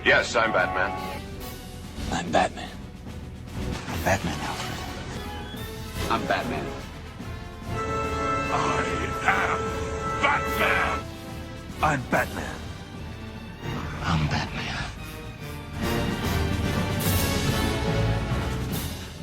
Yes, I'm Batman. I'm Batman. I'm Batman, Alfred. I'm Batman. I am Batman! I'm Batman. I'm Batman.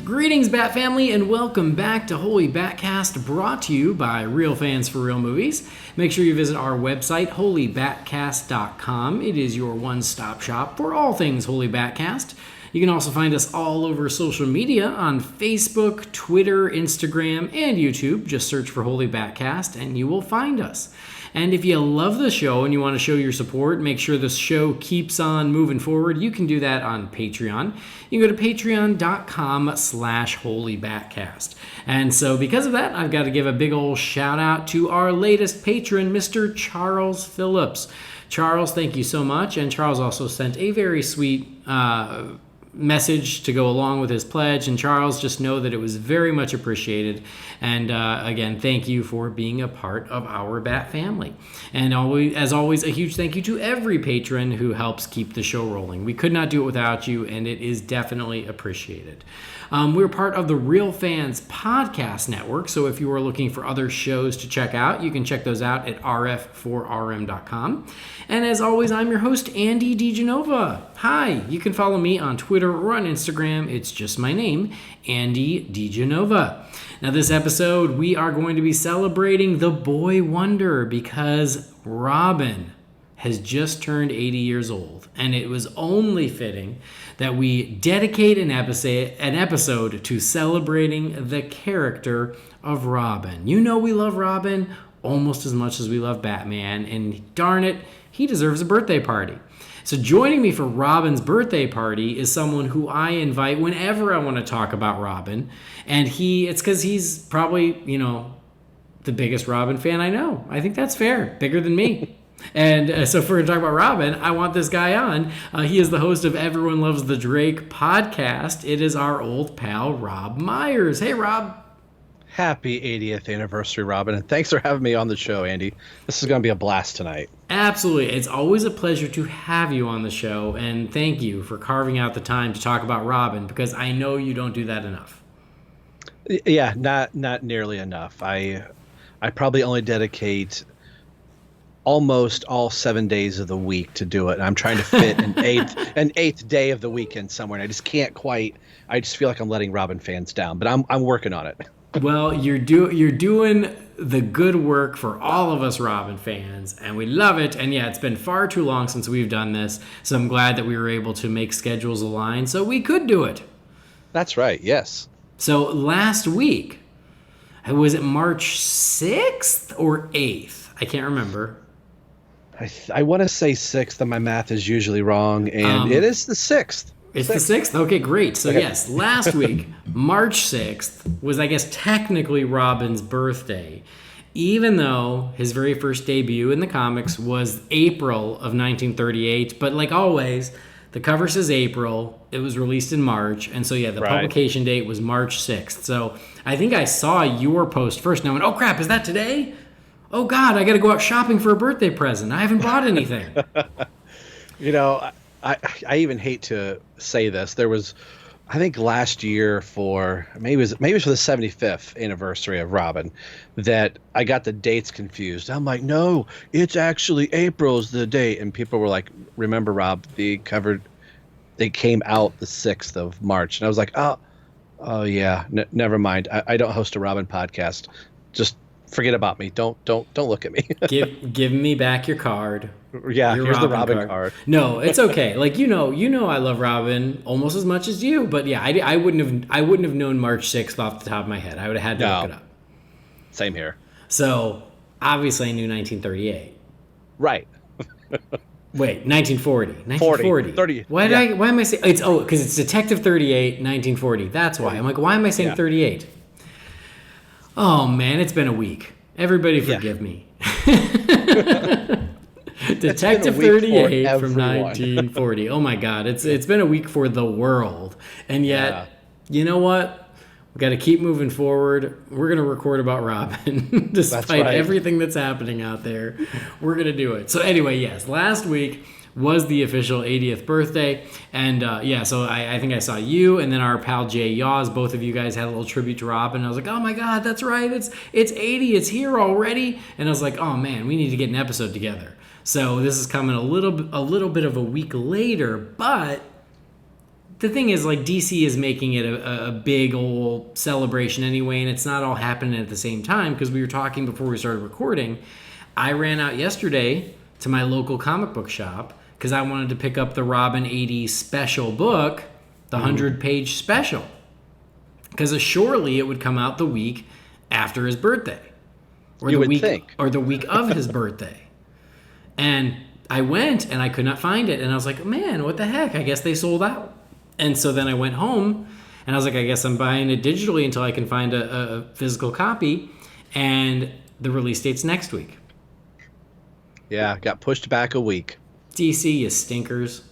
Greetings, Bat Family, and welcome back to Holy BatCast, brought to you by Real Fans for Real Movies. Make sure you visit our website, holybatcast.com. It is your one-stop shop for all things Holy BatCast. You can also find us all over social media on Facebook, Twitter, Instagram, and YouTube. Just search for Holy BatCast, and you will find us. And if you love the show and you want to show your support, make sure the show keeps on moving forward, you can do that on Patreon. You can go to patreon.com/holybatcast. And so because of that, I've got to give a big old shout out to our latest patron, Mr. Charles Phillips. Charles, thank you so much. And Charles also sent a very sweet message to go along with his pledge. And Charles, just know that it was very much appreciated. And again, thank you for being a part of our Bat family. And as always, a huge thank you to every patron who helps keep the show rolling. We could not do it without you, and it is definitely appreciated. We're part of the Real Fans Podcast Network, so if you are looking for other shows to check out, you can check those out at rf4rm.com. And as always, I'm your host, Andy DiGenova. Hi, you can follow me on Twitter or on Instagram. It's just my name, Andy DiGenova. Now, this episode, we are going to be celebrating the boy wonder because Robin has just turned 80 years old, and it was only fitting that we dedicate an episode to celebrating the character of Robin. You know we love Robin almost as much as we love Batman, and darn it, he deserves a birthday party. So joining me for Robin's birthday party is someone who I invite whenever I want to talk about Robin, and it's because he's probably, the biggest Robin fan I know. I think that's fair, bigger than me. And so if we're going to talk about Robin, I want this guy on. He is the host of Everyone Loves the Drake podcast. It is our old pal, Rob Myers. Hey, Rob. Happy 80th anniversary, Robin, and thanks for having me on the show, Andy. This is going to be a blast tonight. Absolutely. It's always a pleasure to have you on the show, and thank you for carving out the time to talk about Robin, because I know you don't do that enough. Yeah, not nearly enough. I probably only dedicate almost all 7 days of the week to do it. And I'm trying to fit an eighth day of the weekend somewhere, and I just can't quite. I just feel like I'm letting Robin fans down, but I'm working on it. Well, you're doing the good work for all of us Robin fans, and we love it. And yeah, it's been far too long since we've done this, so I'm glad that we were able to make schedules align so we could do it. That's right, yes. So last week, was it March 6th or 8th? I can't remember. I want to say 6th, and my math is usually wrong, and it is the 6th. It's the 6th? Okay, great. So yes, last week, March 6th, was I guess technically Robin's birthday, even though his very first debut in the comics was April of 1938. But like always, the cover says April. It was released in March. And so yeah, the publication date was March 6th. So I think I saw your post first and I went, oh crap, is that today? Oh God, I got to go out shopping for a birthday present. I haven't bought anything. I even hate to say this. There was, I think last year for maybe it was for the 75th anniversary of Robin that I got the dates confused. I'm like, no, it's actually April's the date, and people were like, remember, Rob, they came out the 6th of March, and I was like, oh yeah, never mind. I don't host a Robin podcast. Just forget about me. Don't look at me. Give me back your card. Yeah, your here's the Robin card. No, it's okay. Like you know I love Robin almost as much as you, but yeah, I wouldn't have known March 6th off the top of my head. I would have had to look it up. Same here. So obviously I knew 1938. Right. Wait, 1940. 1940. 30. Why am I saying it's because it's Detective 38, 1940. That's why. I'm like, why am I saying 38? Oh man, it's been a week. Everybody forgive me. Detective 38 from 1940. Oh my God, it's been a week for the world, and yet, you know what? We got to keep moving forward. We're gonna record about Robin, despite everything that's happening out there. We're gonna do it. So anyway, yes, last week was the official 80th birthday. And so I think I saw you and then our pal Jay Yaws. Both of you guys had a little tribute to Robin. I was like, oh my God, that's right. It's 80. It's here already. And I was like, oh man, we need to get an episode together. So this is coming a little bit of a week later, but the thing is, like, DC is making it a big old celebration anyway, and it's not all happening at the same time because we were talking before we started recording. I ran out yesterday to my local comic book shop because I wanted to pick up the Robin 80 special book, the 100-page special, because surely it would come out the week after his birthday, or the week of his birthday. And I went and I could not find it, and I was like, man, what the heck? I guess they sold out. And so then I went home, and I was like, I guess I'm buying it digitally until I can find a physical copy, and the release date's next week. Yeah, got pushed back a week. DC, you stinkers.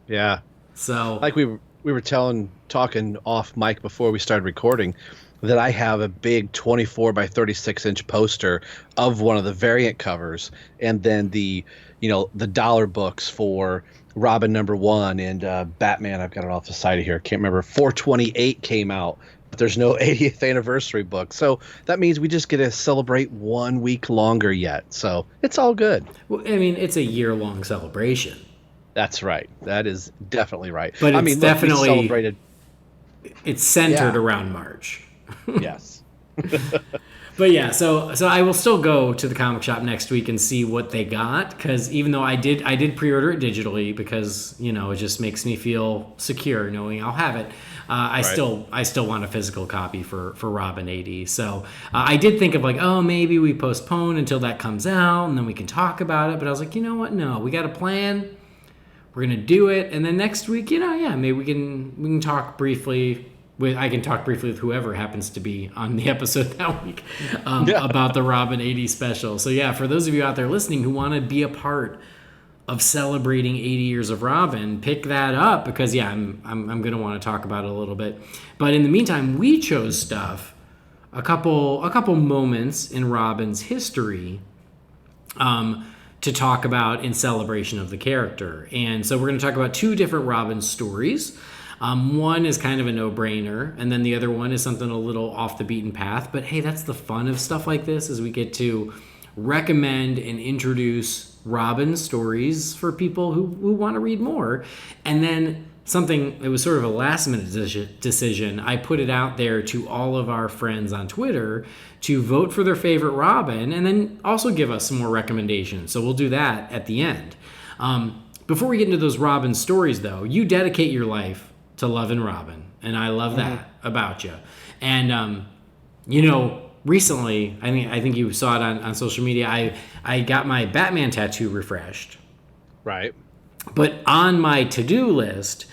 Yeah. So, like we were talking off mic before we started recording, that I have a big 24 by 36 inch poster of one of the variant covers, and then the dollar books for Robin #1 and Batman. I've got it off the side of here. I can't remember. 428 came out, but there's no 80th anniversary book. So that means we just get to celebrate 1 week longer yet. So it's all good. Well, I mean, it's a year-long celebration. That's right. That is definitely right. But it's definitely celebrated. It's centered around March. Yes. But yeah, so I will still go to the comic shop next week and see what they got, because even though I did pre-order it digitally because it just makes me feel secure knowing I'll have it. I still want a physical copy for Robin 80. So I did think of maybe we postpone until that comes out and then we can talk about it. But I was like, you know what? No, we got a plan. We're gonna do it, and then next week, maybe we can talk briefly. I can talk briefly with whoever happens to be on the episode that week about the Robin 80 special. So yeah, for those of you out there listening who want to be a part of celebrating 80 years of Robin, pick that up because I'm going to want to talk about it a little bit. But in the meantime, we chose stuff, a couple moments in Robin's history to talk about in celebration of the character. And so we're going to talk about two different Robin stories. One is kind of a no-brainer, and then the other one is something a little off the beaten path. But hey, that's the fun of stuff like this, is we get to recommend and introduce Robin stories for people who want to read more. And then it was sort of a last-minute decision. I put it out there to all of our friends on Twitter to vote for their favorite Robin, and then also give us some more recommendations. So we'll do that at the end. Before we get into those Robin stories, though, you dedicate your life to loving Robin, and I love that about you. And recently, I think you saw it on social media, I got my Batman tattoo refreshed. Right. But on my to-do list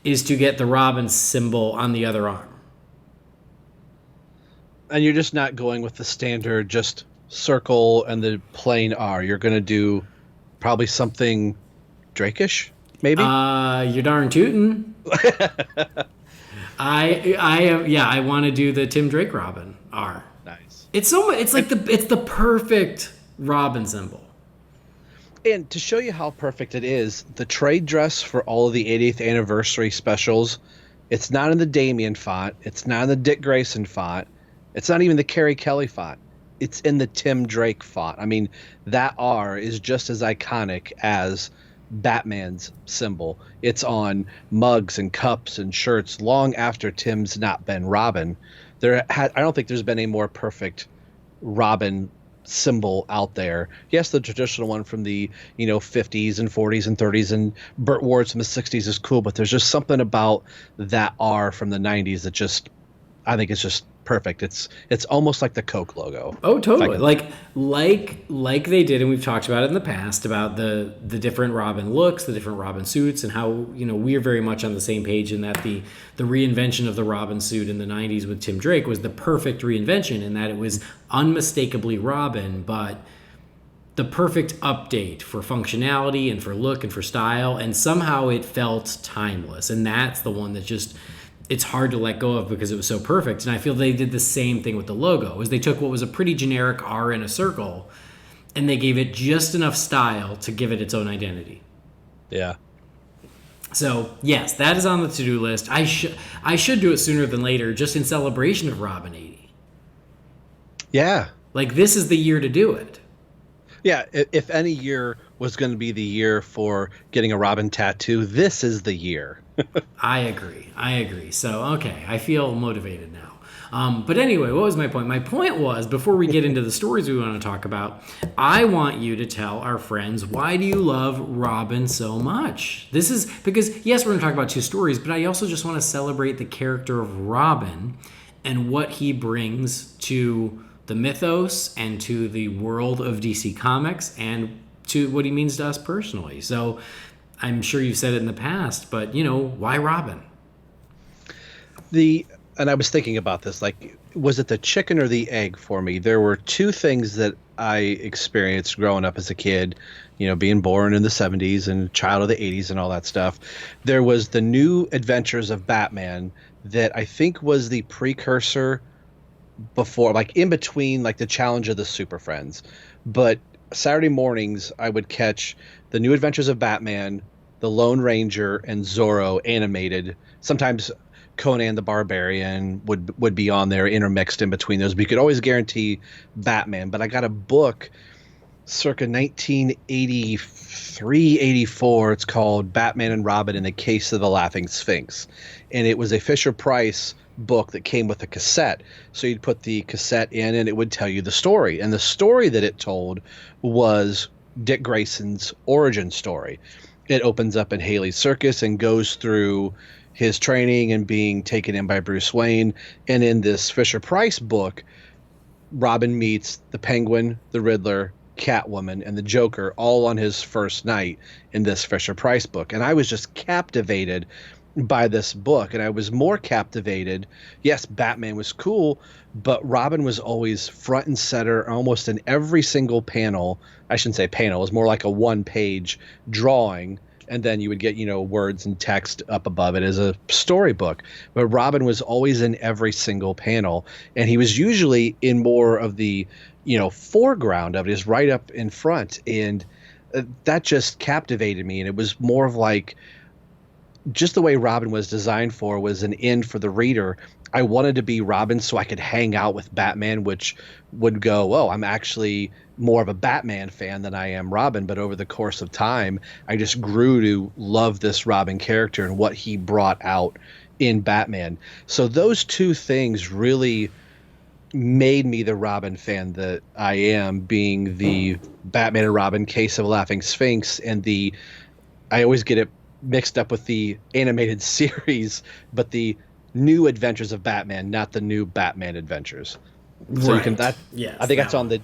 is to get the Robin symbol on the other arm. And you're just not going with the standard just circle and the plain R. You're going to do probably something Drake-ish, maybe? You're darn tootin'. I want to do the Tim Drake Robin R. Nice. It's the perfect Robin symbol. And to show you how perfect it is, the trade dress for all of the 80th anniversary specials, it's not in the Damien font, it's not in the Dick Grayson font, it's not even the Carrie Kelly font. It's in the Tim Drake font. I mean, that R is just as iconic as Batman's symbol. It's on mugs and cups and shirts long after Tim's not been Robin. I don't think there's been a more perfect Robin symbol out there. Yes, the traditional one from the 50s and 40s and 30s and Burt Ward's from the 60s is cool, but there's just something about that R from the 90s that I think it's just perfect. It's almost like the Coke logo. Oh, totally. Like they did, and we've talked about it in the past about the different Robin looks, the different Robin suits, and how we're very much on the same page in that the reinvention of the Robin suit in the 90s with Tim Drake was the perfect reinvention in that it was unmistakably Robin, but the perfect update for functionality and for look and for style, and somehow it felt timeless. And that's the one that just, it's hard to let go of because it was so perfect. And I feel they did the same thing with the logo, is they took what was a pretty generic R in a circle and they gave it just enough style to give it its own identity. Yeah. So yes, that is on the to-do list. I should do it sooner than later, just in celebration of Robin 80. Yeah. Like, this is the year to do it. Yeah, if any year was going to be the year for getting a Robin tattoo, this is the year. I agree. So, okay, I feel motivated now. But anyway, what was my point? My point was, before we get into the stories we want to talk about, I want you to tell our friends, why do you love Robin so much? This is because, yes, we're going to talk about two stories, but I also just want to celebrate the character of Robin and what he brings to the mythos and to the world of DC Comics and to what he means to us personally. So I'm sure you've said it in the past, but, why Robin? And I was thinking about this, like, was it the chicken or the egg for me? There were two things that I experienced growing up as a kid, being born in the 70s and child of the 80s and all that stuff. There was the New Adventures of Batman that I think was the precursor before, like in between, like the Challenge of the Super Friends. But Saturday mornings, I would catch the New Adventures of Batman, the Lone Ranger, and Zorro animated. Sometimes Conan the Barbarian would be on there intermixed in between those. But you could always guarantee Batman. But I got a book circa 1983, 84. It's called Batman and Robin in the Case of the Laughing Sphinx. And it was a Fisher-Price book that came with a cassette. So you'd put the cassette in and it would tell you the story. And the story that it told was Dick Grayson's origin story. It opens up in Haley's Circus and goes through his training and being taken in by Bruce Wayne. And in this Fisher-Price book, Robin meets the Penguin, the Riddler, Catwoman, and the Joker all on his first night in this Fisher-Price book. And I was just captivated by this book. And I was more captivated. Yes, Batman was cool, but Robin was always front and center almost in every single panel. I shouldn't say panel. It was more like a one-page drawing. And then you would get, words and text up above it as a storybook. But Robin was always in every single panel. And he was usually in more of the, foreground of it, is right up in front. And that just captivated me. And it was more of like, just the way Robin was designed for was an end for the reader. I wanted to be Robin so I could hang out with Batman, which would go, oh, I'm actually more of a Batman fan than I am Robin. But over the course of time, I just grew to love this Robin character and what he brought out in Batman. So those two things really made me the Robin fan that I am, being the Batman and Robin Case of a Laughing Sphinx and I always get it mixed up with the animated series, but the New Adventures of Batman, not the New Batman Adventures. So right. I think that's on the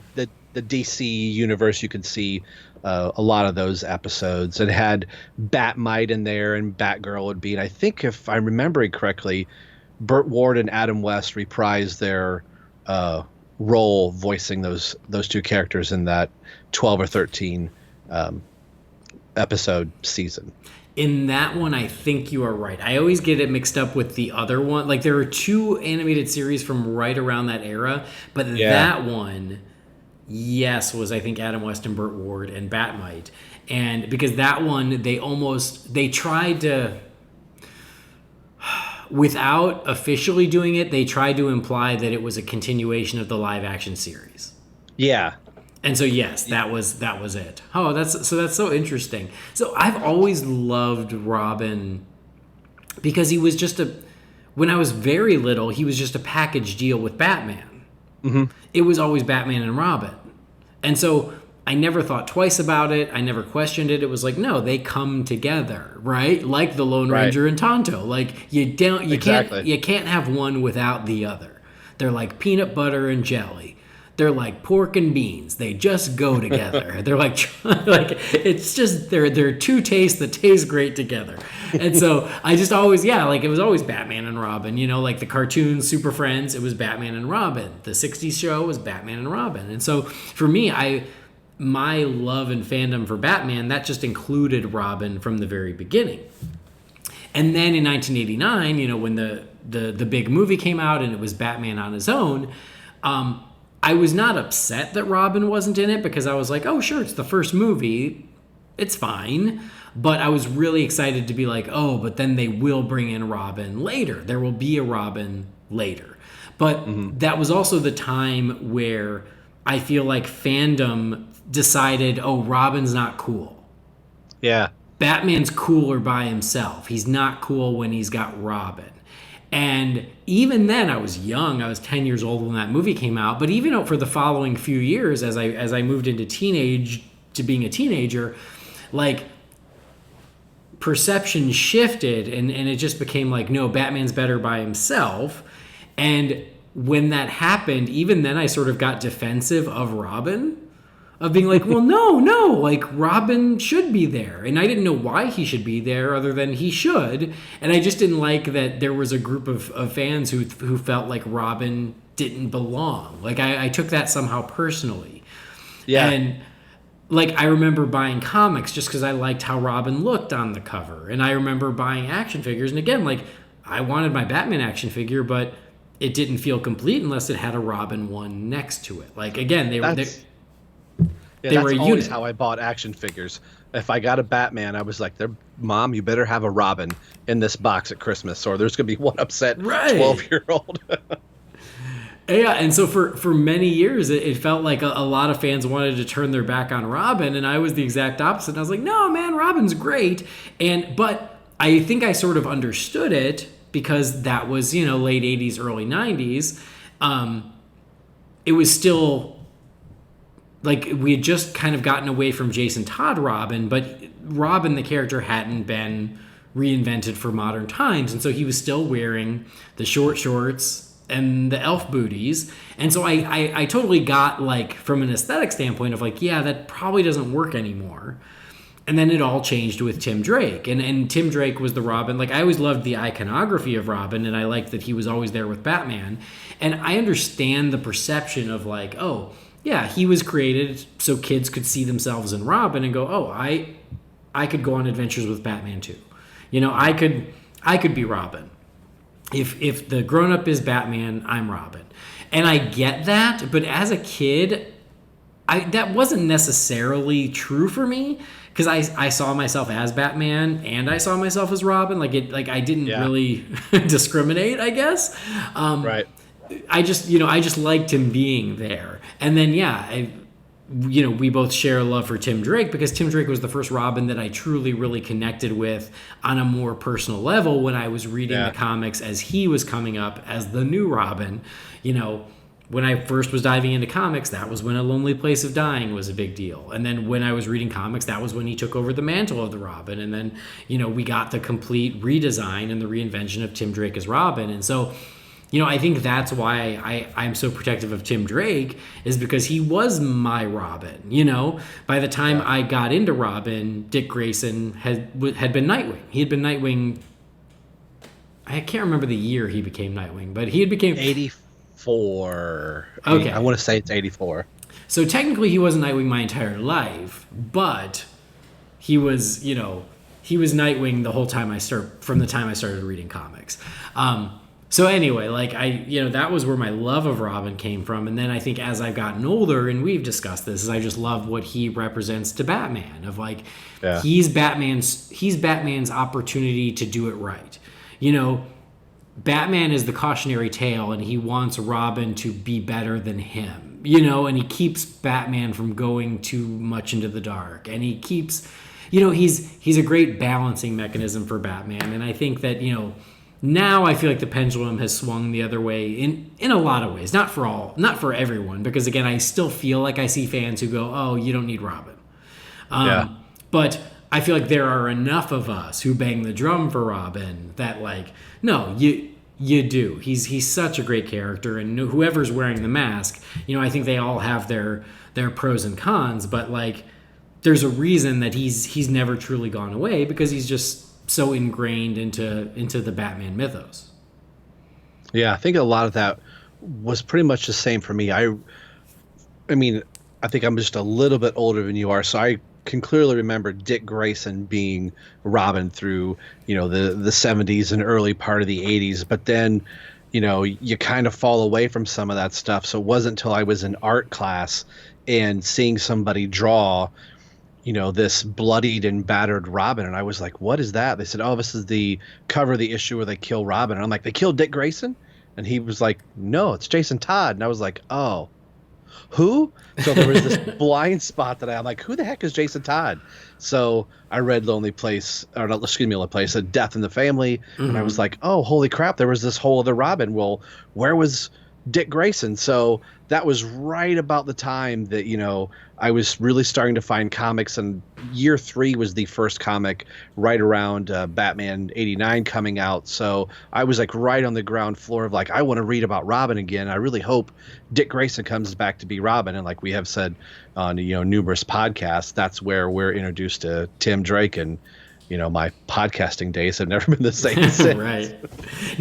DC universe. You can see a lot of those episodes. It had Batmite in there and Batgirl would be. And I think if I'm remembering correctly, Burt Ward and Adam West reprised their role voicing those two characters in that 12 or 13 episode season. In that one, I think you are right. I always get it mixed up with the other one. Like, there are two animated series from right around that era, but that one, yes, was, I think, Adam West and Burt Ward and Batmite. And because that one, they tried to, without officially doing it, they tried to imply that it was a continuation of the live action series. Yeah. And so, yes, that was it. Oh, that's so interesting. So I've always loved Robin because he was just when I was very little, he was just a package deal with Batman. Mm-hmm. It was always Batman and Robin. And so I never thought twice about it. I never questioned it. It was like, no, they come together, right? Like the Lone Ranger and Tonto. Like you can't have one without the other. They're like peanut butter and jelly. They're like pork and beans. They just go together. They're like it's just they're two tastes that taste great together. And so I just always it was always Batman and Robin. Like the cartoon Super Friends, it was Batman and Robin. The 60s show was Batman and Robin. And so for me, my love and fandom for Batman, that just included Robin from the very beginning. And then in 1989, when the big movie came out and it was Batman on his own, I was not upset that Robin wasn't in it because I was like, oh, sure, it's the first movie. It's fine. But I was really excited to be like, oh, but then they will bring in Robin later. There will be a Robin later. But that was also the time where I feel like fandom decided, oh, Robin's not cool. Yeah. Batman's cooler by himself. He's not cool when he's got Robin. And even then, I was young. I was 10 years old when that movie came out. But even for the following few years, as I moved into being a teenager, like, perception shifted, and it just became like, no, Batman's better by himself. And when that happened, even then I sort of got defensive of Robin, of being like, well, no, like, Robin should be there. And I didn't know why he should be there other than he should. And I just didn't like that there was a group of fans who felt like Robin didn't belong. Like, I took that somehow personally. Yeah. And like, I remember buying comics just because I liked how Robin looked on the cover. And I remember buying action figures. And again, like, I wanted my Batman action figure, but it didn't feel complete unless it had a Robin one next to it. Like, again, they were a always unit. how I bought action figures. If I got a Batman, I was like, Mom, you better have a Robin in this box at Christmas, or there's going to be one upset 12-year-old. Yeah, and so for many years, it felt like a lot of fans wanted to turn their back on Robin, and I was the exact opposite. And I was like, no, man, Robin's great. But I think I sort of understood it because that was, late 80s, early 90s. It was still, like, we had just kind of gotten away from Jason Todd Robin, but Robin, the character, hadn't been reinvented for modern times. And so he was still wearing the short shorts and the elf booties. And so I totally got, like, from an aesthetic standpoint of like, yeah, that probably doesn't work anymore. And then it all changed with Tim Drake. And Tim Drake was the Robin. Like, I always loved the iconography of Robin, and I liked that he was always there with Batman. And I understand the perception of like, oh, yeah, he was created so kids could see themselves in Robin and go, oh, I could go on adventures with Batman too. I could be Robin. If the grown-up is Batman, I'm Robin. And I get that, but as a kid, that wasn't necessarily true for me, because I saw myself as Batman and I saw myself as Robin. I didn't really discriminate, I guess. Right. I just liked him being there. And then, we both share a love for Tim Drake, because Tim Drake was the first Robin that I truly, really connected with on a more personal level when I was reading the comics as he was coming up as the new Robin. When I first was diving into comics, that was when A Lonely Place of Dying was a big deal. And then when I was reading comics, that was when he took over the mantle of the Robin. And then, we got the complete redesign and the reinvention of Tim Drake as Robin. And so, I think that's why I'm so protective of Tim Drake, is because he was my Robin. By the time I got into Robin, Dick Grayson had been Nightwing. He had been Nightwing. I can't remember the year he became Nightwing, but he had became 84. Okay, I want to say it's 84. So technically, he wasn't Nightwing my entire life, but he was, he was Nightwing the whole time from the time I started reading comics. So anyway, that was where my love of Robin came from. And then I think as I've gotten older, and we've discussed this, is I just love what he represents to Batman, of like, he's Batman's opportunity to do it right. Batman is the cautionary tale, and he wants Robin to be better than him, and he keeps Batman from going too much into the dark. And he keeps, he's a great balancing mechanism for Batman. And I think that, now I feel like the pendulum has swung the other way in a lot of ways. Not for everyone, because again, I still feel like I see fans who go, "Oh, you don't need Robin." But I feel like there are enough of us who bang the drum for Robin that, like, no, you do. He's such a great character, and whoever's wearing the mask, I think they all have their pros and cons, but like, there's a reason that he's never truly gone away, because he's just so ingrained into the Batman mythos. Yeah, I think a lot of that was pretty much the same for me. I mean, I think I'm just a little bit older than you are, so I can clearly remember Dick Grayson being Robin through, the 70s and early part of the 80s. But then, you kind of fall away from some of that stuff. So it wasn't until I was in art class and seeing somebody draw this bloodied and battered Robin. And I was like, what is that? They said, oh, this is the cover of the issue where they kill Robin. And I'm like, they killed Dick Grayson? And he was like, no, it's Jason Todd. And I was like, oh, who? So there was this blind spot that I'm like, who the heck is Jason Todd? So I read Lonely Place, or not, excuse me, Lonely Place, Death in the Family. And I was like, oh, holy crap, there was this whole other Robin. Well, where was Dick Grayson? So that was right about the time that, I was really starting to find comics, and year 3 was the first comic right around Batman 89 coming out. So I was like right on the ground floor of like, I want to read about Robin again. I really hope Dick Grayson comes back to be Robin. And like we have said on, numerous podcasts, that's where we're introduced to Tim Drake, and my podcasting days have never been the same since. Right.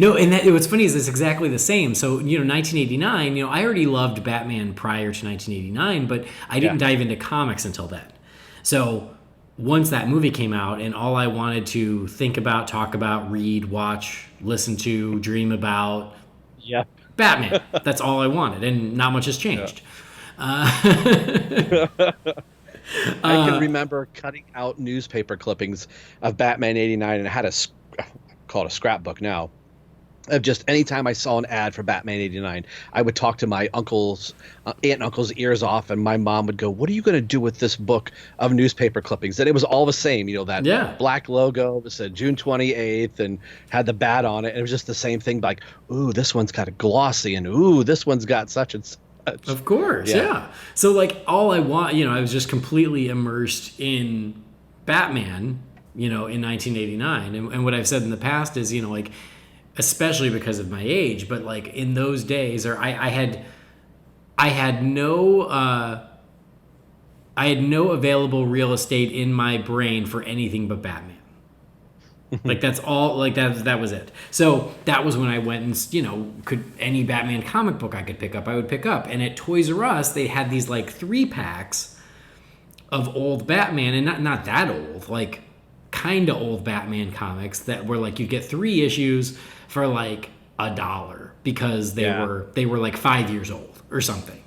No, and what's funny is it's exactly the same. So, 1989, I already loved Batman prior to 1989, but I didn't dive into comics until then. So once that movie came out and all I wanted to think about, talk about, read, watch, listen to, dream about, Batman. That's all I wanted, and not much has changed. I can remember cutting out newspaper clippings of Batman 89, and I had call it a scrapbook now, of just anytime I saw an ad for Batman 89, I would talk to my aunt and uncle's ears off, and my mom would go, what are you going to do with this book of newspaper clippings? And it was all the same, that black logo that said June 28th and had the bat on it. And it was just the same thing, like, ooh, this one's got a glossy, and ooh, this one's got such and such. Of course, yeah. So like all I want, I was just completely immersed in Batman, in 1989. And what I've said in the past is, like, especially because of my age, but like in those days, or I had no available real estate in my brain for anything but Batman. Like that's all, like that was it. So that was when I went and, could any Batman comic book I could pick up, I would pick up. And at Toys R Us, they had these like 3-packs of old Batman, and not that old, like kind of old Batman comics that were like, you get 3 issues for like $1 because they were like 5 years old or something,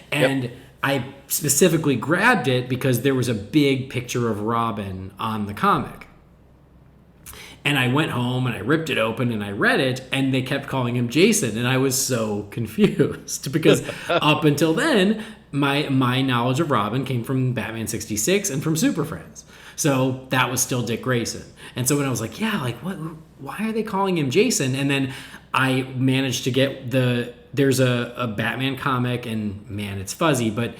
and I specifically grabbed it because there was a big picture of Robin on the comic. And I went home and I ripped it open and I read it, and they kept calling him Jason, and I was so confused because up until then, my knowledge of Robin came from Batman 66 and from Super Friends. So that was still Dick Grayson. And so when I was like, why are they calling him Jason? And then I managed to get there's a Batman comic, and man, it's fuzzy, but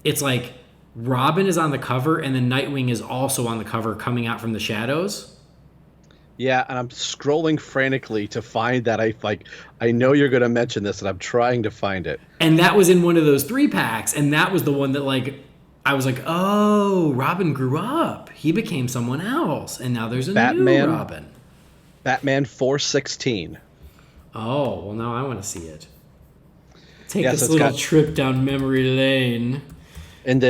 it's like Robin is on the cover and then Nightwing is also on the cover coming out from the shadows. Yeah, and I'm scrolling frantically to find that. I know you're going to mention this, and I'm trying to find it. And that was in one of those 3-packs, and that was the one that like I was like, oh, Robin grew up. He became someone else, and now there's a new Robin. Batman 416. Oh, well, now I want to see it. Take this little trip down memory lane. And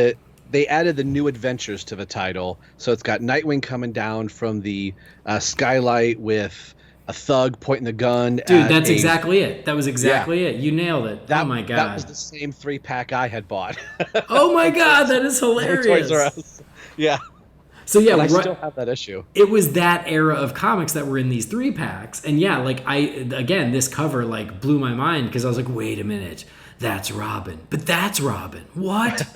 they added the new adventures to the title. So it's got Nightwing coming down from the skylight with a thug pointing the gun. Dude, that's exactly it. That was exactly it. You nailed it. Oh my God. That was the same 3-pack I had bought. Oh my God, that is hilarious. Toys R Us. Yeah. So yeah, I still have that issue. It was that era of comics that were in these 3-packs. And yeah, like this cover like blew my mind because I was like, wait a minute, that's Robin. But that's Robin. What?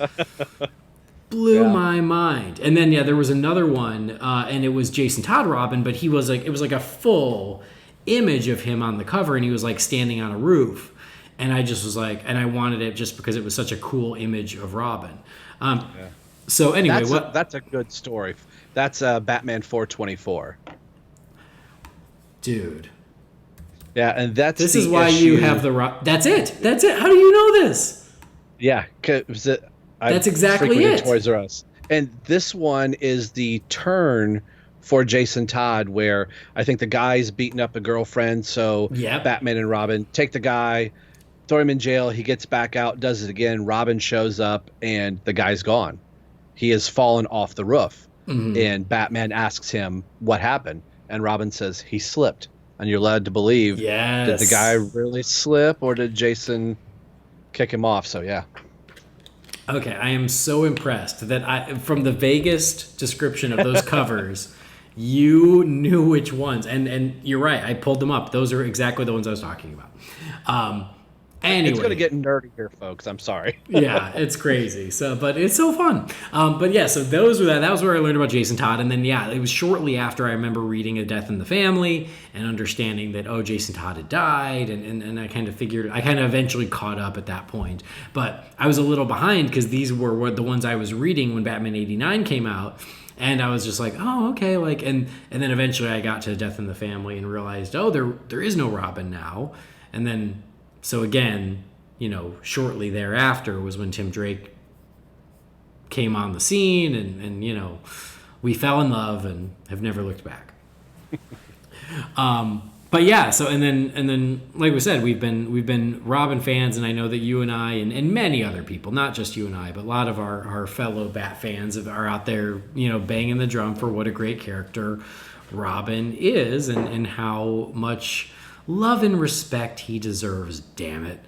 Blew my mind. And then there was another one, and it was Jason Todd Robin, but it was like a full image of him on the cover, and he was like standing on a roof. And I just was like, and I wanted it just because it was such a cool image of Robin. So anyway, that's a good story. That's Batman 424. Dude. Yeah, and this is why you have the That's it. How do you know this? Yeah, because that's exactly it. Toys R Us. And this one is the turn for Jason Todd, where I think the guy's beating up a girlfriend, so Batman and Robin take the guy, throw him in jail, he gets back out, does it again, Robin shows up, and the guy's gone. He has fallen off the roof. Mm-hmm. And Batman asks him what happened, and Robin says he slipped. And you're led to believe, did the guy really slip, or did Jason kick him off? So, yeah. Okay, I am so impressed that from the vaguest description of those covers, you knew which ones. And you're right, I pulled them up. Those are exactly the ones I was talking about. Anyway, It's going to get nerdy here, folks. I'm sorry. yeah, it's crazy. So, but it's so fun. But yeah, so those were that was where I learned about Jason Todd, and then yeah, it was shortly after I remember reading A Death in the Family and understanding that Jason Todd had died, and I kind of eventually caught up at that point. But I was a little behind because these were the ones I was reading when Batman '89 came out. And I was just like, oh, okay, like, and then eventually I got to Death in the Family and realized, oh, there is no Robin now, and then. So again, shortly thereafter was when Tim Drake came on the scene, and we fell in love and have never looked back. But yeah, so and then like we said, we've been Robin fans, and I know that you and I and many other people, not just you and I, but a lot of our fellow Bat fans are out there, banging the drum for what a great character Robin is, and how much love and respect he deserves, damn it.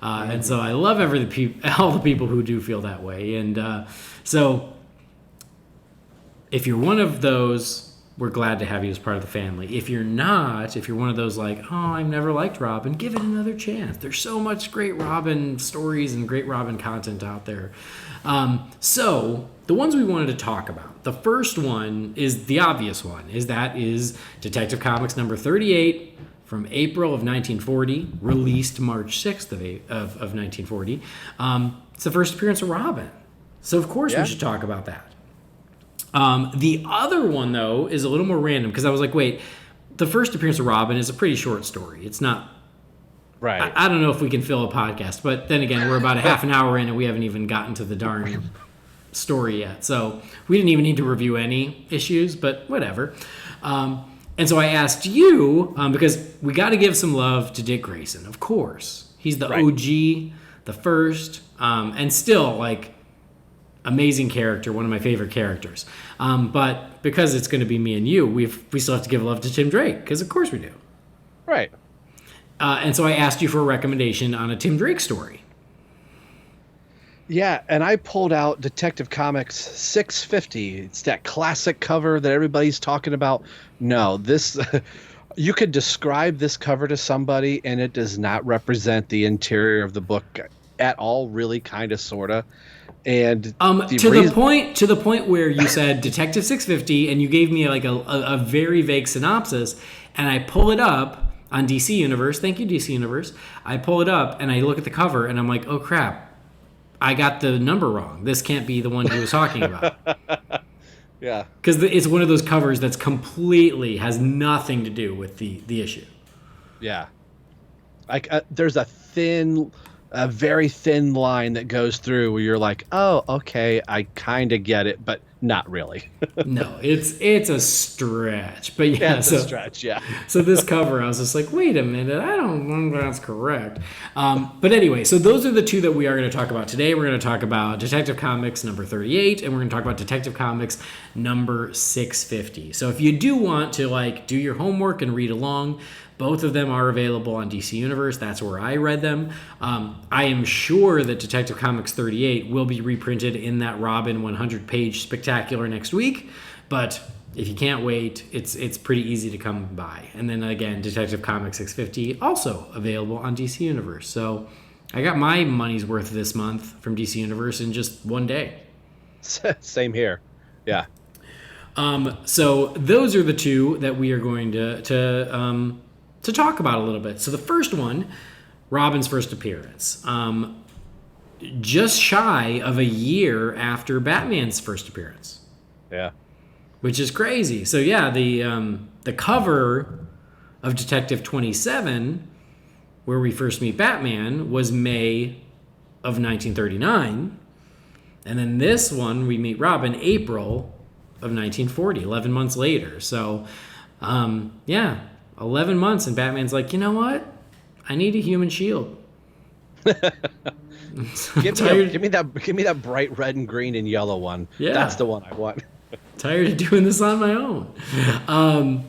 And so I love all the people who do feel that way. And so if you're one of those, we're glad to have you as part of the family. If you're not, if you're one of those like, oh, I've never liked Robin, give it another chance. There's so much great Robin stories and great Robin content out there. So the ones we wanted to talk about, the first one is the obvious one, is Detective Comics number 38, from April of 1940, released March 6th of 1940. It's the first appearance of Robin. So, of course, we should talk about that. The other one, though, is a little more random, because I was like, wait, the first appearance of Robin is a pretty short story. It's not... Right. I don't know if we can fill a podcast, but then again, we're about a half an hour in, and we haven't even gotten to the darn story yet. So, we didn't even need to review any issues, but whatever. And so I asked you, because we got to give some love to Dick Grayson, of course. He's the OG, the first, and still, like, amazing character, one of my favorite characters. But because it's going to be me and you, we still have to give love to Tim Drake, because of course we do. Right. And so I asked you for a recommendation on a Tim Drake story. Yeah, and I pulled out Detective Comics 650. It's that classic cover that everybody's talking about. No, this you could describe this cover to somebody, and it does not represent the interior of the book at all. Really, kind of, sorta. And to the point where you said Detective 650, and you gave me like a very vague synopsis, and I pull it up on DC Universe. Thank you, DC Universe. I pull it up and I look at the cover, and I'm like, oh crap. I got the number wrong. This can't be the one he was talking about. Yeah. Because it's one of those covers that's completely has nothing to do with the issue. Yeah. Like there's a very thin line that goes through where you're like, oh, okay, I kind of get it, but not really. No, it's a stretch. But yeah, it's a stretch, yeah. So this cover, I was just like, wait a minute, I don't think that's correct. But anyway, so those are the two that we are going to talk about today. We're going to talk about Detective Comics number 38, and we're going to talk about Detective Comics number 650. So if you do want to do your homework and read along, both of them are available on DC Universe. That's where I read them. I am sure that Detective Comics 38 will be reprinted in that Robin 100-page spectacular next week. But if you can't wait, it's pretty easy to come by. And then again, Detective Comics 650 also available on DC Universe. So I got my money's worth this month from DC Universe in just one day. Same here. Yeah. So those are the two that we are going to talk about a little bit. So the first one, Robin's first appearance. Just shy of a year after Batman's first appearance. Yeah. Which is crazy. So yeah, the cover of Detective 27, where we first meet Batman, was May of 1939. And then this one, we meet Robin, April of 1940, 11 months later. So, 11 months, and Batman's like, you know what? I need a human shield. Give me that bright red and green and yellow one. Yeah. That's the one I want. Tired of doing this on my own.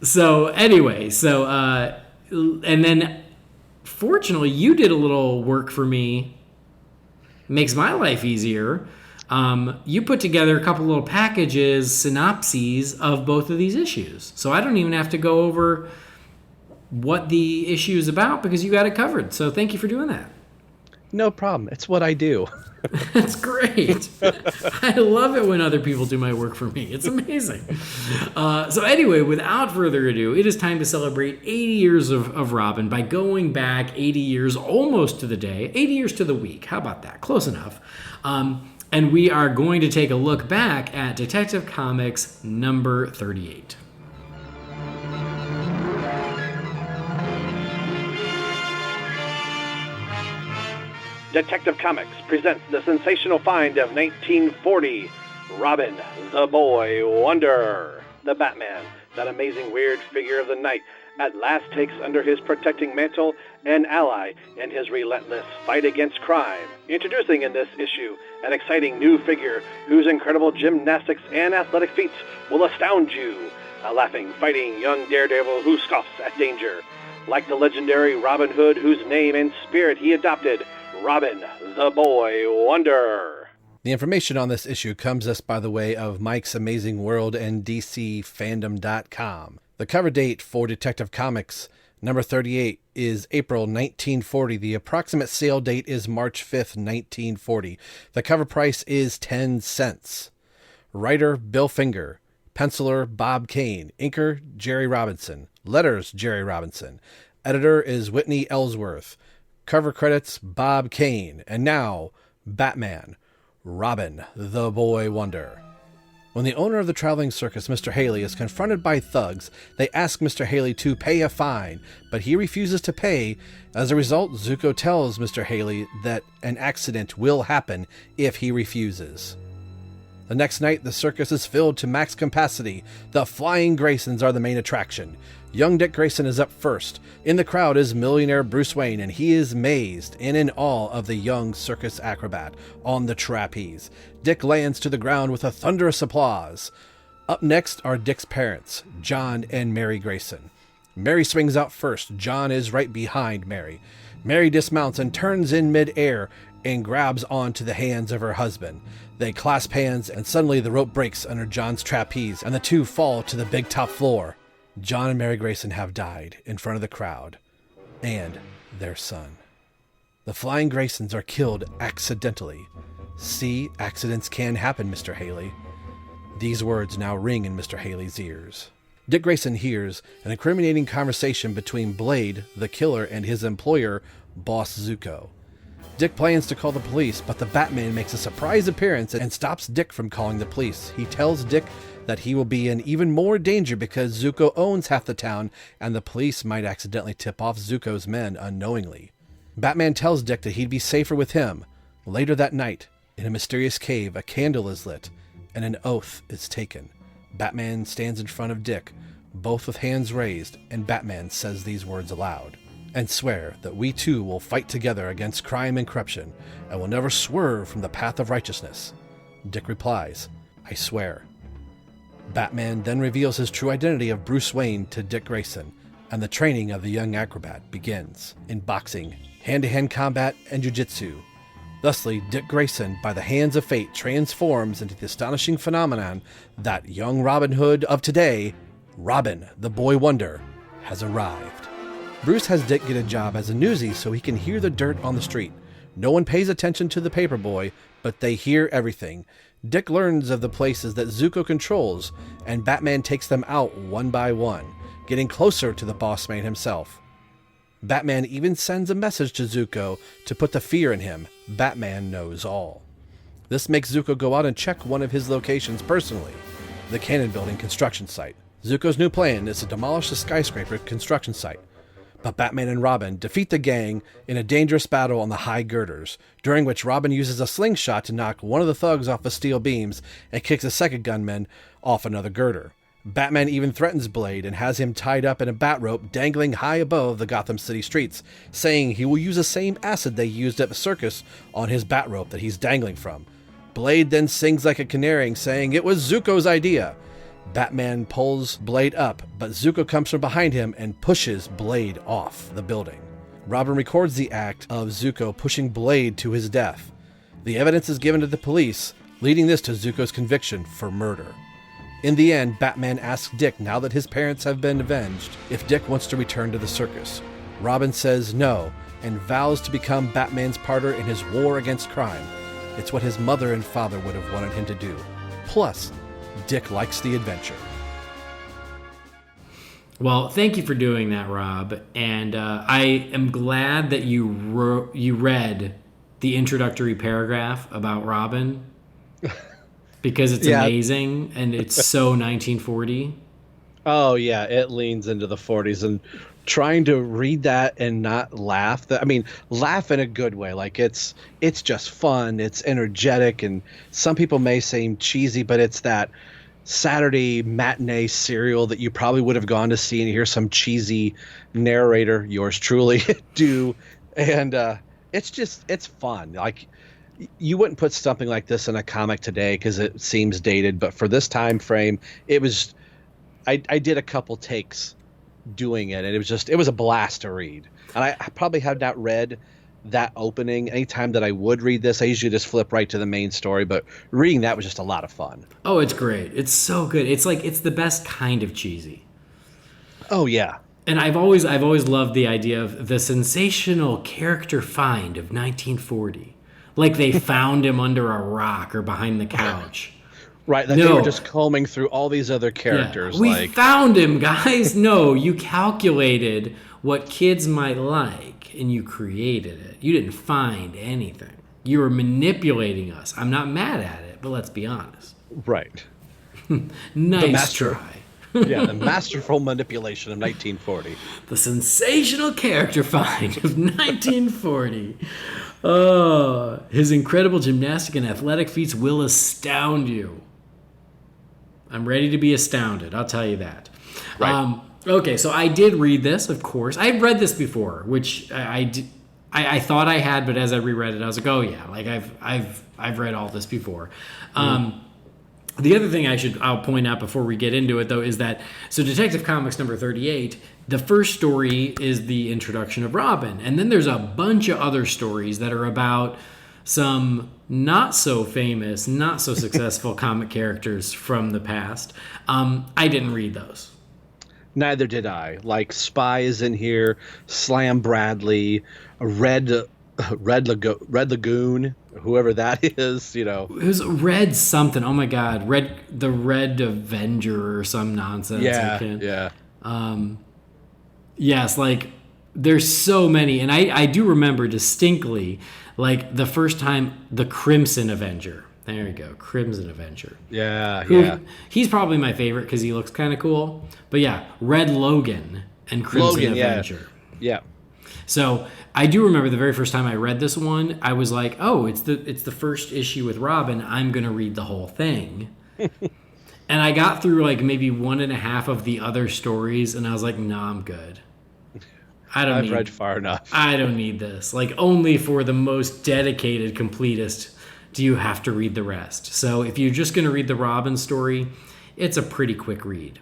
So anyway, and then fortunately you did a little work for me makes my life easier. You put together a couple little packages, synopses of both of these issues. So I don't even have to go over what the issue is about because you got it covered. So thank you for doing that. No problem. It's what I do. That's great. I love it when other people do my work for me. It's amazing. So anyway, without further ado, it is time to celebrate 80 years of Robin by going back 80 years almost to the day, 80 years to the week. How about that? Close enough. And we are going to take a look back at Detective Comics number 38. Detective Comics presents the sensational find of 1940, Robin, the Boy Wonder. The Batman, that amazing weird figure of the night, at last takes under his protecting mantle an ally in his relentless fight against crime. Introducing in this issue an exciting new figure whose incredible gymnastics and athletic feats will astound you. A laughing, fighting young daredevil who scoffs at danger. Like the legendary Robin Hood, whose name and spirit he adopted, Robin, the Boy Wonder. The information on this issue comes us by the way of Mike's Amazing World and DCFandom.com. The cover date for Detective Comics number 38 is April 1940. The approximate sale date is March 5th, 1940. The cover price is 10 cents. Writer Bill Finger. Penciler Bob Kane. Inker Jerry Robinson. Letters Jerry Robinson. Editor is Whitney Ellsworth. Cover credits Bob Kane. And now, Batman, Robin, the Boy Wonder. When the owner of the traveling circus, Mr. Haley, is confronted by thugs, they ask Mr. Haley to pay a fine, but he refuses to pay. As a result, Zuko tells Mr. Haley that an accident will happen if he refuses. The next night, the circus is filled to max capacity. The Flying Graysons are the main attraction. Young Dick Grayson is up first. In the crowd is millionaire Bruce Wayne, and he is amazed and in awe of the young circus acrobat on the trapeze. Dick lands to the ground with a thunderous applause. Up next are Dick's parents, John and Mary Grayson. Mary swings out first. John is right behind Mary. Mary dismounts and turns in mid-air and grabs onto the hands of her husband. They clasp hands, and suddenly the rope breaks under John's trapeze, and the two fall to the big top floor. John and Mary Grayson have died in front of the crowd, and their son. The Flying Graysons are killed accidentally. See, accidents can happen, Mr. Haley. These words now ring in Mr. Haley's ears. Dick Grayson hears an incriminating conversation between Blade, the killer, and his employer, Boss Zuko. Dick plans to call the police, but the Batman makes a surprise appearance and stops Dick from calling the police. He tells Dick that he will be in even more danger because Zuko owns half the town and the police might accidentally tip off Zuko's men unknowingly. Batman tells Dick that he'd be safer with him. Later that night, in a mysterious cave, a candle is lit and an oath is taken. Batman stands in front of Dick, both with hands raised, and Batman says these words aloud. And swear that we too will fight together against crime and corruption and will never swerve from the path of righteousness. Dick replies, I swear. Batman then reveals his true identity of Bruce Wayne to Dick Grayson, and the training of the young acrobat begins in boxing, hand-to-hand combat, and jiu-jitsu. Thusly, Dick Grayson, by the hands of fate, transforms into the astonishing phenomenon that young Robin Hood of today, Robin, the Boy Wonder, has arrived. Bruce has Dick get a job as a newsie so he can hear the dirt on the street. No one pays attention to the paperboy, but they hear everything. Dick learns of the places that Zuko controls, and Batman takes them out one by one, getting closer to the boss man himself. Batman even sends a message to Zuko to put the fear in him. Batman knows all. This makes Zuko go out and check one of his locations personally, the Cannon Building construction site. Zuko's new plan is to demolish the skyscraper construction site. But Batman and Robin defeat the gang in a dangerous battle on the high girders, during which Robin uses a slingshot to knock one of the thugs off the steel beams and kicks a second gunman off another girder. Batman even threatens Blade and has him tied up in a bat rope dangling high above the Gotham City streets, saying he will use the same acid they used at the circus on his bat rope that he's dangling from. Blade then sings like a canary, saying it was Zuko's idea. Batman pulls Blade up, but Zuko comes from behind him and pushes Blade off the building. Robin records the act of Zuko pushing Blade to his death. The evidence is given to the police, leading this to Zuko's conviction for murder. In the end, Batman asks Dick, now that his parents have been avenged, if Dick wants to return to the circus. Robin says no, and vows to become Batman's partner in his war against crime. It's what his mother and father would have wanted him to do. Plus, Dick likes the adventure. Well, thank you for doing that, Rob. And I am glad that you read the introductory paragraph about Robin because it's amazing and it's so 1940. Oh, yeah, it leans into the 40s. And trying to read that and not laugh, laugh in a good way. Like, it's just fun. It's energetic. And some people may seem cheesy, but it's that Saturday matinee serial that you probably would have gone to see and hear some cheesy narrator, yours truly, do. And it's fun. Like, you wouldn't put something like this in a comic today because it seems dated, but for this time frame, it was, I did a couple takes doing it, and it was a blast to read. And I probably have not read that opening. Anytime that I would read this, I usually just flip right to the main story, but reading that was just a lot of fun. Oh, it's great. It's so good. It's like, it's the best kind of cheesy. Oh, yeah. And I've always loved the idea of the sensational character find of 1940. Like they found him under a rock or behind the couch. Right, that they were just combing through all these other characters. Yeah. We found him, guys. No, you calculated what kids might like, and you created it. You didn't find anything. You were manipulating us. I'm not mad at it, but let's be honest. Right. Nice try. Yeah, the masterful manipulation of 1940. The sensational character find of 1940. Oh, his incredible gymnastic and athletic feats will astound you. I'm ready to be astounded, I'll tell you that. Right. Okay, so I did read this, of course. I had read this before, which I thought I had, but as I reread it, I was like, oh yeah, like I've read all this before. The other thing I'll point out before we get into it, though, is that, so Detective Comics number 38, the first story is the introduction of Robin. And then there's a bunch of other stories that are about some not so famous, not so successful comic characters from the past. I didn't read those. Neither did I. Like, Spy is in here, Slam Bradley, Red Lagoon, whoever that is, you know. It was Red something. Oh my God, the Red Avenger or some nonsense. Yeah. Yes, like there's so many, and I do remember distinctly, like the first time the Crimson Avenger. There you go, Crimson Avenger. Yeah. He's probably my favorite because he looks kind of cool. But yeah, Red Logan and Crimson Avenger. Yeah. So I do remember the very first time I read this one, I was like, oh, it's the first issue with Robin. I'm going to read the whole thing. And I got through like maybe 1.5 of the other stories, and I was like, no, I'm good. I've read far enough. I don't need this. Like, only for the most dedicated completist do you have to read the rest. So if you're just going to read the Robin story, it's a pretty quick read.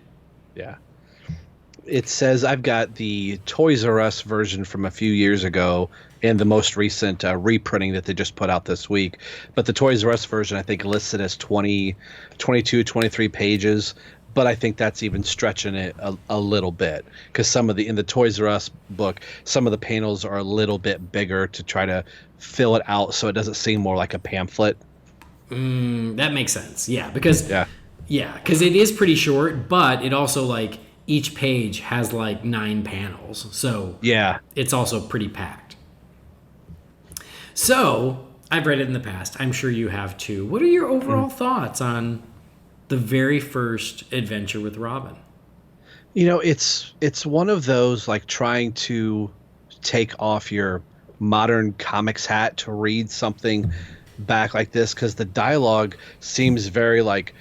Yeah. It says I've got the Toys R Us version from a few years ago and the most recent reprinting that they just put out this week. But the Toys R Us version, I think, listed as 22, 23 pages. But I think that's even stretching it a little bit, because in the Toys R Us book, some of the panels are a little bit bigger to try to fill it out so it doesn't seem more like a pamphlet. That makes sense. Yeah, because it is pretty short, but it also, like, each page has like 9 panels. So yeah, it's also pretty packed. So I've read it in the past. I'm sure you have too. What are your overall thoughts on the very first adventure with Robin? You know, it's one of those, like, trying to take off your modern comics hat to read something back like this, because the dialogue seems very like,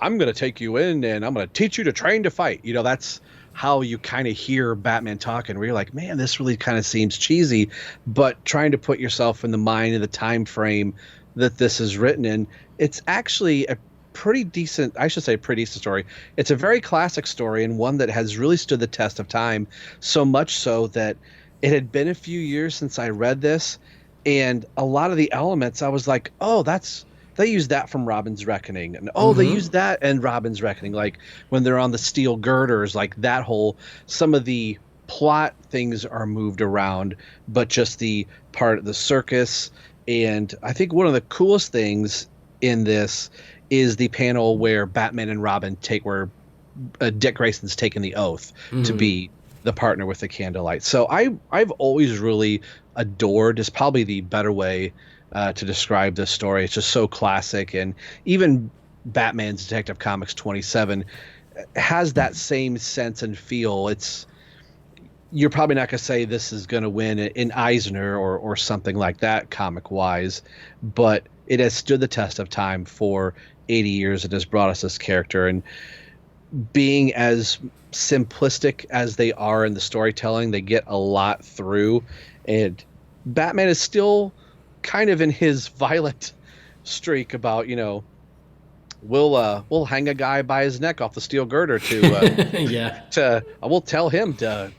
I'm going to take you in and I'm going to teach you to train to fight. You know, that's how you kind of hear Batman talking, where you're like, man, this really kind of seems cheesy. But trying to put yourself in the mind of the time frame that this is written in, it's actually a pretty decent story. It's a very classic story, and one that has really stood the test of time, so much so that it had been a few years since I read this, And a lot of the elements, I was like, oh, they use that from Robin's Reckoning. And they use that in Robin's Reckoning. Like when they're on the steel girders, like that some of the plot things are moved around, but just the part of the circus. And I think one of the coolest things in this is the panel where Batman and Robin where Dick Grayson's taken the oath to be the partner with the candlelight. So I've always really adored, is probably the better way to describe this story. It's just so classic. And even Batman's Detective Comics 27 has that same sense and feel. You're probably not going to say this is going to win in Eisner or something like that comic wise, but it has stood the test of time for 80 years. It has brought us this character, and being as simplistic as they are in the storytelling, they get a lot through, and Batman is still kind of in his violent streak about, we'll hang a guy by his neck off the steel girder we'll tell him to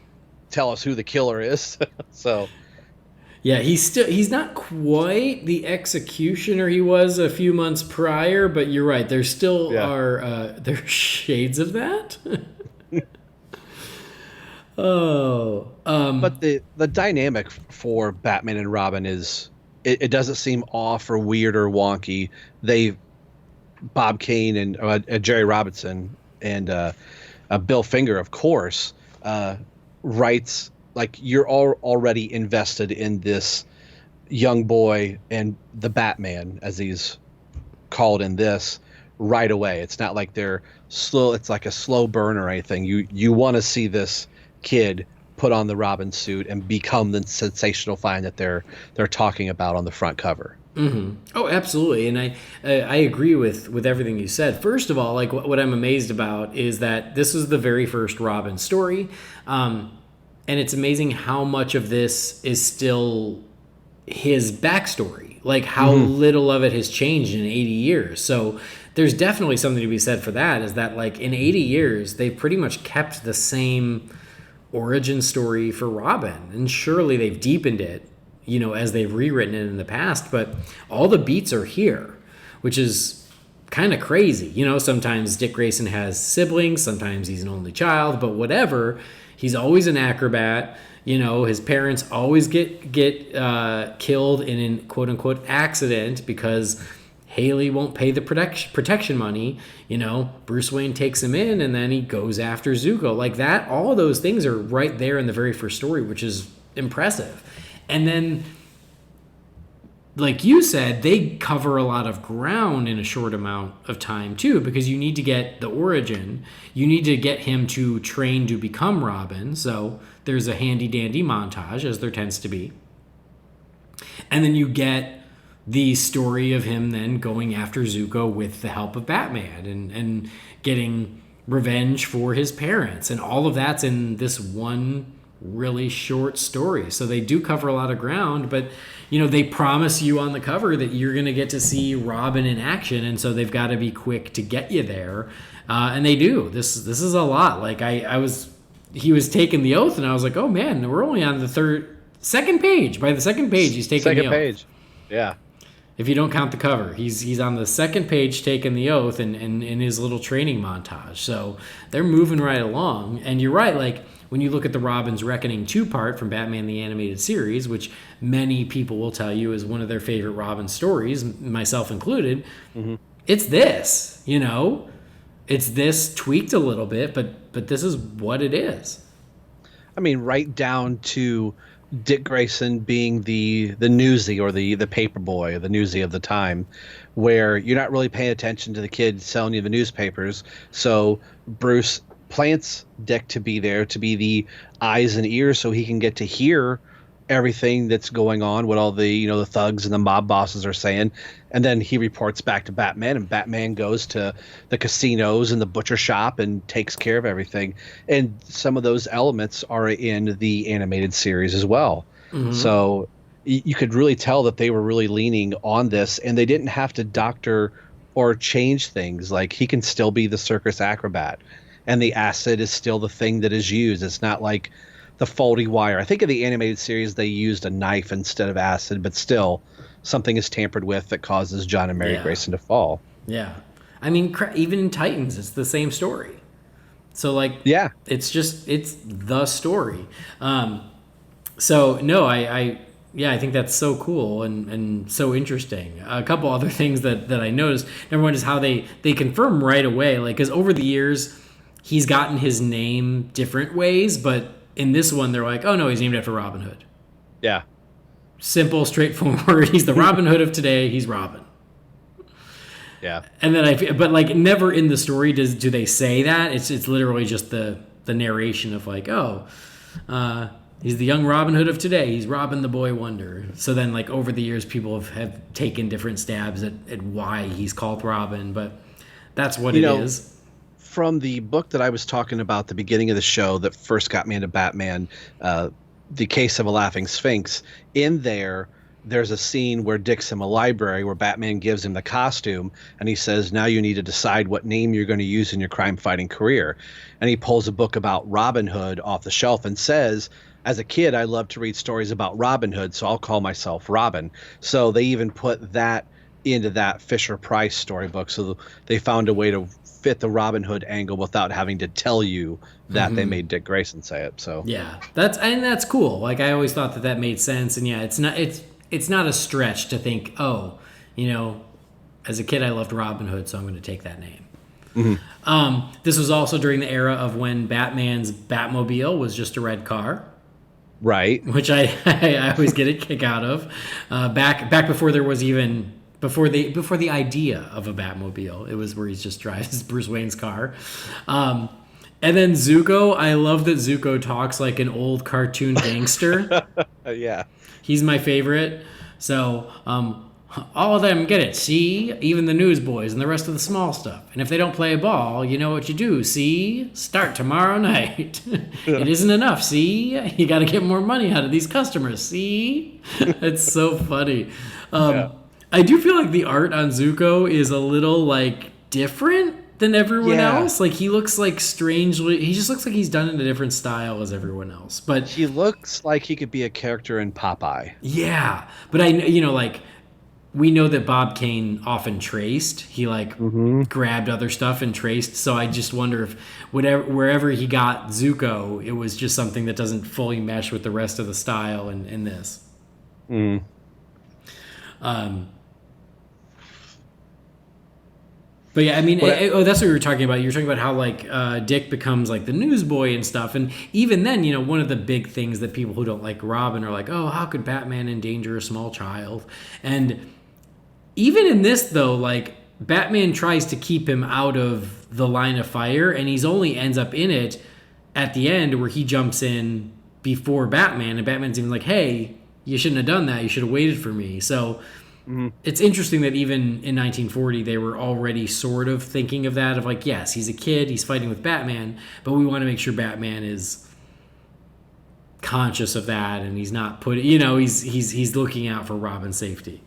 tell us who the killer is. So yeah, he's not quite the executioner he was a few months prior, but you're right, there still are there's shades of that. But the dynamic for Batman and Robin is it doesn't seem off or weird or wonky. Bob Kane and Jerry Robinson and Bill Finger, of course, writes, like, you're already invested in this young boy and the Batman, as he's called in this, right away. It's not like they're slow. It's like a slow burn or anything. You want to see this kid put on the Robin suit and become the sensational find that they're talking about on the front cover. Mm-hmm. Oh, absolutely. And I agree with everything you said. First of all, like what I'm amazed about is that this is the very first Robin story. And it's amazing how much of this is still his backstory, like how little of it has changed in 80 years. So there's definitely something to be said for that, is that, like, in 80 years, they've pretty much kept the same origin story for Robin. And surely they've deepened it, as they've rewritten it in the past, but all the beats are here, which is kind of crazy. Sometimes Dick Grayson has siblings, sometimes he's an only child, but whatever, he's always an acrobat. His parents always get killed in a quote unquote accident because Haley won't pay the protection money. Bruce Wayne takes him in, and then he goes after Zuko. Like that, all of those things are right there in the very first story, which is impressive. And then, like you said, they cover a lot of ground in a short amount of time too, because you need to get the origin. You need to get him to train to become Robin. So there's a handy dandy montage, as there tends to be. And then you get the story of him then going after Zuko with the help of Batman and getting revenge for his parents. And all of that's in this one really short story. So they do cover a lot of ground, but they promise you on the cover that you're going to get to see Robin in action, and so they've got to be quick to get you there. And they do. This is a lot. Like he was taking the oath, and I was like, oh man, we're only on the second page. By the second page, he's taking the oath. Second page. Yeah. If you don't count the cover, he's on the second page taking the oath and in his little training montage. So they're moving right along. And you're right, like when you look at the Robin's Reckoning 2-part from Batman the Animated Series, which many people will tell you is one of their favorite Robin stories, myself included, it's this, it's this tweaked a little bit, but this is what it is. I mean, right down to Dick Grayson being the newsie or the paper boy, the newsie of the time, where you're not really paying attention to the kid selling you the newspapers. So Bruce plants Dick to be there, to be the eyes and ears, so he can get to hear everything that's going on, what all the the thugs and the mob bosses are saying. And then he reports back to Batman, and Batman goes to the casinos and the butcher shop and takes care of everything. And some of those elements are in the animated series as well. So you could really tell that they were really leaning on this, and they didn't have to doctor or change things. Like, he can still be the circus acrobat, and the acid is still the thing that is used. It's not like the faulty wire. I think in the animated series they used a knife instead of acid, but still something is tampered with that causes John and Mary Grayson to fall. Yeah. I mean, even in Titans, it's the same story. So, like, it's the story. So, no, I think that's so cool and so interesting. A couple other things that I noticed. Number one is how they confirm right away, like, because over the years, he's gotten his name different ways, but in this one, they're like, oh, no, he's named after Robin Hood. Yeah. Simple, straightforward. He's the Robin Hood of today. He's Robin. Yeah. And then but like never in the story do they say that. It's literally just the narration of like, he's the young Robin Hood of today. He's Robin the Boy Wonder. So then like over the years, people have taken different stabs at why he's called Robin, but that's what it is. From the book that I was talking about at the beginning of the show that first got me into Batman, The Case of a Laughing Sphinx, in there's a scene where Dick's in a library where Batman gives him the costume and he says, now you need to decide what name you're going to use in your crime-fighting career. And he pulls a book about Robin Hood off the shelf and says, as a kid, I loved to read stories about Robin Hood, so I'll call myself Robin. So they even put that into that Fisher-Price storybook. So they found a way to fit the Robin Hood angle without having to tell you that they made Dick Grayson say it. So yeah, that's cool. Like I always thought that made sense. And yeah, it's not a stretch to think, as a kid I loved Robin Hood, so I'm going to take that name. Mm-hmm. This was also during the era of when Batman's Batmobile was just a red car. Right. Which I always get a kick out of. Back before there was even before the idea of a Batmobile, it was where he just drives Bruce Wayne's car. And then Zuko, I love that Zuko talks like an old cartoon gangster. Yeah. He's my favorite. So, all of them get it. See? Even the newsboys and the rest of the small stuff. And if they don't play a ball, you know what you do. See? Start tomorrow night. It isn't enough. See? You got to get more money out of these customers. See? It's so funny. I do feel like the art on Zuko is a little, like, different than everyone else. Like, he looks like he just looks like he's done in a different style as everyone else. But he looks like he could be a character in Popeye. Yeah. But we know that Bob Kane often traced. He grabbed other stuff and traced. So I just wonder if wherever he got Zuko, it was just something that doesn't fully mesh with the rest of the style in this. Mm. But yeah, I mean, that's what we were talking about. You were talking about how Dick becomes like the newsboy and stuff, and even then, one of the big things that people who don't like Robin are like, oh, how could Batman endanger a small child? And even in this, though, like Batman tries to keep him out of the line of fire, and he's only ends up in it at the end where he jumps in before Batman, and Batman's even like, hey, you shouldn't have done that. You should have waited for me. So. It's interesting that even in 1940, they were already sort of thinking of that, of like, yes, he's a kid, he's fighting with Batman, but we want to make sure Batman is conscious of that, and he's not he's looking out for Robin's safety.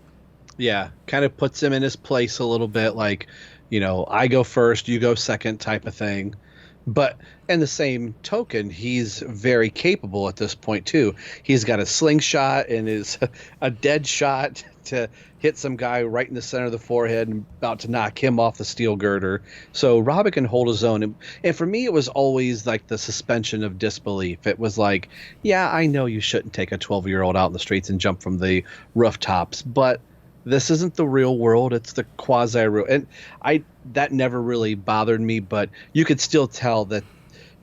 Yeah, kind of puts him in his place a little bit, like, I go first, you go second type of thing. But in the same token, he's very capable at this point, too. He's got a slingshot and is a dead shot to hit some guy right in the center of the forehead and about to knock him off the steel girder. So Robin can hold his own. And for me, it was always like the suspension of disbelief. It was like, yeah, I know you shouldn't take a 12-year-old out in the streets and jump from the rooftops, but this isn't the real world. It's the quasi-real. And that never really bothered me, but you could still tell that,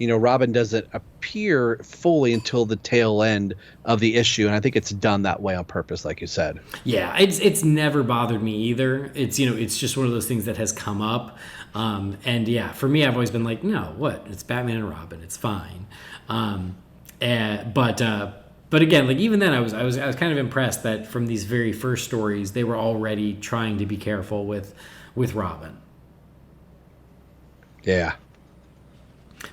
Robin doesn't appear fully until the tail end of the issue. And I think it's done that way on purpose, like you said. Yeah, it's never bothered me either. It's, it's just one of those things that has come up. And yeah, for me, I've always been like, no, what? It's Batman and Robin. It's fine. But again, like even then I was kind of impressed that from these very first stories, they were already trying to be careful with Robin. Yeah.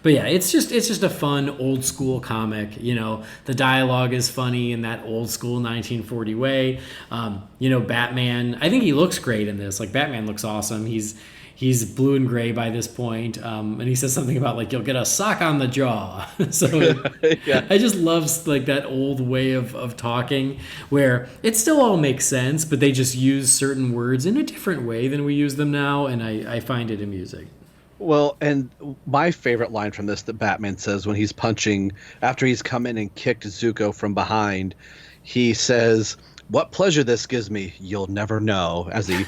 But yeah, it's just a fun old school comic. The dialogue is funny in that old school 1940 way. Batman, I think he looks great in this. Like Batman looks awesome. He's he's blue and gray by this point, and he says something about like you'll get a sock on the jaw. So Yeah. I just love like that old way of talking where it still all makes sense, but they just use certain words in a different way than we use them now, and I find it amusing. Well, and my favorite line from this that Batman says when he's punching, after he's come in and kicked Zuko from behind, he says, "What pleasure this gives me, you'll never know," as he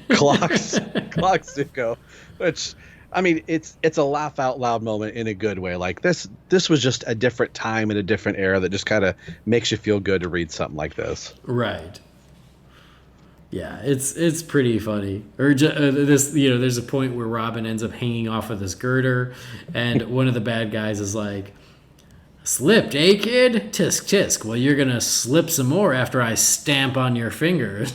clocks Zuko, which, I mean, it's a laugh out loud moment in a good way. Like this was just a different time and a different era that just kind of makes you feel good to read something like this. Right. Yeah, it's pretty funny. Or this, there's a point where Robin ends up hanging off of this girder, and one of the bad guys is like, "Slipped, eh, kid? Tisk, tisk. Well, you're gonna slip some more after I stamp on your fingers."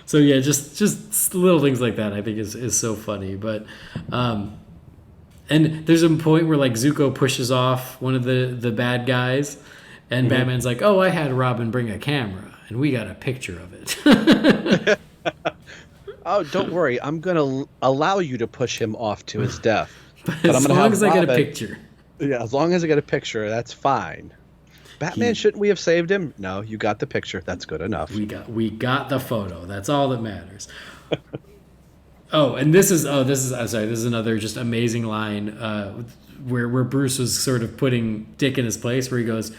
So yeah, just little things like that I think is so funny. But and there's a point where like Zuko pushes off one of the bad guys. And Batman's like, "Oh, I had Robin bring a camera, and we got a picture of it." Oh, don't worry. I'm going to allow you to push him off to his death. But As long as I get a picture. Yeah, as long as I get a picture, that's fine. Batman, shouldn't we have saved him? No, you got the picture. That's good enough. We got the photo. That's all that matters. This is another just amazing line where Bruce was sort of putting Dick in his place, where he goes,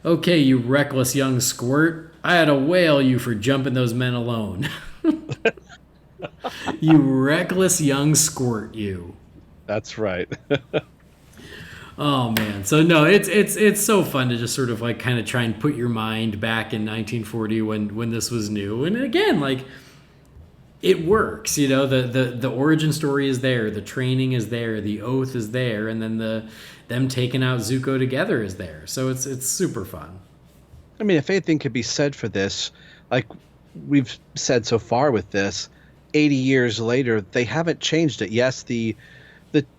"Okay, you reckless young squirt, I had to whale you for jumping those men alone." You reckless young squirt, you. That's right. Oh man. So no, it's so fun to just sort of like kind of try and put your mind back in 1940 when this was new. And again, like it works, the origin story is there, the training is there, the oath is there, and then them taking out Zuko together is there. So it's super fun. I mean, if anything could be said for this, like we've said so far with this, 80 years later, they haven't changed it. Yes, the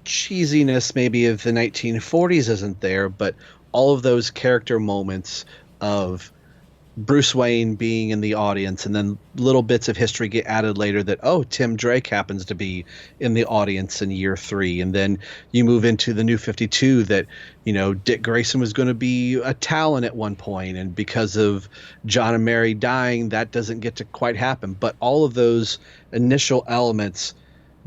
cheesiness maybe of the 1940s isn't there, but all of those character moments of Bruce Wayne being in the audience, and then little bits of history get added later that, oh, Tim Drake happens to be in the audience in year 3. And then you move into the New 52 that, Dick Grayson was going to be a Talon at one point, and because of John and Mary dying, that doesn't get to quite happen. But all of those initial elements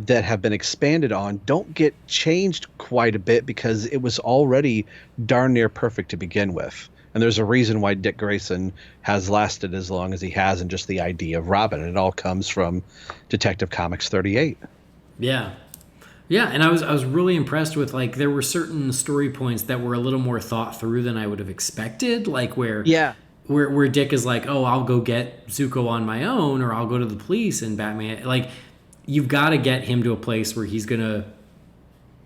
that have been expanded on don't get changed quite a bit because it was already darn near perfect to begin with. And there's a reason why Dick Grayson has lasted as long as he has, and just the idea of Robin. And it all comes from Detective Comics 38. Yeah. Yeah, and I was really impressed with, like, there were certain story points that were a little more thought through than I would have expected, like where Dick is like, "Oh, I'll go get Zuko on my own, or I'll go to the police," and Batman, like, you've got to get him to a place where he's going to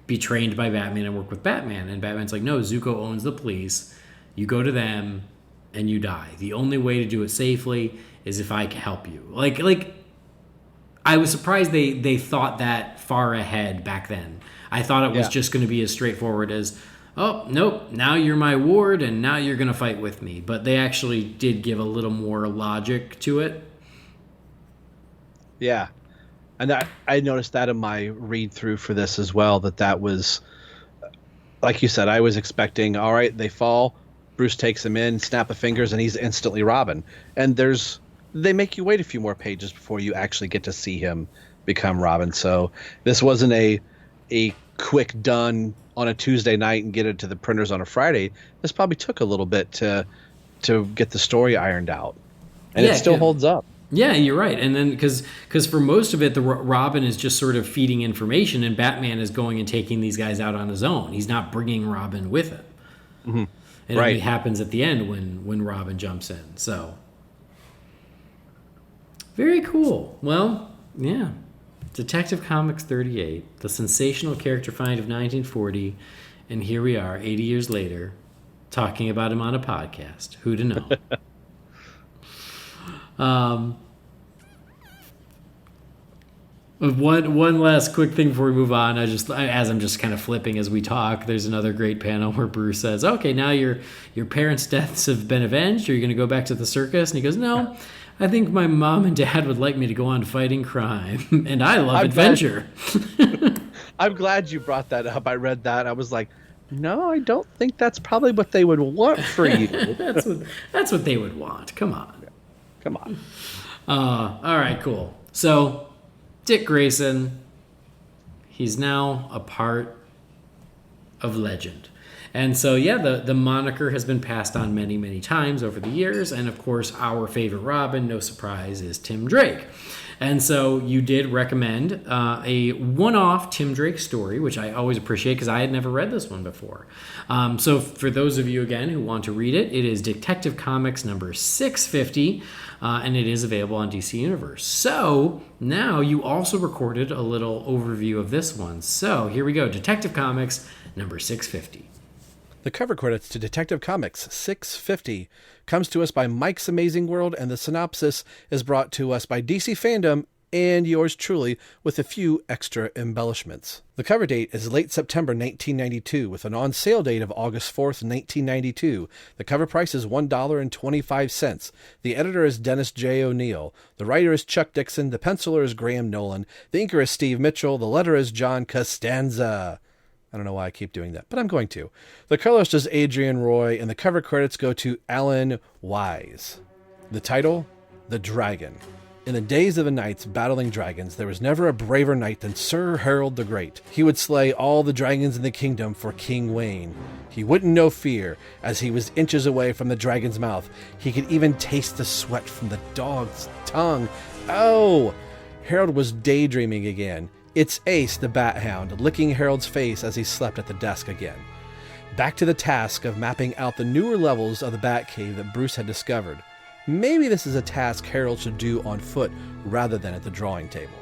be trained by Batman and work with Batman. And Batman's like, "No, Zuko owns the police. You go to them and you die. The only way to do it safely is if I can help you." Like I was surprised they thought that far ahead back then. I thought it was just going to be as straightforward as, "Oh, nope, now you're my ward and now you're going to fight with me." But they actually did give a little more logic to it. Yeah. And I noticed that in my read through for this as well, that was, like you said, I was expecting, all right, they fall, Bruce takes him in, snap of fingers, and he's instantly Robin. And they make you wait a few more pages before you actually get to see him become Robin. So this wasn't a quick done on a Tuesday night and get it to the printers on a Friday. This probably took a little bit to get the story ironed out. And it still holds up. Yeah, you're right. And then because for most of it, the Robin is just sort of feeding information, and Batman is going and taking these guys out on his own. He's not bringing Robin with him. Mm-hmm. It only happens at the end when Robin jumps in. So very cool. Well, yeah. Detective Comics 38, the sensational character find of 1940, and here we are 80 years later talking about him on a podcast. Who'd have known? One last quick thing before we move on. As I'm just kind of flipping as we talk, there's another great panel where Bruce says, "Okay, now your parents' deaths have been avenged. Are you going to go back to the circus?" And he goes, "No, I think my mom and dad would like me to go on fighting crime, and I love adventure. I'm glad you brought that up. I read that. I was like, no, I don't think that's probably what they would want for you. That's what they would want. Come on. Come on. All right, cool. So, Dick Grayson, he's now a part of legend. And so, yeah, the moniker has been passed on many, many times over the years. And, of course, our favorite Robin, no surprise, is Tim Drake. And so you did recommend a one-off Tim Drake story, which I always appreciate because I had never read this one before. So for those of you, again, who want to read it, it is Detective Comics number 650, and it is available on DC Universe. So now you also recorded a little overview of this one. So here we go, Detective Comics number 650. The cover credits to Detective Comics 650 comes to us by Mike's Amazing World, and the synopsis is brought to us by DC Fandom and yours truly with a few extra embellishments. The cover date is late September 1992 with an on-sale date of August 4th, 1992. The cover price is $1.25. The editor is Dennis J. O'Neill. The writer is Chuck Dixon. The penciler is Graham Nolan. The inker is Steve Mitchell. The letterer is John Costanza. I don't know why I keep doing that, but I'm going to. The colorist is Adrian Roy, and the cover credits go to Alan Wise. The title, The Dragon. In the days of the knights battling dragons, there was never a braver knight than Sir Harold the Great. He would slay all the dragons in the kingdom for King Wayne. He wouldn't know fear, as he was inches away from the dragon's mouth. He could even taste the sweat from the dog's tongue. Oh! Harold was daydreaming again. It's Ace, the Bat Hound, licking Harold's face as he slept at the desk again. Back to the task of mapping out the newer levels of the Batcave that Bruce had discovered. Maybe this is a task Harold should do on foot rather than at the drawing table.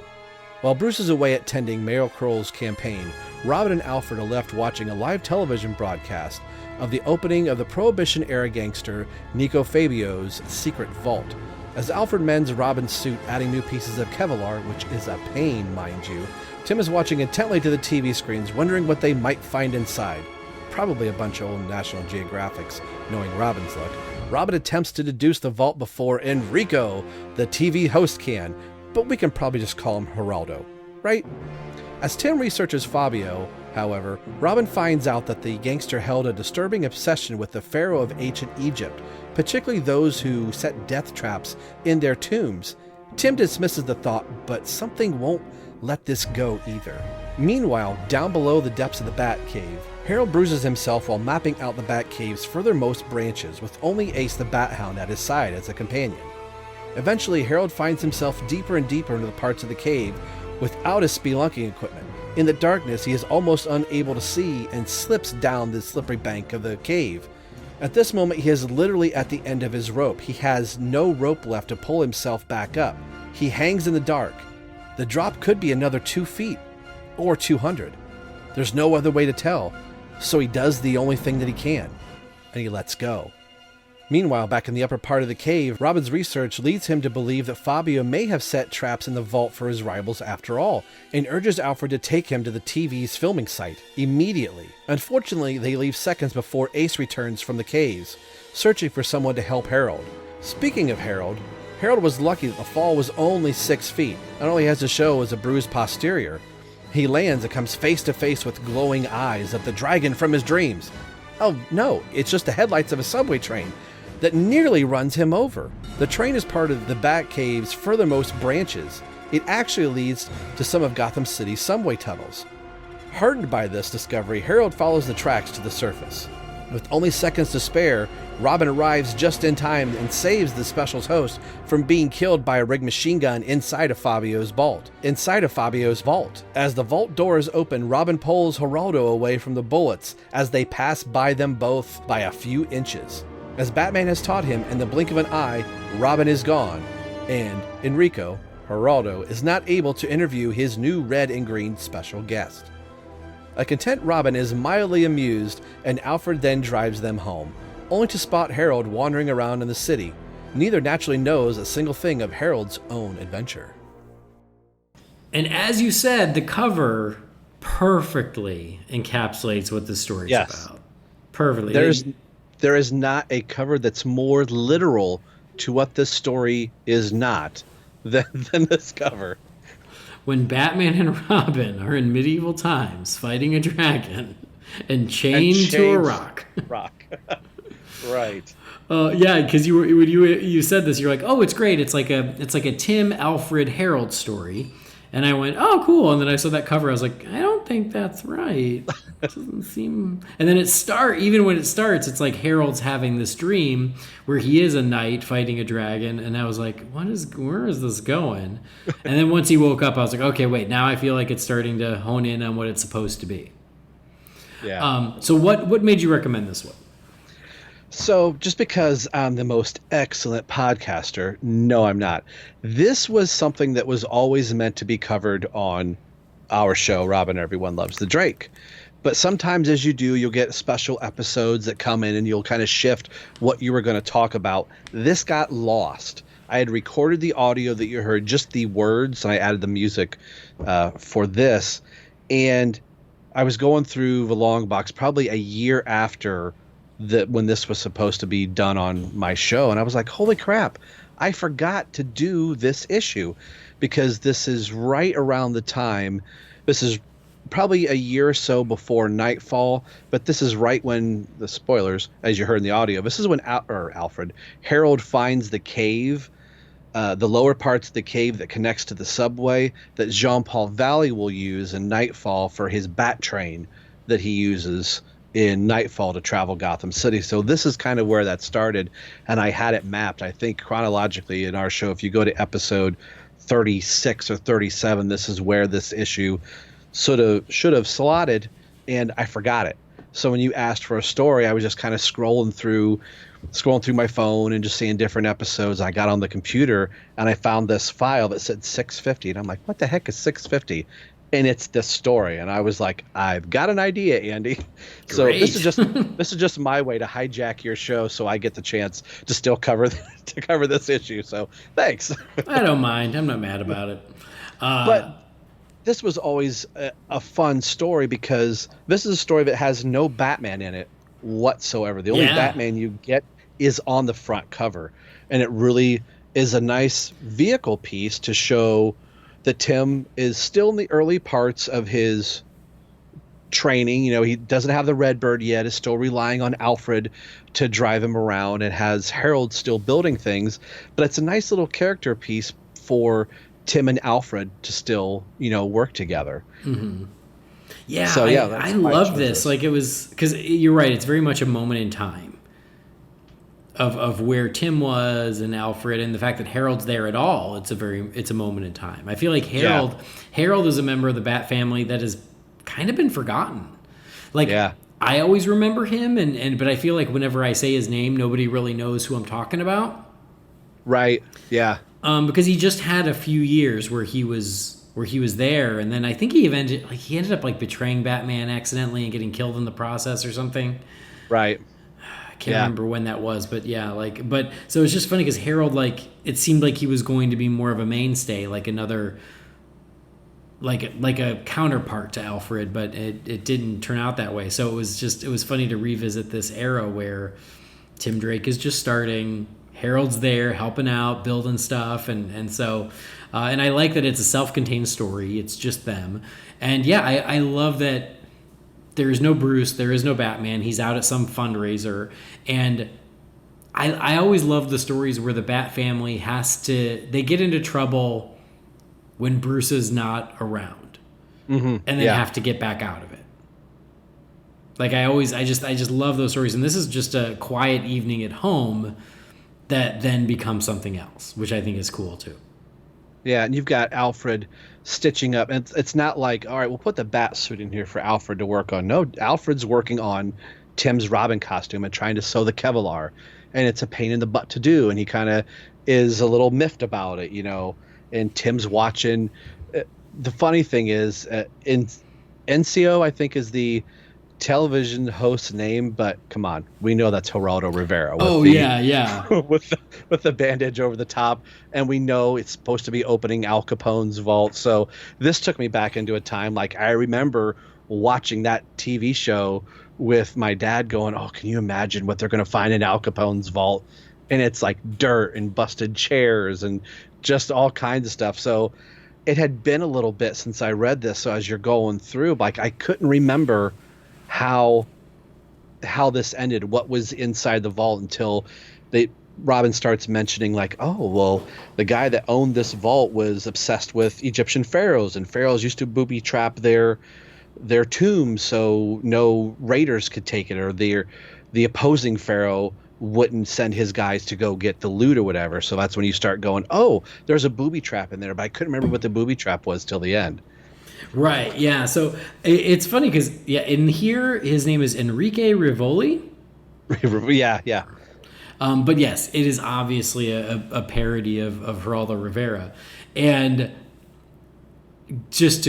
While Bruce is away attending Meryl Kroll's campaign, Robin and Alfred are left watching a live television broadcast of the opening of the Prohibition-era gangster Nico Fabio's secret vault. As Alfred mends Robin's suit, adding new pieces of Kevlar, which is a pain, mind you, Tim is watching intently to the TV screens, wondering what they might find inside. Probably a bunch of old National Geographics, knowing Robin's look. Robin attempts to deduce the vault before Enrico, the TV host, can, but we can probably just call him Geraldo, right? As Tim researches Fabio, however, Robin finds out that the gangster held a disturbing obsession with the pharaoh of ancient Egypt, particularly those who set death traps in their tombs. Tim dismisses the thought, but something won't let this go either. Meanwhile, down below the depths of the Batcave, Harold bruises himself while mapping out the Batcave's furthermost branches, with only Ace the Bat-Hound at his side as a companion. Eventually, Harold finds himself deeper and deeper into the parts of the cave without his spelunking equipment. In the darkness, he is almost unable to see and slips down the slippery bank of the cave. At this moment, he is literally at the end of his rope. He has no rope left to pull himself back up. He hangs in the dark. The drop could be another 2 feet, or 200. There's no other way to tell, so he does the only thing that he can, and he lets go. Meanwhile, back in the upper part of the cave, Robin's research leads him to believe that Fabio may have set traps in the vault for his rivals after all, and urges Alfred to take him to the TV's filming site immediately. Unfortunately, they leave seconds before Ace returns from the caves, searching for someone to help Harold. Speaking of Harold was lucky that the fall was only 6 feet, and all he has to show is a bruised posterior. He lands and comes face to face with glowing eyes of the dragon from his dreams. Oh no, it's just the headlights of a subway train that nearly runs him over. The train is part of the Batcave's furthermost branches. It actually leads to some of Gotham City's subway tunnels. Heartened by this discovery, Harold follows the tracks to the surface. With only seconds to spare, Robin arrives just in time and saves the Special's host from being killed by a rigged machine gun inside of Fabio's vault. As the vault doors open, Robin pulls Geraldo away from the bullets as they pass by them both by a few inches. As Batman has taught him, in the blink of an eye, Robin is gone, and Enrico, Geraldo, is not able to interview his new red and green special guest. A content Robin is mildly amused, and Alfred then drives them home, only to spot Harold wandering around in the city. Neither naturally knows a single thing of Harold's own adventure. And as you said, the cover perfectly encapsulates what the story's about. Perfectly. There is not a cover that's more literal to what this story is not than this cover. When Batman and Robin are in medieval times fighting a dragon and chained to a rock. Right. Yeah, because you said this, you're like, oh, it's great. It's like a Tim, Alfred, Harold story, and I went, oh, cool. And then I saw that cover, I was like, I don't think that's right. It doesn't seem. And then even when it starts, it's like Harold's having this dream where he is a knight fighting a dragon, and I was like, where is this going? And then once he woke up, I was like, okay, wait, now I feel like it's starting to hone in on what it's supposed to be. Yeah. So what made you recommend this one? So just because I'm the most excellent podcaster, no, I'm not. This was something that was always meant to be covered on our show, Robin Everyone Loves the Drake. But sometimes as you do, you'll get special episodes that come in and you'll kind of shift what you were going to talk about. This got lost. I had recorded the audio that you heard, just the words, and I added the music for this. And I was going through the long box probably a year after when this was supposed to be done on my show, and I was like, holy crap, I forgot to do this issue, because this is right around the time, this is probably a year or so before Nightfall, but this is right when, the spoilers, as you heard in the audio, this is when Harold finds the cave, the lower parts of the cave that connects to the subway that Jean-Paul Valley will use in Nightfall for his bat train that he uses in Nightfall to travel Gotham City. So this is kind of where that started, and I had it mapped, I think, chronologically in our show. If you go to episode 36 or 37, this is where this issue sort of should have slotted, and I forgot it. So when you asked for a story, I was just kind of scrolling through my phone and just seeing different episodes. I got on the computer and I found this file that said 650, and I'm like, what the heck is 650? And it's this story, and I was like, I've got an idea, Andy. Great. So this is just my way to hijack your show, so I get the chance to still cover this issue. So thanks. I don't mind. I'm not mad about it. But this was always a fun story, because this is a story that has no Batman in it whatsoever. The only Batman you get is on the front cover, and it really is a nice vehicle piece to show that Tim is still in the early parts of his training. You know, he doesn't have the Redbird yet, is still relying on Alfred to drive him around, and has Harold still building things. But it's a nice little character piece for Tim and Alfred to still, work together. Mm-hmm. Yeah, so, I love this. Like, it was, because you're right, it's very much a moment in time of where Tim was and Alfred, and the fact that Harold's there at all. It's a moment in time. I feel like Harold is a member of the Bat family that has kind of been forgotten. Like, I always remember him, but I feel like whenever I say his name, nobody really knows who I'm talking about. Right. Yeah. Because he just had a few years where he was there, and then I think he ended up like betraying Batman accidentally and getting killed in the process or something. Right. I can't remember when that was, but so it's just funny because Harold, like, it seemed like he was going to be more of a mainstay, like another, like a counterpart to Alfred, but it didn't turn out that way. So it was funny to revisit this era where Tim Drake is just starting, Harold's there helping out, building stuff, and so and I like that it's a self-contained story. It's just them, and I love that. There is no Bruce. There is no Batman. He's out at some fundraiser. And I always love the stories where the Bat family they get into trouble when Bruce is not around. Mm-hmm. And then have to get back out of it. Like, I just love those stories. And this is just a quiet evening at home that then becomes something else, which I think is cool too. Yeah, and you've got Alfred stitching up, and it's not like, all right, we'll put the bat suit in here for Alfred to work on. No, Alfred's working on Tim's Robin costume and trying to sew the Kevlar, and it's a pain in the butt to do, and he kind of is a little miffed about it, and Tim's watching. The funny thing is, Encio, I think, is the television host's name, but come on, we know that's Geraldo Rivera. With the bandage over the top, and we know it's supposed to be opening Al Capone's vault. So this took me back into a time, like, I remember watching that TV show with my dad going, oh, can you imagine what they're going to find in Al Capone's vault? and it's like dirt and busted chairs and just all kinds of stuff. So it had been a little bit since I read this. So as you're going through, like, I couldn't remember how this ended, what was inside the vault, until Robin starts mentioning, like, oh, well, the guy that owned this vault was obsessed with Egyptian pharaohs, and pharaohs used to booby trap their tombs so no raiders could take it, or the opposing pharaoh wouldn't send his guys to go get the loot or whatever. So that's when you start going, oh, there's a booby trap in there, but I couldn't remember what the booby trap was till the end. Right, yeah. So it's funny because, yeah, in here, his name is Enrique Rivoli. Yeah. But yes, it is obviously a parody of Geraldo Rivera. And just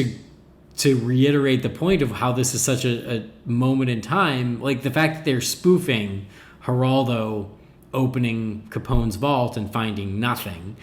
to reiterate the point of how this is such a moment in time, like the fact that they're spoofing Geraldo opening Capone's vault and finding nothing.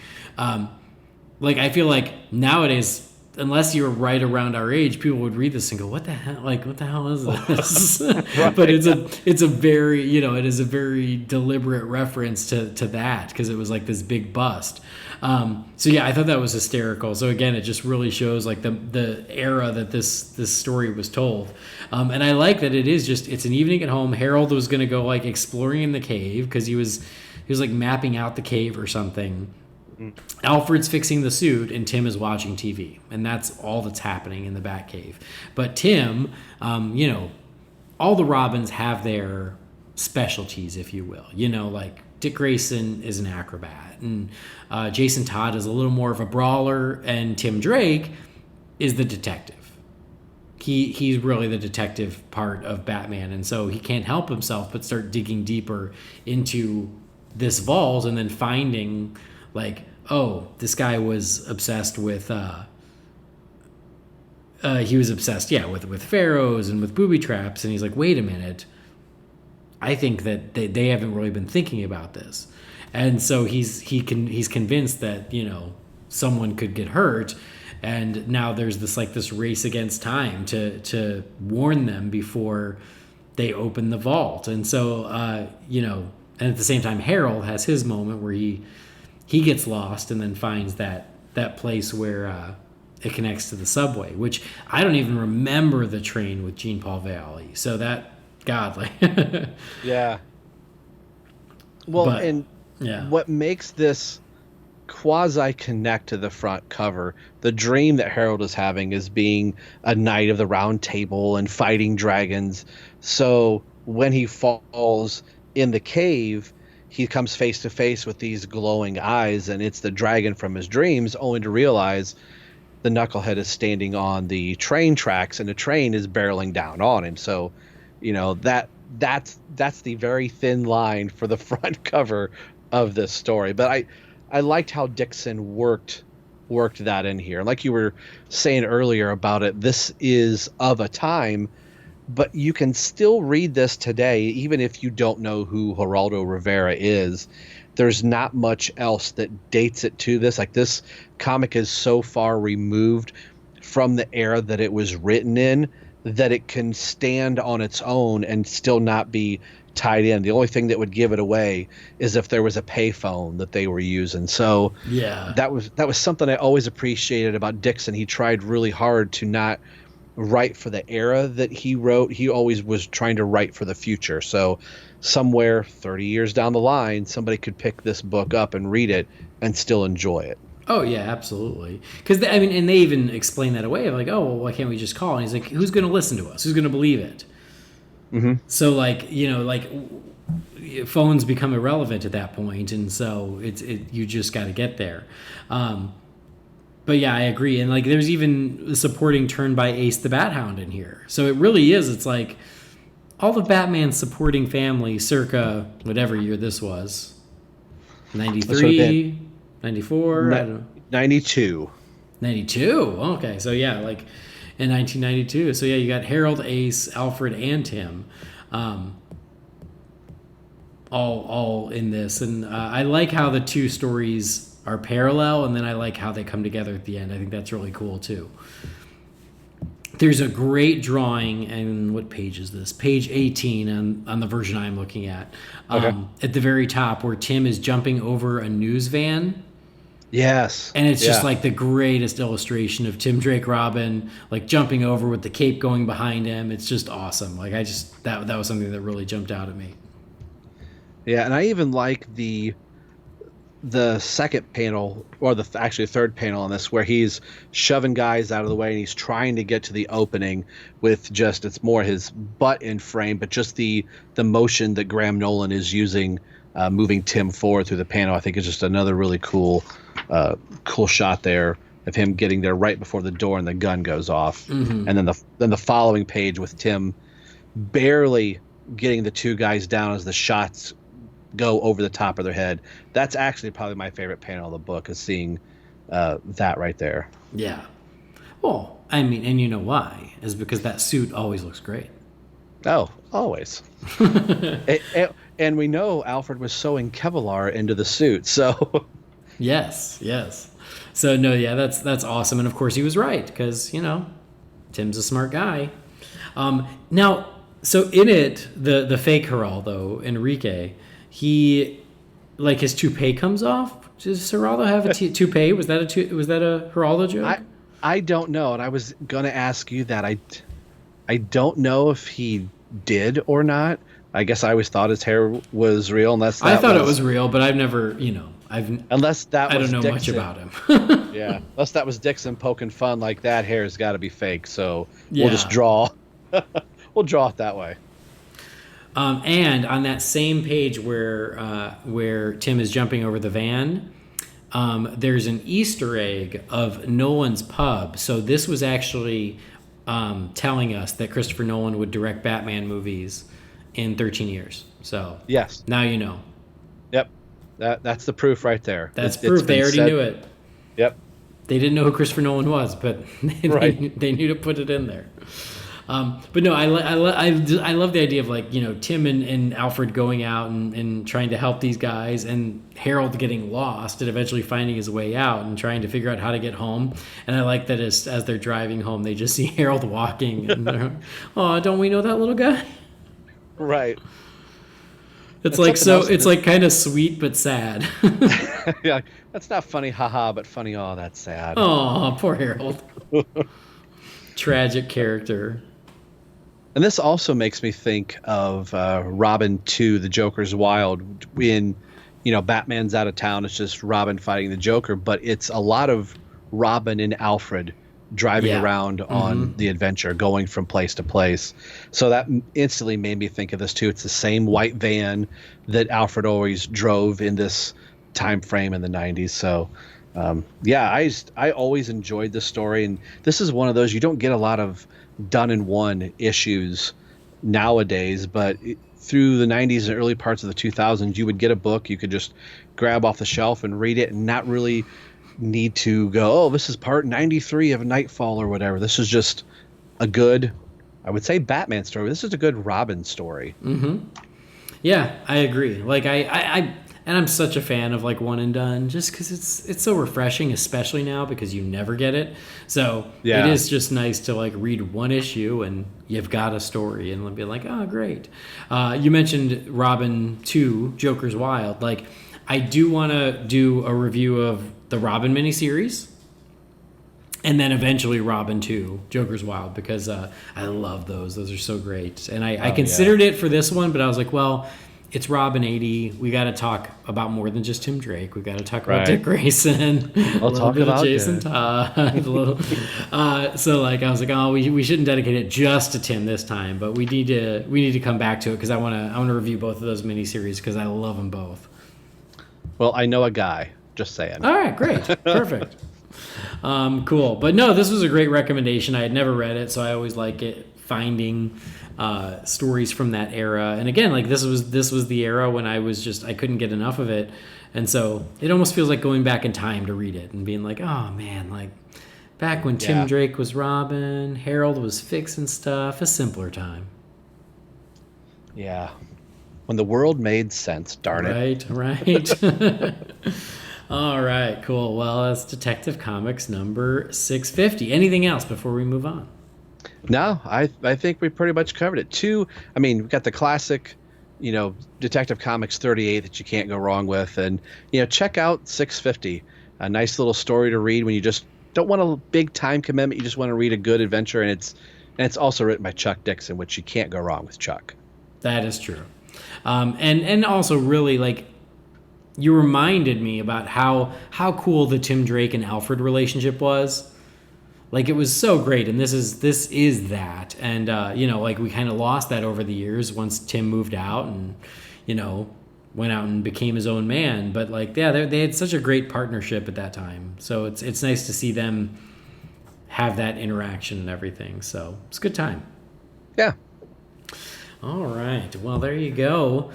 Like, I feel like nowadays, unless you're right around our age, people would read this and go, "What the hell? Like, what the hell is this?" Right. But it is a very deliberate reference to that, because it was like this big bust. So yeah, I thought that was hysterical. So again, it just really shows like the era that this story was told. And I like that it's an evening at home. Harold was going to go like exploring in the cave because he was like mapping out the cave or something. Alfred's fixing the suit and Tim is watching TV, and that's all that's happening in the Batcave. But Tim, all the Robins have their specialties, if you will. Like Dick Grayson is an acrobat, and Jason Todd is a little more of a brawler, and Tim Drake is the detective. He's really the detective part of Batman, and so he can't help himself but start digging deeper into this vault and then finding, like, oh, this guy was obsessed with with pharaohs and with booby traps, and he's like, wait a minute, I think that they haven't really been thinking about this. And so he's convinced that someone could get hurt, and now there's this race against time to warn them before they open the vault. And so and at the same time, Harold has his moment where he gets lost and then finds that place where it connects to the subway, which I don't even remember the train with Jean Paul Valley. So that, God, yeah. Well, what makes this quasi connect to the front cover, the dream that Harold is having is being a knight of the round table and fighting dragons. So when he falls in the cave, he comes face to face with these glowing eyes, and it's the dragon from his dreams, only to realize the knucklehead is standing on the train tracks and the train is barreling down on him. So, that's the very thin line for the front cover of this story. But I liked how Dixon worked that in here. Like you were saying earlier about it, this is of a time, but you can still read this today, even if you don't know who Geraldo Rivera is. There's not much else that dates it to this. Like, this comic is so far removed from the era that it was written in that it can stand on its own and still not be tied in. The only thing that would give it away is if there was a payphone that they were using. So yeah, that was something I always appreciated about Dixon. He tried really hard to not write for the era that he wrote. He always was trying to write for the future. So somewhere 30 years down the line, somebody could pick this book up and read it and still enjoy it. Oh yeah, absolutely. Because and they even explain that away. Like, oh, well, why can't we just call? And he's like, who's going to listen to us? Who's going to believe it? Mm-hmm. So phones become irrelevant at that point, and so you just got to get there. But yeah, I agree. And there's even a supporting turn by Ace the Bat Hound in here. So it really is. It's like all the Batman supporting family circa whatever year this was. 93, 94, I don't know. 92. 92. Okay. So yeah, in 1992. So yeah, you got Harold, Ace, Alfred, and Tim. All in this. And I like how the two stories are parallel, and then I like how they come together at the end. I think that's really cool too. there's a great drawing, and what page is this? Page 18 on the version I'm looking at. At the very top where Tim is jumping over a news van. Yes. And it's just like the greatest illustration of Tim Drake Robin, like jumping over with the cape going behind him. It's just awesome. Like that was something that really jumped out at me. Yeah, and I even like the second panel, or actually third panel on this, where he's shoving guys out of the way and he's trying to get to the opening with just, it's more his butt in frame, but just the motion that Graham Nolan is using, moving Tim forward through the panel, I think is just another really cool shot there of him getting there right before the door and the gun goes off. And then the following page with Tim barely getting the two guys down as the shots go over the top of their head. That's actually probably my favorite panel of the book, is seeing that right there. Yeah. Well, I mean, and you know why? Is because that suit always looks great. Oh, always. And we know Alfred was sewing Kevlar into the suit, so... Yes. So, no, yeah, that's awesome. And, of course, he was right, because, Tim's a smart guy. Now, so in it, the fake Geraldo, Enrique... He, like, his toupee comes off. Does Geraldo have a toupee? Was that a Geraldo joke? I don't know, and I was gonna ask you that. I don't know if he did or not. I guess I always thought his hair was real, unless I thought it was real, but I've never, unless that I was don't know Dixon. much about him. Yeah, unless that was Dixon poking fun, like that hair's got to be fake. So we'll just draw. We'll draw it that way. And on that same page where Tim is jumping over the van, there's an Easter egg of Nolan's pub. So this was actually telling us that Christopher Nolan would direct Batman movies in 13 years. So yes, now you know. Yep, that's the proof right there. That's proof. They already knew it. Yep. They didn't know who Christopher Nolan was, but they knew to put it in there. But no, I love the idea of, like, Tim and Alfred going out and trying to help these guys, and Harold getting lost and eventually finding his way out and trying to figure out how to get home. And I like that as they're driving home, they just see Harold walking and they're, oh, don't we know that little guy? Right. It's like, so it's like kind of sweet but sad. Yeah, that's not funny, haha, but funny, oh, that's sad. Oh, poor Harold. Tragic character. And this also makes me think of Robin 2, The Joker's Wild, when, Batman's out of town. It's just Robin fighting the Joker, but it's a lot of Robin and Alfred driving around on the adventure, going from place to place. So that instantly made me think of this too. It's the same white van that Alfred always drove in this time frame in the 90s. So I always enjoyed this story, and this is one of those, you don't get a lot of done-in-one issues nowadays, but through the 90s and early parts of the 2000s, you would get a book you could just grab off the shelf and read it and not really need to go, oh, this is part 93 of Nightfall or whatever. This is just a good, I would say, Batman story. This is a good Robin story. Yeah, I agree. Like, and I'm such a fan of, like, one and done, just because it's so refreshing, especially now because you never get it. So it is just nice to, like, read one issue and you've got a story and be like, oh, great. You mentioned Robin 2, Joker's Wild. Like, I do want to do a review of the Robin miniseries and then eventually Robin 2, Joker's Wild, because I love those. Those are so great. And I considered it for this one, but I was like, well, it's Robin 80. We got to talk about more than just Tim Drake. We got to talk about Dick Grayson. We'll talk about Jason Todd. So, like, I was like, oh, we shouldn't dedicate it just to Tim this time, but we need to come back to it because I want to review both of those miniseries because I love them both. Well, I know a guy. Just saying. All right, great, perfect. Cool. But no, this was a great recommendation. I had never read it, so I always like it, finding stories from that era. And again, like, this was the era when I couldn't get enough of it. And so it almost feels like going back in time to read it and being like, oh man, like back when Tim Drake was Robin, Harold was fixing stuff, a simpler time. Yeah. When the world made sense, darn it. Right. All right, cool. Well, that's Detective Comics number 650. Anything else before we move on? No, I think we pretty much covered it. We got the classic, Detective Comics 38 that you can't go wrong with. And, check out 650, a nice little story to read when you just don't want a big time commitment. You just want to read a good adventure. And it's also written by Chuck Dixon, which you can't go wrong with Chuck. That is true. And also really, like, you reminded me about how cool the Tim Drake and Alfred relationship was. Like, it was so great, and this is that. And, like, we kind of lost that over the years once Tim moved out and, went out and became his own man. But, like, yeah, they had such a great partnership at that time. So it's nice to see them have that interaction and everything. So it's a good time. Yeah. All right. Well, there you go.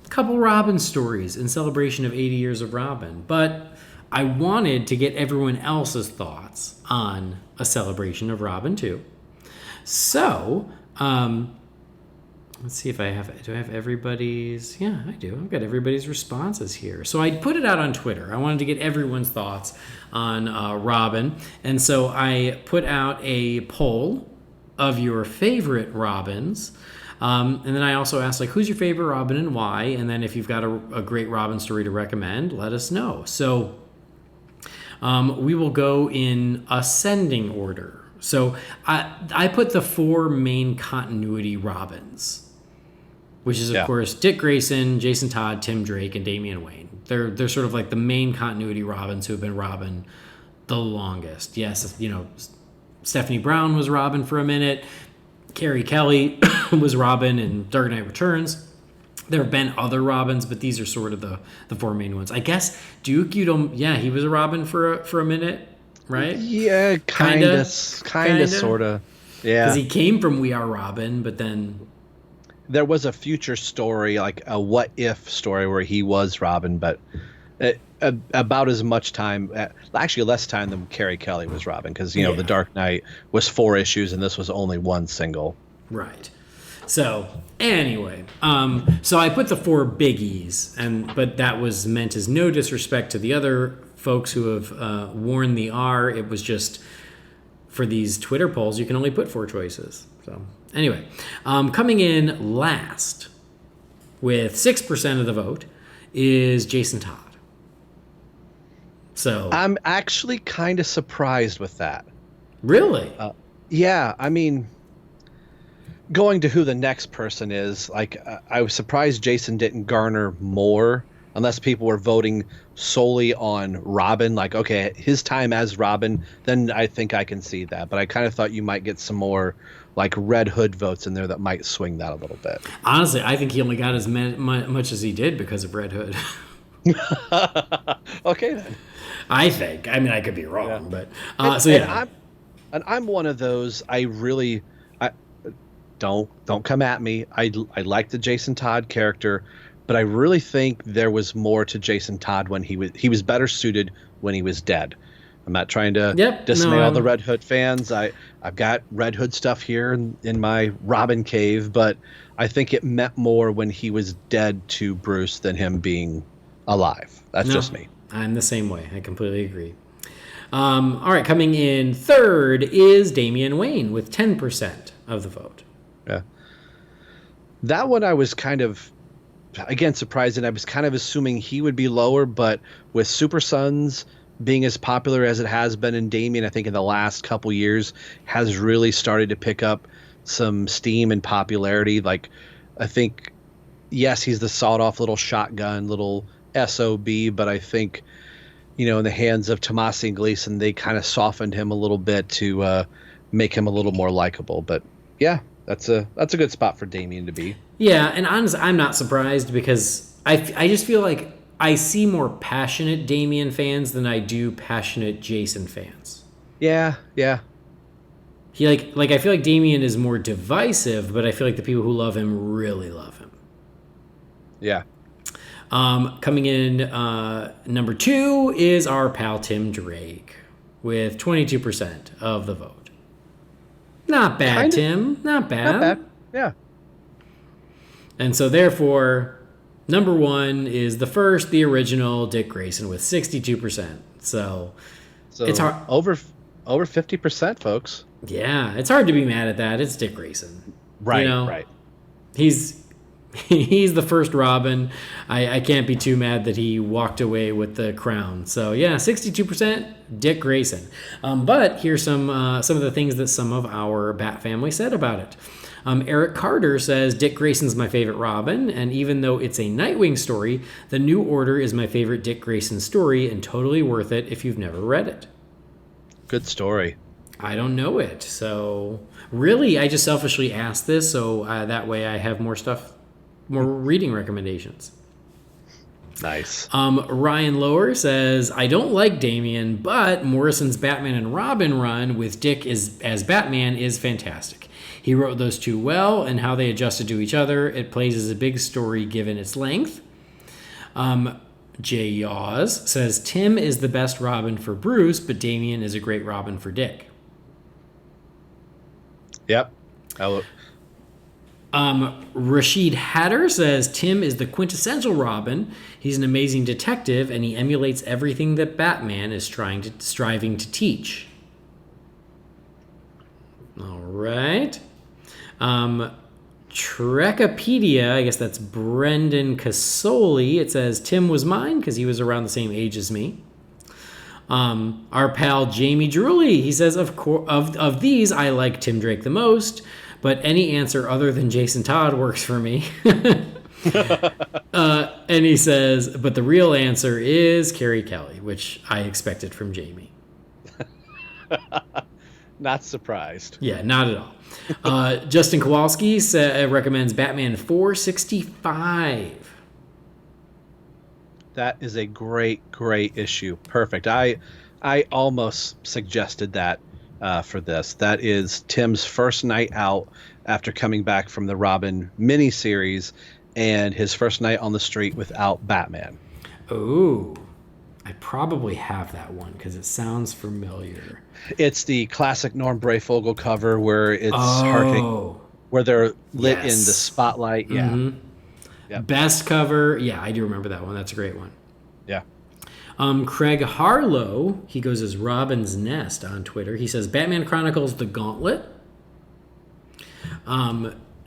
Couple Robin stories in celebration of 80 years of Robin. But I wanted to get everyone else's thoughts on a celebration of Robin too. So, let's see if do I have everybody's? Yeah, I do. I've got everybody's responses here. So I put it out on Twitter. I wanted to get everyone's thoughts on Robin. And so I put out a poll of your favorite Robins. And then I also asked, like, who's your favorite Robin and why? And then if you've got a great Robin story to recommend, let us know. So we will go in ascending order. So I put the 4 main continuity Robins, which is, of course, Dick Grayson, Jason Todd, Tim Drake, and Damian Wayne. They're sort of like the main continuity Robins who have been Robin the longest. Yes, Stephanie Brown was Robin for a minute. Carrie Kelly was Robin in Dark Knight Returns. There have been other Robins, but these are sort of the 4 main ones. I guess Duke, he was a Robin for a minute, right? Yeah, kind of, sort of. Yeah. Because he came from We Are Robin, but then... There was a future story, like a what-if story where he was Robin, but about as much time, actually less time than Carrie Kelly was Robin, because, The Dark Knight was 4 issues, and this was only 1 single. Right. So, anyway, so I put the 4 biggies, but that was meant as no disrespect to the other folks who have worn the R. It was just, for these Twitter polls, you can only put 4 choices. So, anyway, coming in last with 6% of the vote is Jason Todd. So I'm actually kind of surprised with that. Really? Yeah, I mean, going to who the next person is, like, I was surprised Jason didn't garner more, unless people were voting solely on Robin. Like, okay, his time as Robin, then I think I can see that. But I kind of thought you might get some more, like, Red Hood votes in there that might swing that a little bit. Honestly, I think he only got as much as he did because of Red Hood. Okay, then. I think. I mean, I could be wrong, but I'm one of those. I don't come at me. I like the Jason Todd character, but I really think there was more to Jason Todd when he was better suited when he was dead. I'm not trying to dismay all the Red Hood fans. I've got Red Hood stuff here in my Robin cave, but I think it meant more when he was dead to Bruce than him being alive. That's just me. I'm the same way. I completely agree. All right, coming in third is Damian Wayne with 10% of the vote. Yeah. That one I was kind of, again, surprised, and I was kind of assuming he would be lower, but with Super Sons being as popular as it has been, and Damian, I think in the last couple years, has really started to pick up some steam and popularity. Like, I think, yes, he's the sawed-off little shotgun, little SOB, but I think, in the hands of Tomasi and Gleason, they kind of softened him a little bit to make him a little more likable. But yeah, that's a good spot for Damian to be. Yeah, and honestly, I'm not surprised because I just feel like I see more passionate Damian fans than I do passionate Jason fans. Yeah. He like I feel like Damian is more divisive, but I feel like the people who love him really love him. Yeah. Coming in number 2 is our pal Tim Drake with 22% of the vote. Not bad, Tim. Not bad. Not bad. Yeah. And so therefore, number 1 is the original Dick Grayson with 62%. So it's hard. Over 50%, folks. Yeah, it's hard to be mad at that. It's Dick Grayson. Right, You know? right. He's the first Robin. I can't be too mad that he walked away with the crown. So yeah, 62% Dick Grayson. But here's some of the things that some of our Bat family said about it. Eric Carter says Dick Grayson's my favorite Robin, and even though it's a Nightwing story, The New Order is my favorite Dick Grayson story and totally worth it if you've never read it. Good story. I don't know it, so really I just selfishly asked this so that way I have more reading recommendations. Nice. Ryan Lower says, I don't like Damian, but Morrison's Batman and Robin run with Dick as Batman is fantastic. He wrote those two well, and how they adjusted to each other. It plays as a big story given its length. Jay Yaws says, Tim is the best Robin for Bruce, but Damian is a great Robin for Dick. Yep. Rashid Hatter says, Tim is the quintessential Robin. He's an amazing detective, and he emulates everything that Batman is striving to teach. All right. Trekopedia, I guess that's Brendan Casoli. It says, Tim was mine because he was around the same age as me. Our pal Jamie Drewley, he says, of these, I like Tim Drake the most, but any answer other than Jason Todd works for me. And he says, but the real answer is Carrie Kelly, which I expected from Jamie. Not surprised. Yeah, not at all. Justin Kowalski recommends Batman 465. That is a great issue. Perfect. I almost suggested that for this. That is Tim's first night out after coming back from the Robin miniseries and his first night on the street without Batman. Oh, I probably have that one because it sounds familiar. It's the classic Norm Brayfogle cover where it's where they're lit in the spotlight. Yeah. Mm-hmm. Yep. Best cover. Yeah, I do remember that one. That's a great one. Yeah. Craig Harlow, he goes as Robin's Nest on Twitter. He says, Batman Chronicles The Gauntlet.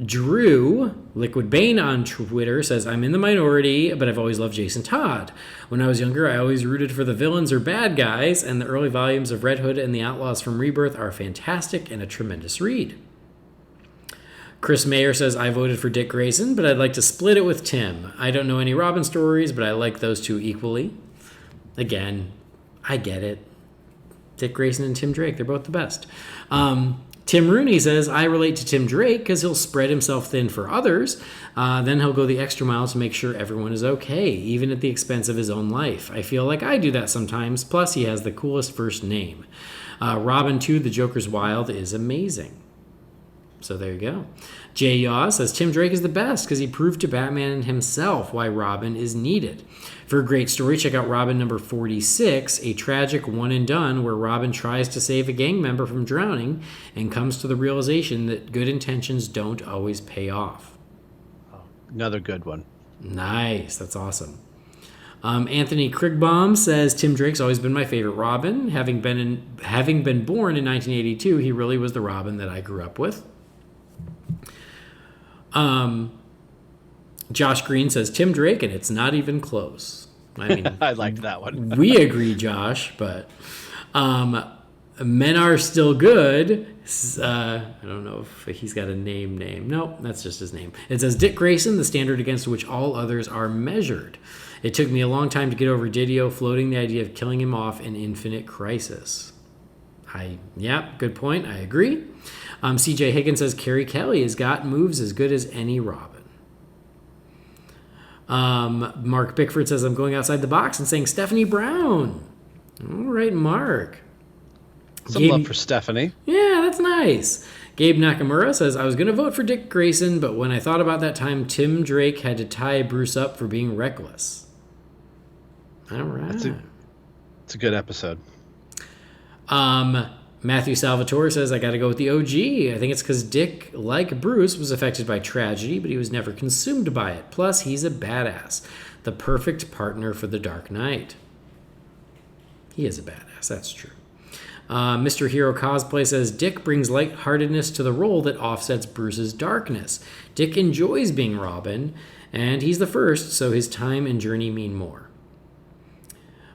Drew, Liquid Bane on Twitter, says, I'm in the minority, but I've always loved Jason Todd. When I was younger, I always rooted for the villains or bad guys, and the early volumes of Red Hood and the Outlaws from Rebirth are fantastic and a tremendous read. Chris Mayer says, I voted for Dick Grayson, but I'd like to split it with Tim. I don't know any Robin stories, but I like those two equally. Again, I get it. Dick Grayson and Tim Drake, they're both the best. Tim Rooney says, I relate to Tim Drake because he'll spread himself thin for others. Then he'll go the extra mile to make sure everyone is okay, even at the expense of his own life. I feel like I do that sometimes. Plus, he has the coolest first name. Robin 2, The Joker's Wild, is amazing. So there you go. Jay Yaw says, Tim Drake is the best because he proved to Batman himself why Robin is needed. For a great story, check out Robin number 46, a tragic one and done where Robin tries to save a gang member from drowning and comes to the realization that good intentions don't always pay off. Another good one. Nice. That's awesome. Anthony Krigbaum says, Tim Drake's always been my favorite Robin. Having been born in 1982, he really was the Robin that I grew up with. Josh Green says, Tim Drake, and it's not even close. I mean, I liked that one. We agree, Josh, but Men Are Still Good. I don't know if he's got a name. Nope, that's just his name. It says, Dick Grayson, the standard against which all others are measured. It took me a long time to get over Didio floating the idea of killing him off in Infinite Crisis. Good point. I agree. CJ Higgins says, Carrie Kelly has got moves as good as any Robin. Mark Bickford says, I'm going outside the box and saying Stephanie Brown. All right, Mark. Some love for Stephanie. Yeah, that's nice. Gabe Nakamura says, I was going to vote for Dick Grayson, but when I thought about that time, Tim Drake had to tie Bruce up for being reckless. All right. It's a good episode. Matthew Salvatore says, I got to go with the OG. I think it's because Dick, like Bruce, was affected by tragedy, but he was never consumed by it. Plus, he's a badass. The perfect partner for the Dark Knight. He is a badass, that's true. Mr. Hero Cosplay says, Dick brings lightheartedness to the role that offsets Bruce's darkness. Dick enjoys being Robin, and he's the first, so his time and journey mean more.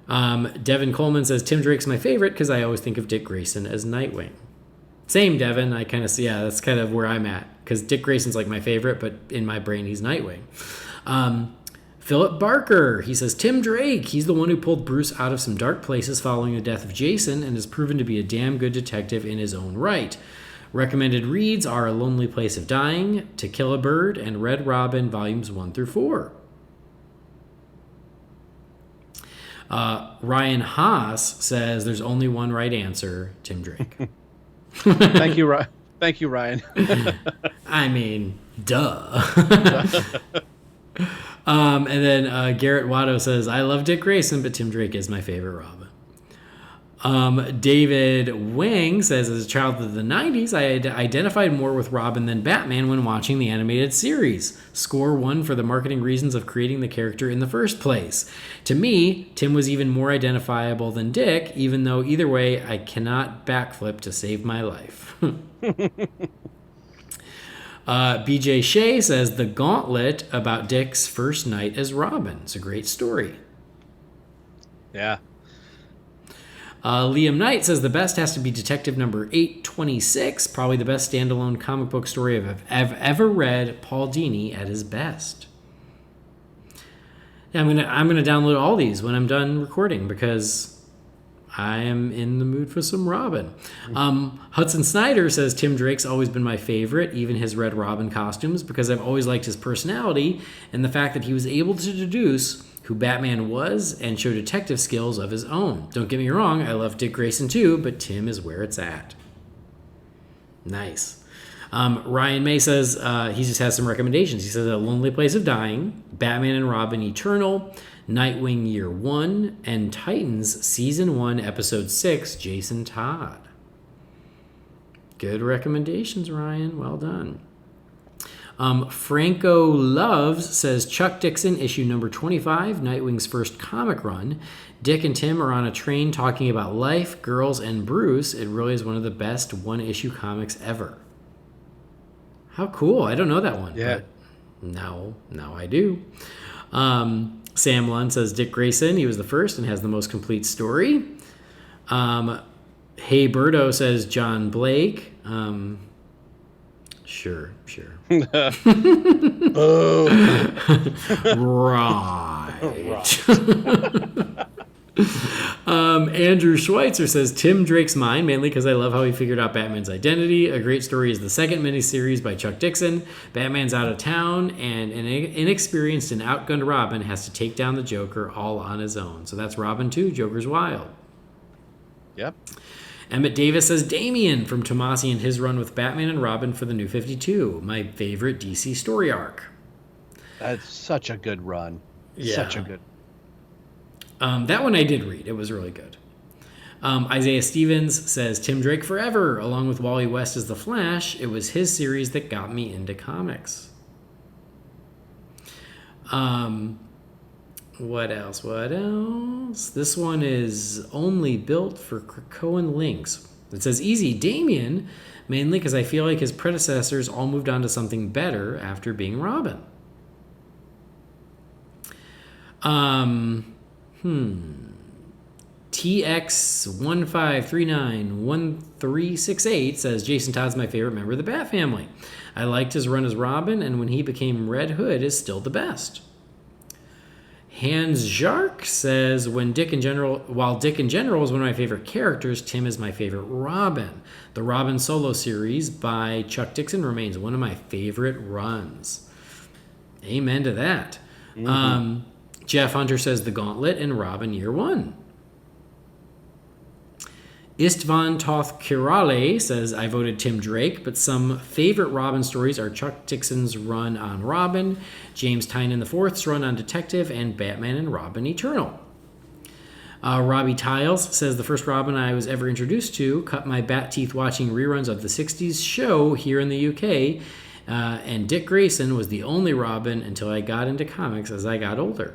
Devin Coleman says, Tim Drake's my favorite because I always think of Dick Grayson as Nightwing. Same, Devin. I kind of see, yeah, that's kind of where I'm at, because Dick Grayson's like my favorite, but in my brain, he's Nightwing. Philip Barker, he says, Tim Drake, he's the one who pulled Bruce out of some dark places following the death of Jason and has proven to be a damn good detective in his own right. Recommended reads are A Lonely Place of Dying, To Kill a Bird, and Red Robin, volumes 1 through 4. Ryan Haas says, there's only one right answer, Tim Drake. Thank you, Ryan. I mean, duh. And then Garrett Watto says, I love Dick Grayson, but Tim Drake is my favorite Robin. David Wang says, as a child of the 90s, I had identified more with Robin than Batman when watching the animated series. Score 1 for the marketing reasons of creating the character in the first place. To me, Tim was even more identifiable than Dick, even though either way, I cannot backflip to save my life. BJ Shea says, The Gauntlet about Dick's first night as Robin. It's a great story. Yeah. Liam Knight says, the best has to be Detective number 826. Probably the best standalone comic book story I've ever read. Paul Dini at his best. Yeah, I'm gonna download all these when I'm done recording because I am in the mood for some Robin. Hudson Snyder says, Tim Drake's always been my favorite, even his Red Robin costumes, because I've always liked his personality and the fact that he was able to deduce who Batman was and show detective skills of his own. Don't get me wrong, I love Dick Grayson too, but Tim is where it's at. Nice. Ryan May says he just has some recommendations. He says A Lonely Place of Dying, Batman and Robin Eternal, Nightwing Year 1, and Titans Season 1, Episode 6, Jason Todd. Good recommendations, Ryan. Well done. Franco Loves says, Chuck Dixon, issue number 25, Nightwing's first comic run. Dick and Tim are on a train talking about life, girls, and Bruce. It really is one of the best one-issue comics ever. How cool. I don't know that one. Yeah. But now I do. Sam Lund says, Dick Grayson, he was the first and has the most complete story. Hey Birdo says, John Blake. Sure. Oh. Right. Andrew Schweitzer says, Tim Drake's mine, mainly because I love how he figured out Batman's identity. A great story is the second miniseries by Chuck Dixon. Batman's out of town, and an inexperienced and outgunned Robin has to take down the Joker all on his own. So that's Robin 2, Joker's Wild. Yep. Emmett Davis says, Damian from Tomasi and his run with Batman and Robin for the New 52. My favorite DC story arc. That's such a good run. Yeah. Such a good. That one I did read. It was really good. Isaiah Stevens says, Tim Drake forever, along with Wally West as The Flash. It was his series that got me into comics. What else? This one is only built for Krakoan links. It says, easy, Damian, mainly because I feel like his predecessors all moved on to something better after being Robin. TX15391368 says, Jason Todd's my favorite member of the Bat Family. I liked his run as Robin, and when he became Red Hood is still the best. Hans Jark says, while Dick in General is one of my favorite characters, Tim is my favorite Robin. The Robin solo series by Chuck Dixon remains one of my favorite runs. Amen to that. Mm-hmm. Jeff Hunter says The Gauntlet and Robin Year 1. Istvan Toth Kirale says, I voted Tim Drake, but some favorite Robin stories are Chuck Dixon's run on Robin, James Tynion IV's run on Detective, and Batman and Robin Eternal. Robbie Tiles says, the first Robin I was ever introduced to cut my bat teeth watching reruns of the 60s show here in the UK, and Dick Grayson was the only Robin until I got into comics as I got older.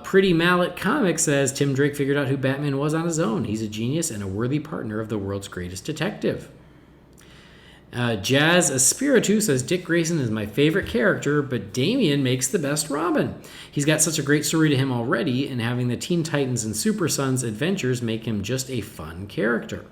Pretty Mallet Comics says Tim Drake figured out who Batman was on his own. He's a genius and a worthy partner of the world's greatest detective. Jazz Espiritu says Dick Grayson is my favorite character, but Damian makes the best Robin. He's got such a great story to him already, and having the Teen Titans and Super Sons adventures make him just a fun character.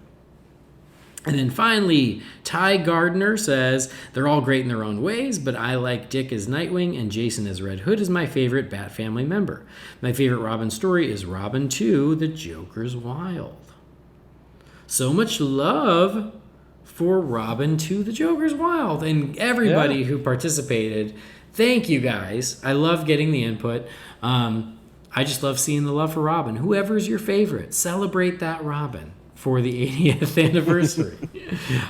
And then finally, Ty Gardner says, they're all great in their own ways, but I like Dick as Nightwing and Jason as Red Hood as my favorite Bat Family member. My favorite Robin story is Robin 2, The Joker's Wild. So much love for Robin 2, The Joker's Wild. And everybody who participated, thank you guys. I love getting the input. I just love seeing the love for Robin. Whoever's your favorite, celebrate that Robin for the 80th anniversary.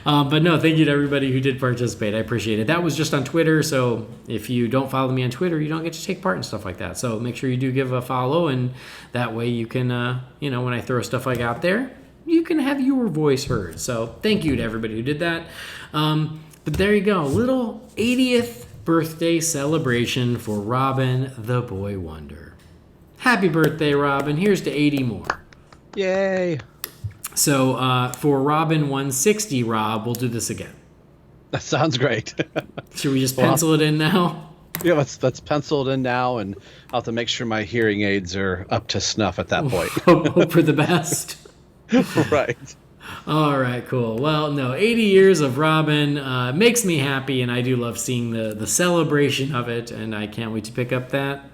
But no, thank you to everybody who did participate. I appreciate it. That was just on Twitter, so if you don't follow me on Twitter, you don't get to take part in stuff like that. So make sure you do give a follow, and that way you can, when I throw stuff like out there, you can have your voice heard. So thank you to everybody who did that. But there you go, little 80th birthday celebration for Robin the Boy Wonder. Happy birthday, Robin. Here's to 80 more. Yay. So for Robin 160, Rob, we'll do this again. That sounds great. Should we just pencil it in now? Yeah, let's pencil it in now, and I'll have to make sure my hearing aids are up to snuff at that point. Hope for the best. Right. All right, cool. Well, no, 80 years of Robin makes me happy, and I do love seeing the celebration of it, and I can't wait to pick up that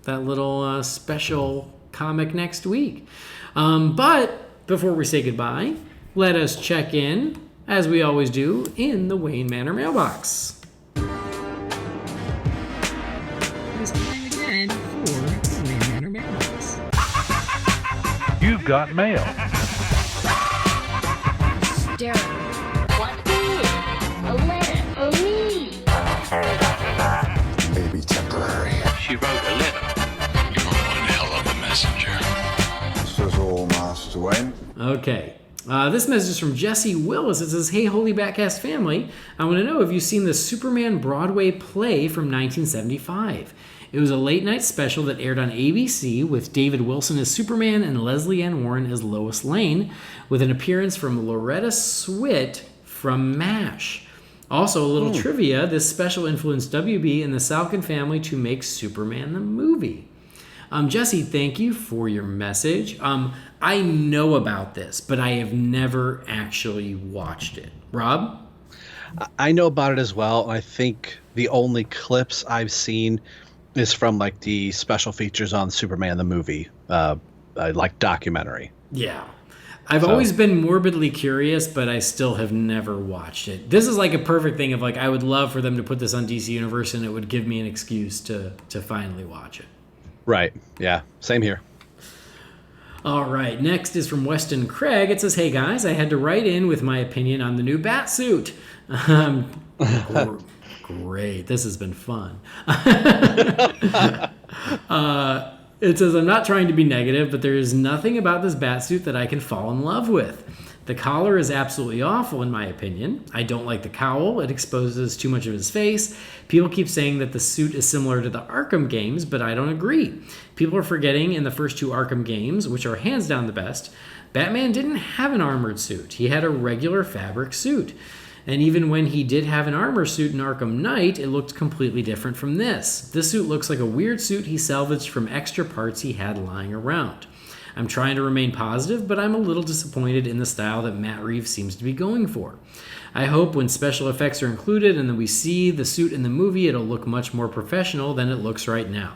little special comic next week. But before we say goodbye, let us check in, as we always do, in the Wayne Manor mailbox. It's time again for the Wayne Manor mailbox. You've got mail. Darren, what is a letter for me? Maybe temporary. She wrote a letter. You're one hell of a messenger. This is all Master Wayne. Okay. This message is from Jesse Willis. It says, hey, Holy BatCast family, I want to know if you've seen the Superman Broadway play from 1975. It was a late-night special that aired on ABC with David Wilson as Superman and Leslie Ann Warren as Lois Lane, with an appearance from Loretta Swit from MASH. Also, a little trivia, this special influenced WB and the Salkin family to make Superman the movie. Jesse, thank you for your message. I know about this, but I have never actually watched it. Rob? I know about it as well. I think the only clips I've seen is from like the special features on Superman the movie, like documentary. Yeah. I've always been morbidly curious, but I still have never watched it. This is like a perfect thing of like, I would love for them to put this on DC Universe, and it would give me an excuse to finally watch it. Right. Yeah. Same here. All right. Next is from Weston Craig. It says, hey guys, I had to write in with my opinion on the new bat suit. Great. This has been fun. It says, I'm not trying to be negative, but there is nothing about this batsuit that I can fall in love with. The collar is absolutely awful, in my opinion. I don't like the cowl. It exposes too much of his face. People keep saying that the suit is similar to the Arkham games, but I don't agree. People are forgetting in the first two Arkham games, which are hands down the best, Batman didn't have an armored suit. He had a regular fabric suit. And even when he did have an armor suit in Arkham Knight, it looked completely different from this. This suit looks like a weird suit he salvaged from extra parts he had lying around. I'm trying to remain positive, but I'm a little disappointed in the style that Matt Reeves seems to be going for. I hope when special effects are included and then we see the suit in the movie, it'll look much more professional than it looks right now.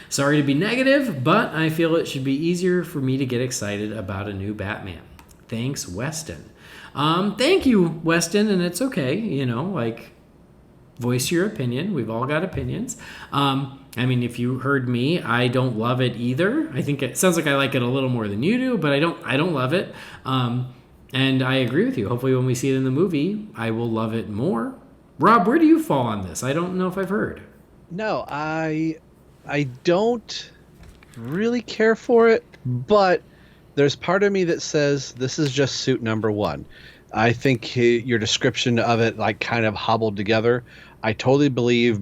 Sorry to be negative, but I feel it should be easier for me to get excited about a new Batman. Thanks, Weston. Thank you, Weston, and it's okay, voice your opinion. We've all got opinions. If you heard me, I don't love it either. I think it sounds like I like it a little more than you do, but I don't love it. And I agree with you. Hopefully when we see it in the movie, I will love it more. Rob, where do you fall on this? I don't know if I've heard. No, I don't really care for it, but there's part of me that says this is just suit number one. I think your description of it, kind of hobbled together. I totally believe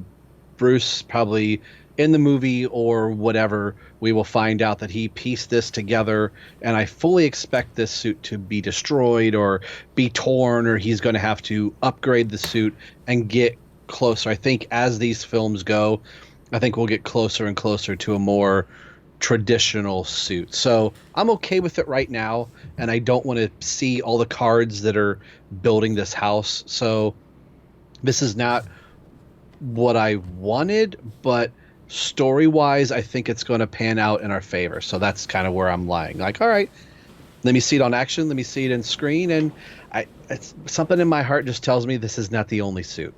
Bruce probably in the movie or whatever, we will find out that he pieced this together, and I fully expect this suit to be destroyed or be torn, or he's going to have to upgrade the suit and get closer. I think as these films go, I think we'll get closer and closer to a more traditional suit. So I'm okay with it right now, and I don't want to see all the cards that are building this house. So this is not what I wanted, but story-wise, I think it's going to pan out in our favor. So that's kind of where I'm lying. Like, all right, let me see it on action. Let me see it in screen. And it's something in my heart just tells me this is not the only suit.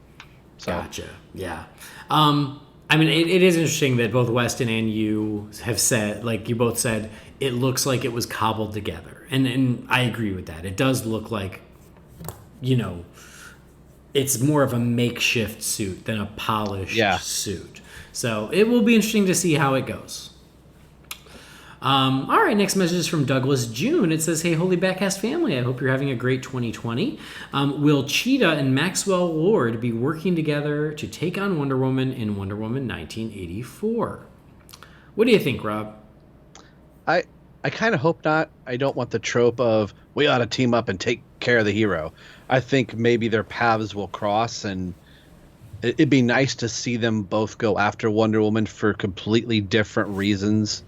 So. Gotcha. Yeah. I mean, it is interesting that both Weston and you have said, like you both said, it looks like it was cobbled together. And I agree with that. It does look like, it's more of a makeshift suit than a polished suit. So it will be interesting to see how it goes. All right, next message is from Douglas June. It says, "Hey, Holy BatCast family, I hope you're having a great 2020. Will Cheetah and Maxwell Lord be working together to take on Wonder Woman in Wonder Woman 1984? What do you think, Rob? I kind of hope not. I don't want the trope of we ought to team up and take care of the hero. I think maybe their paths will cross, and it'd be nice to see them both go after Wonder Woman for completely different reasons.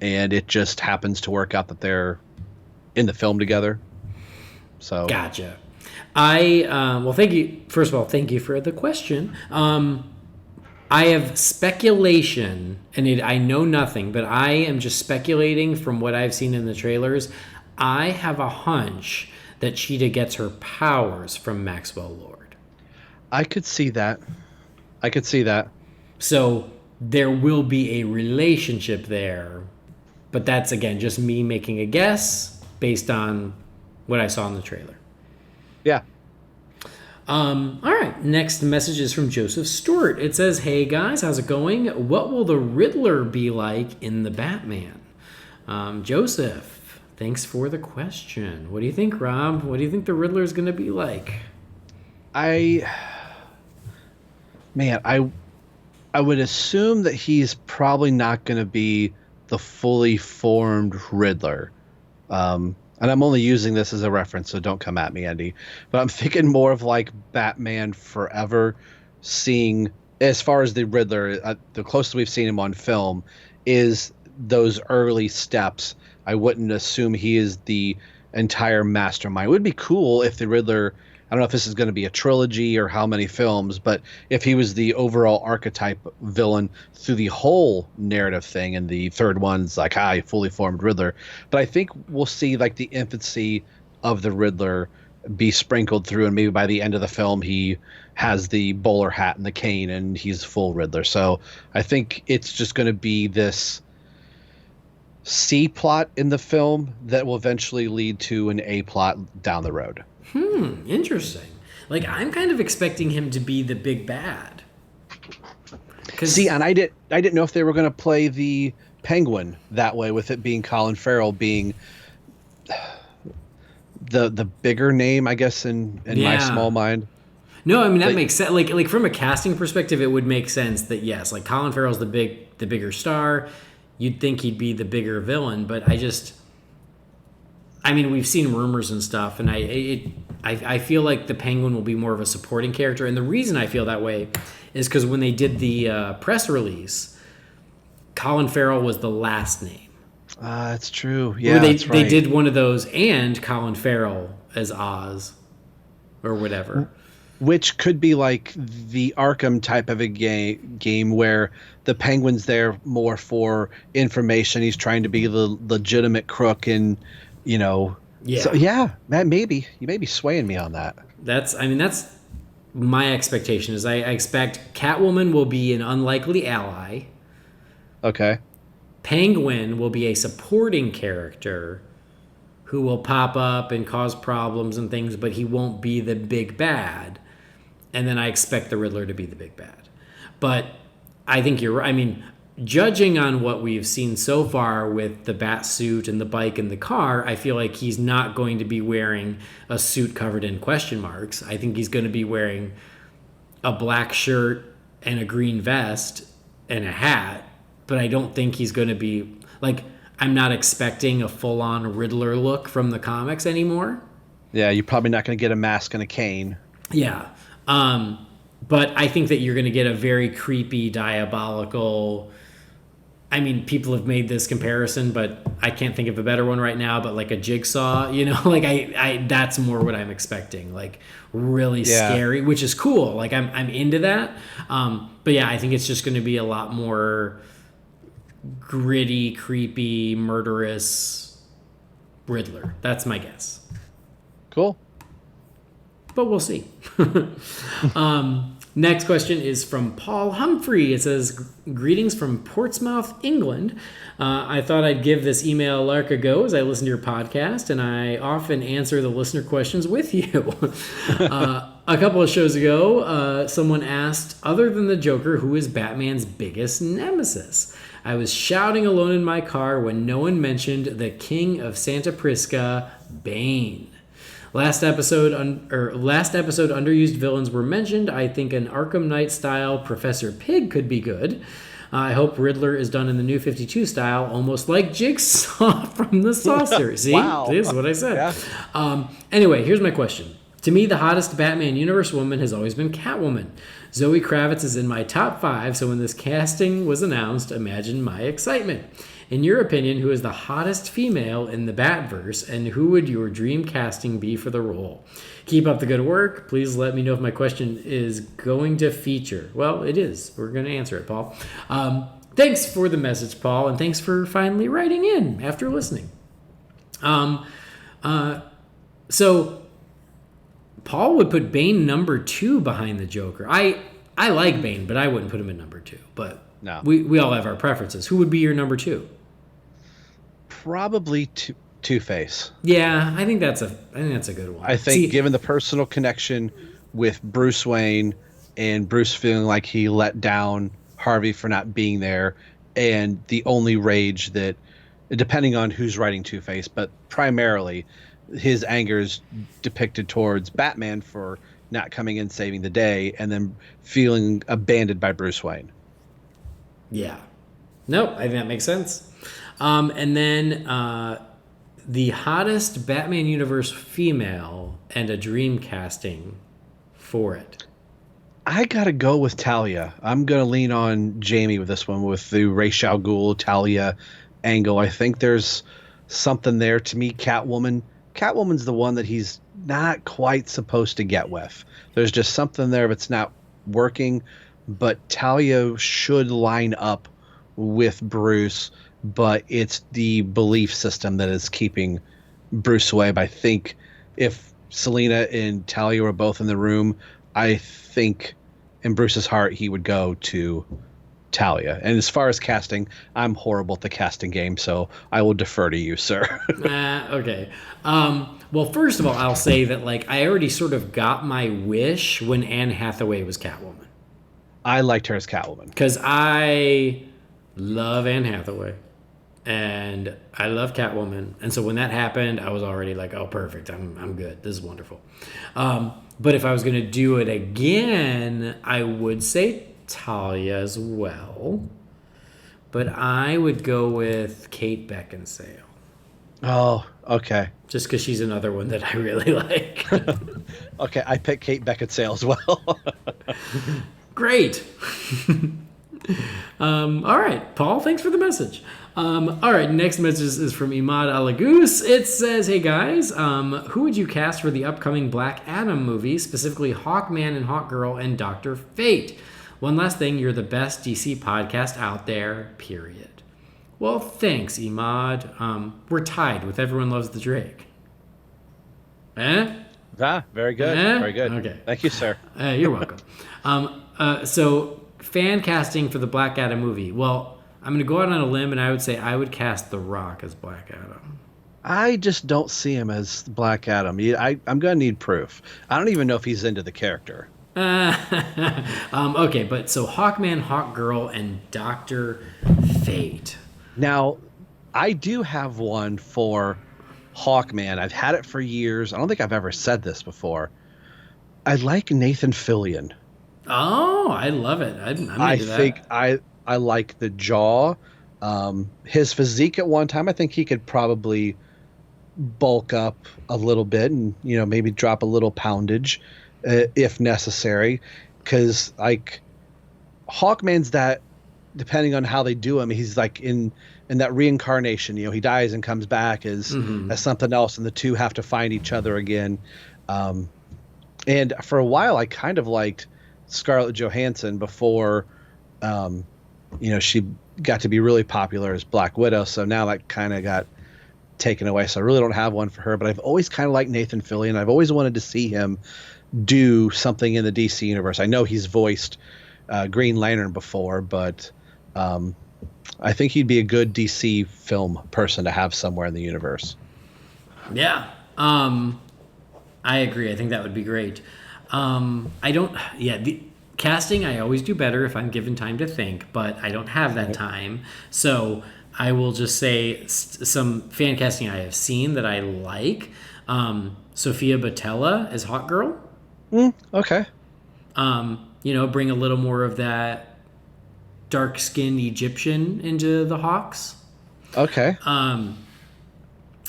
And it just happens to work out that they're in the film together. So gotcha. Well, thank you. First of all, thank you for the question. I have speculation, and I know nothing, but I am just speculating from what I've seen in the trailers. I have a hunch that Cheetah gets her powers from Maxwell Lord. I could see that. So there will be a relationship there. But that's, again, just me making a guess based on what I saw in the trailer. Yeah. All right. Next message is from Joseph Stewart. It says, "Hey, guys, how's it going? What will the Riddler be like in The Batman?" Joseph, thanks for the question. What do you think, Rob? What do you think the Riddler is going to be like? I would assume that he's probably not going to be the fully formed Riddler. And I'm only using this as a reference, so don't come at me, Andy. But I'm thinking more of like Batman Forever, seeing, as far as the Riddler, the closest we've seen him on film is those early steps. I wouldn't assume he is the entire mastermind. It would be cool if the Riddler, I don't know if this is going to be a trilogy or how many films, but if he was the overall archetype villain through the whole narrative thing, and the third one's like, fully formed Riddler. But I think we'll see like the infancy of the Riddler be sprinkled through, and maybe by the end of the film he has the bowler hat and the cane and he's full Riddler. So I think it's just going to be this C plot in the film that will eventually lead to an A plot down the road. Interesting. Like, I'm kind of expecting him to be the big bad. See, and I didn't know if they were going to play the Penguin that way, with it being Colin Farrell being the bigger name, I guess, in my small mind. No, I mean that makes sense. Like from a casting perspective, it would make sense that yes, like Colin Farrell's the bigger star. You'd think he'd be the bigger villain, but I mean, we've seen rumors and stuff, and I feel like the Penguin will be more of a supporting character. And the reason I feel that way is because when they did the press release, Colin Farrell was the last name. That's true. Yeah, they did one of those, and Colin Farrell as Oz or whatever. Which could be like the Arkham type of a game where the Penguin's there more for information. He's trying to be the legitimate crook, and So, maybe you may be swaying me on that. That's my expectation. Is I expect Catwoman will be an unlikely ally. Okay. Penguin will be a supporting character who will pop up and cause problems and things, but he won't be the big bad. And then I expect the Riddler to be the big bad. But I think you're right. I mean, judging on what we've seen so far with the bat suit and the bike and the car, I feel like he's not going to be wearing a suit covered in question marks. I think he's going to be wearing a black shirt and a green vest and a hat, but I don't think he's going to be like, I'm not expecting a full-on Riddler look from the comics anymore. Yeah, you're probably not going to get a mask and a cane. Yeah. But I think that you're going to get a very creepy, diabolical. I mean, people have made this comparison, but I can't think of a better one right now. But like a Jigsaw, you know, like I that's more what I'm expecting. Like really scary, which is cool. Like I'm into that. But yeah, I think it's just going to be a lot more gritty, creepy, murderous Riddler. That's my guess. Cool. But we'll see. Next question is from Paul Humphrey. It says, greetings from Portsmouth, England. I thought I'd give this email a lark a go as I listen to your podcast, and I often answer the listener questions with you. A couple of shows ago, someone asked, other than the Joker, who is Batman's biggest nemesis? I was shouting alone in my car when no one mentioned the King of Santa Prisca, Bane. Last episode, underused villains were mentioned. I think an Arkham Knight style Professor Pig could be good. I hope Riddler is done in the New 52 style, almost like Jigsaw from the Saw series. See, Wow. This is what I said. Yeah. Anyway, here's my question. To me, the hottest Batman universe woman has always been Catwoman. Zoe Kravitz is in my top 5, so when this casting was announced, imagine my excitement. In your opinion, who is the hottest female in the Batverse, and who would your dream casting be for the role? Keep up the good work. Please let me know if my question is going to feature. Well, it is. We're going to answer it, Paul. Thanks for the message, Paul, and thanks for finally writing in after listening. So Paul would put Bane number 2 behind the Joker. I like Bane, but I wouldn't put him in number 2. But no, we all have our preferences. Who would be your number 2? Probably Two-Face. Yeah, I think that's a good one. I think given the personal connection with Bruce Wayne and Bruce feeling like he let down Harvey for not being there, and the only rage that, depending on who's writing Two-Face, but primarily his anger is depicted towards Batman for not coming in saving the day, and then feeling abandoned by Bruce Wayne. Yeah. Nope, I think that makes sense. And then the hottest Batman universe female and a dream casting for it. I gotta go with Talia. I'm gonna lean on Jamie with this one, with the Ra's al Ghul Talia angle. I think there's something there. To me, Catwoman's the one that he's not quite supposed to get with. There's just something there that's not working, but Talia should line up with Bruce, but it's the belief system that is keeping Bruce away. But I think if Selina and Talia were both in the room, I think in Bruce's heart he would go to Talia. And as far as casting, I'm horrible at the casting game, so I will defer to you, sir. Okay. Well, first of all, I'll say that I already sort of got my wish when Anne Hathaway was Catwoman. I liked her as Catwoman because I love Anne Hathaway and I love Catwoman, and so when that happened, I was already like, oh, perfect, I'm good. This is wonderful. But if I was going to do it again, I would say Talia as well, but I would go with Kate Beckinsale. Oh, okay. Just because she's another one that I really like. Okay, I picked Kate Beckinsale as well. Great. All right, Paul, thanks for the message. All right, next message is from Imad Alagoose. It says, hey guys, who would you cast for the upcoming Black Adam movie, specifically Hawkman and Hawkgirl and Dr. Fate? One last thing, you're the best DC podcast out there, period. Well, thanks, Imad. We're tied with Everyone Loves the Drake. Very good. Very good. Okay. Thank you, sir. You're welcome. So, fan casting for the Black Adam movie. Well, I'm going to go out on a limb, and I would say I would cast The Rock as Black Adam. I just don't see him as Black Adam. I'm going to need proof. I don't even know if he's into the character. Okay, but so Hawkman, Hawkgirl, and Dr. Fate. Now, I do have one for Hawkman. I've had it for years. I don't think I've ever said this before. I like Nathan Fillion. Oh, I love it. I'm into I think that. I like the jaw. His physique at one time, I think he could probably bulk up a little bit and, maybe drop a little poundage if necessary. Because, like, Hawkman's that, depending on how they do him, he's like in that reincarnation. He dies and comes back as something else, and the two have to find each other again. And for a while, I kind of liked Scarlett Johansson before, she got to be really popular as Black Widow. So now that kind of got taken away. So I really don't have one for her, but I've always kind of liked Nathan Fillion. I've always wanted to see him do something in the DC universe. I know he's voiced Green Lantern before, but I think he'd be a good DC film person to have somewhere in the universe. Yeah. I agree. I think that would be great. The casting, I always do better if I'm given time to think, but I don't have that time. So I will just say some fan casting I have seen that I like. Sophia Botella as Hawkgirl. Okay. Bring a little more of that dark-skinned Egyptian into the Hawks. Okay.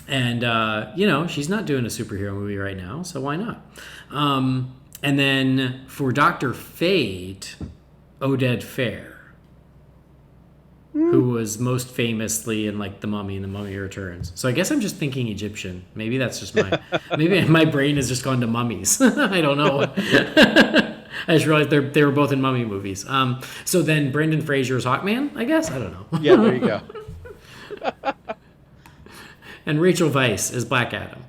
She's not doing a superhero movie right now, so why not? And then for Dr. Fate, Oded Fair, who was most famously in like The Mummy and The Mummy Returns. So I guess I'm just thinking Egyptian. Maybe that's just maybe my brain has just gone to mummies. I don't know. I just realized they were both in mummy movies. So then Brendan Fraser is Hawkman, I guess? I don't know. Yeah, there you go. And Rachel Weisz is Black Adam.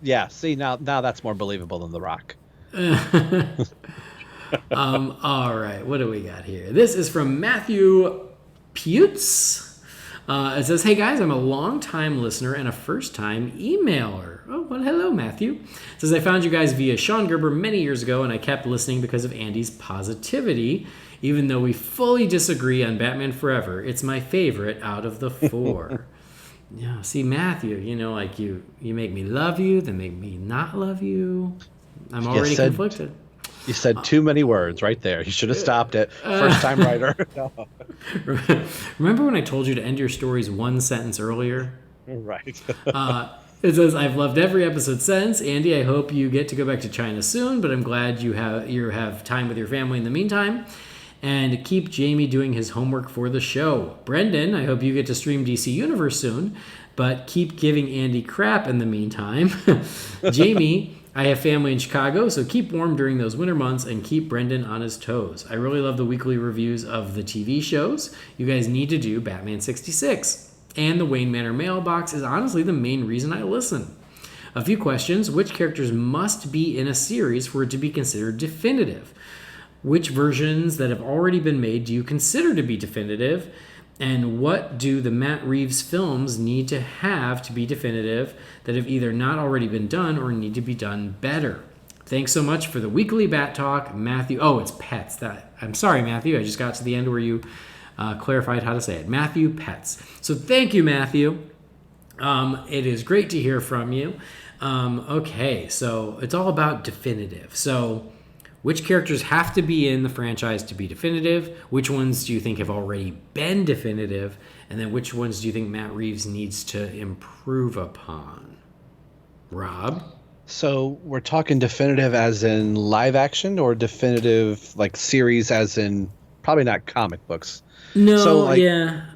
Yeah, see, now that's more believable than The Rock. All right, what do we got here? This is from Matthew Putz. It says, "Hey guys, I'm a long-time listener and a first-time emailer." Oh, well, hello, Matthew. It says, "I found you guys via Sean Gerber many years ago, and I kept listening because of Andy's positivity. Even though we fully disagree on Batman Forever, it's my favorite out of the four." Yeah, see, Matthew, like you make me love you, then make me not love you. I'm already conflicted. You said too many words right there. You should have stopped it. First time writer. No. Remember when I told you to end your stories one sentence earlier? Right. It says, "I've loved every episode since. Andy, I hope you get to go back to China soon, but I'm glad you have time with your family in the meantime. And keep Jamie doing his homework for the show. Brendan, I hope you get to stream DC Universe soon, but keep giving Andy crap in the meantime. Jamie, I have family in Chicago, so keep warm during those winter months and keep Brendan on his toes. I really love the weekly reviews of the TV shows. You guys need to do Batman 66. And the Wayne Manor mailbox is honestly the main reason I listen. A few questions. Which characters must be in a series for it to be considered definitive? Which versions that have already been made do you consider to be definitive? And what do the Matt Reeves films need to have to be definitive that have either not already been done or need to be done better? Thanks so much for the weekly Bat Talk, Matthew. Oh, it's Pets. I'm sorry, Matthew. I just got to the end where you clarified how to say it. Matthew Pets. So thank you, Matthew. It is great to hear from you. Okay, so it's all about definitive. So which characters have to be in the franchise to be definitive? Which ones do you think have already been definitive? And then which ones do you think Matt Reeves needs to improve upon? Rob? So we're talking definitive as in live action or definitive like series as in probably not comic books? No, yeah.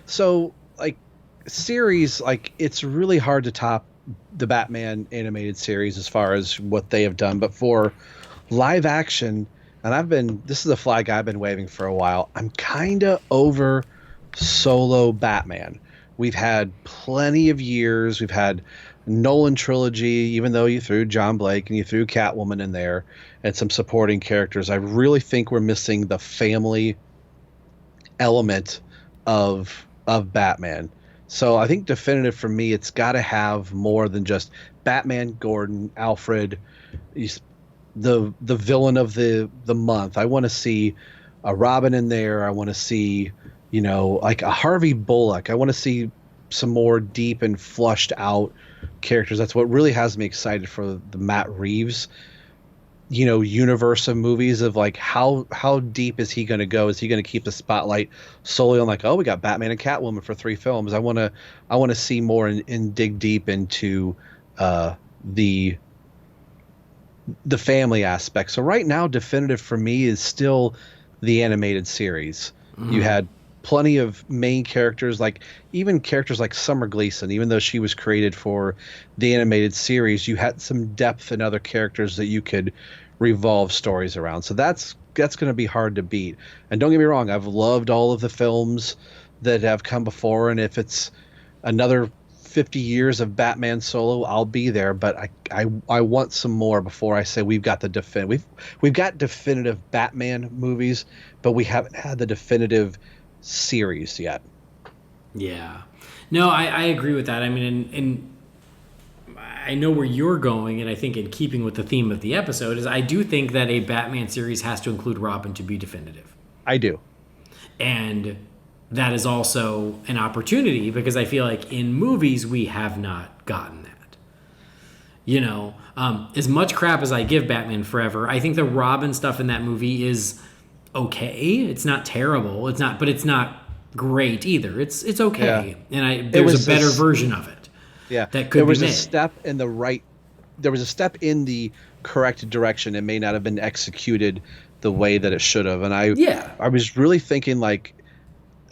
So like series, like it's really hard to top the Batman animated series as far as what they have done. But for live action, and this is a flag I've been waving for a while, I'm kind of over solo Batman. We've had plenty of years. We've had Nolan trilogy, even though you threw John Blake and you threw Catwoman in there and some supporting characters. I really think we're missing the family element of Batman. So I think definitive for me, it's got to have more than just Batman, Gordon, Alfred, the villain of the month. I want to see a Robin in there. I want to see, like a Harvey Bullock. I want to see some more deep and flushed out characters. That's what really has me excited for the Matt Reeves universe of movies of like how deep is he going to go? Is he going to keep the spotlight solely on like, oh, we got Batman and Catwoman for 3 films? I want to see more and dig deep into the family aspect. So right now, definitive for me is still the animated series. You had plenty of main characters, like even characters like Summer Gleason, even though she was created for the animated series, you had some depth in other characters that you could revolve stories around. So that's going to be hard to beat. And don't get me wrong, I've loved all of the films that have come before, and if it's another 50 years of Batman solo, I'll be there, but I want some more before I say we've got the we've got definitive Batman movies, but we haven't had the definitive series yet. Yeah. No, I agree with that. I mean, and I know where you're going, and I think in keeping with the theme of the episode is I do think that a Batman series has to include Robin to be definitive. I do. And that is also an opportunity because I feel like in movies we have not gotten that. As much crap as I give Batman Forever, I think the Robin stuff in that movie is okay. It's not terrible. But it's not great either. It's okay. Yeah. And there's a better version of it. Yeah. That could be made. There was a step in the correct direction. It may not have been executed the way that it should have. And I was really thinking like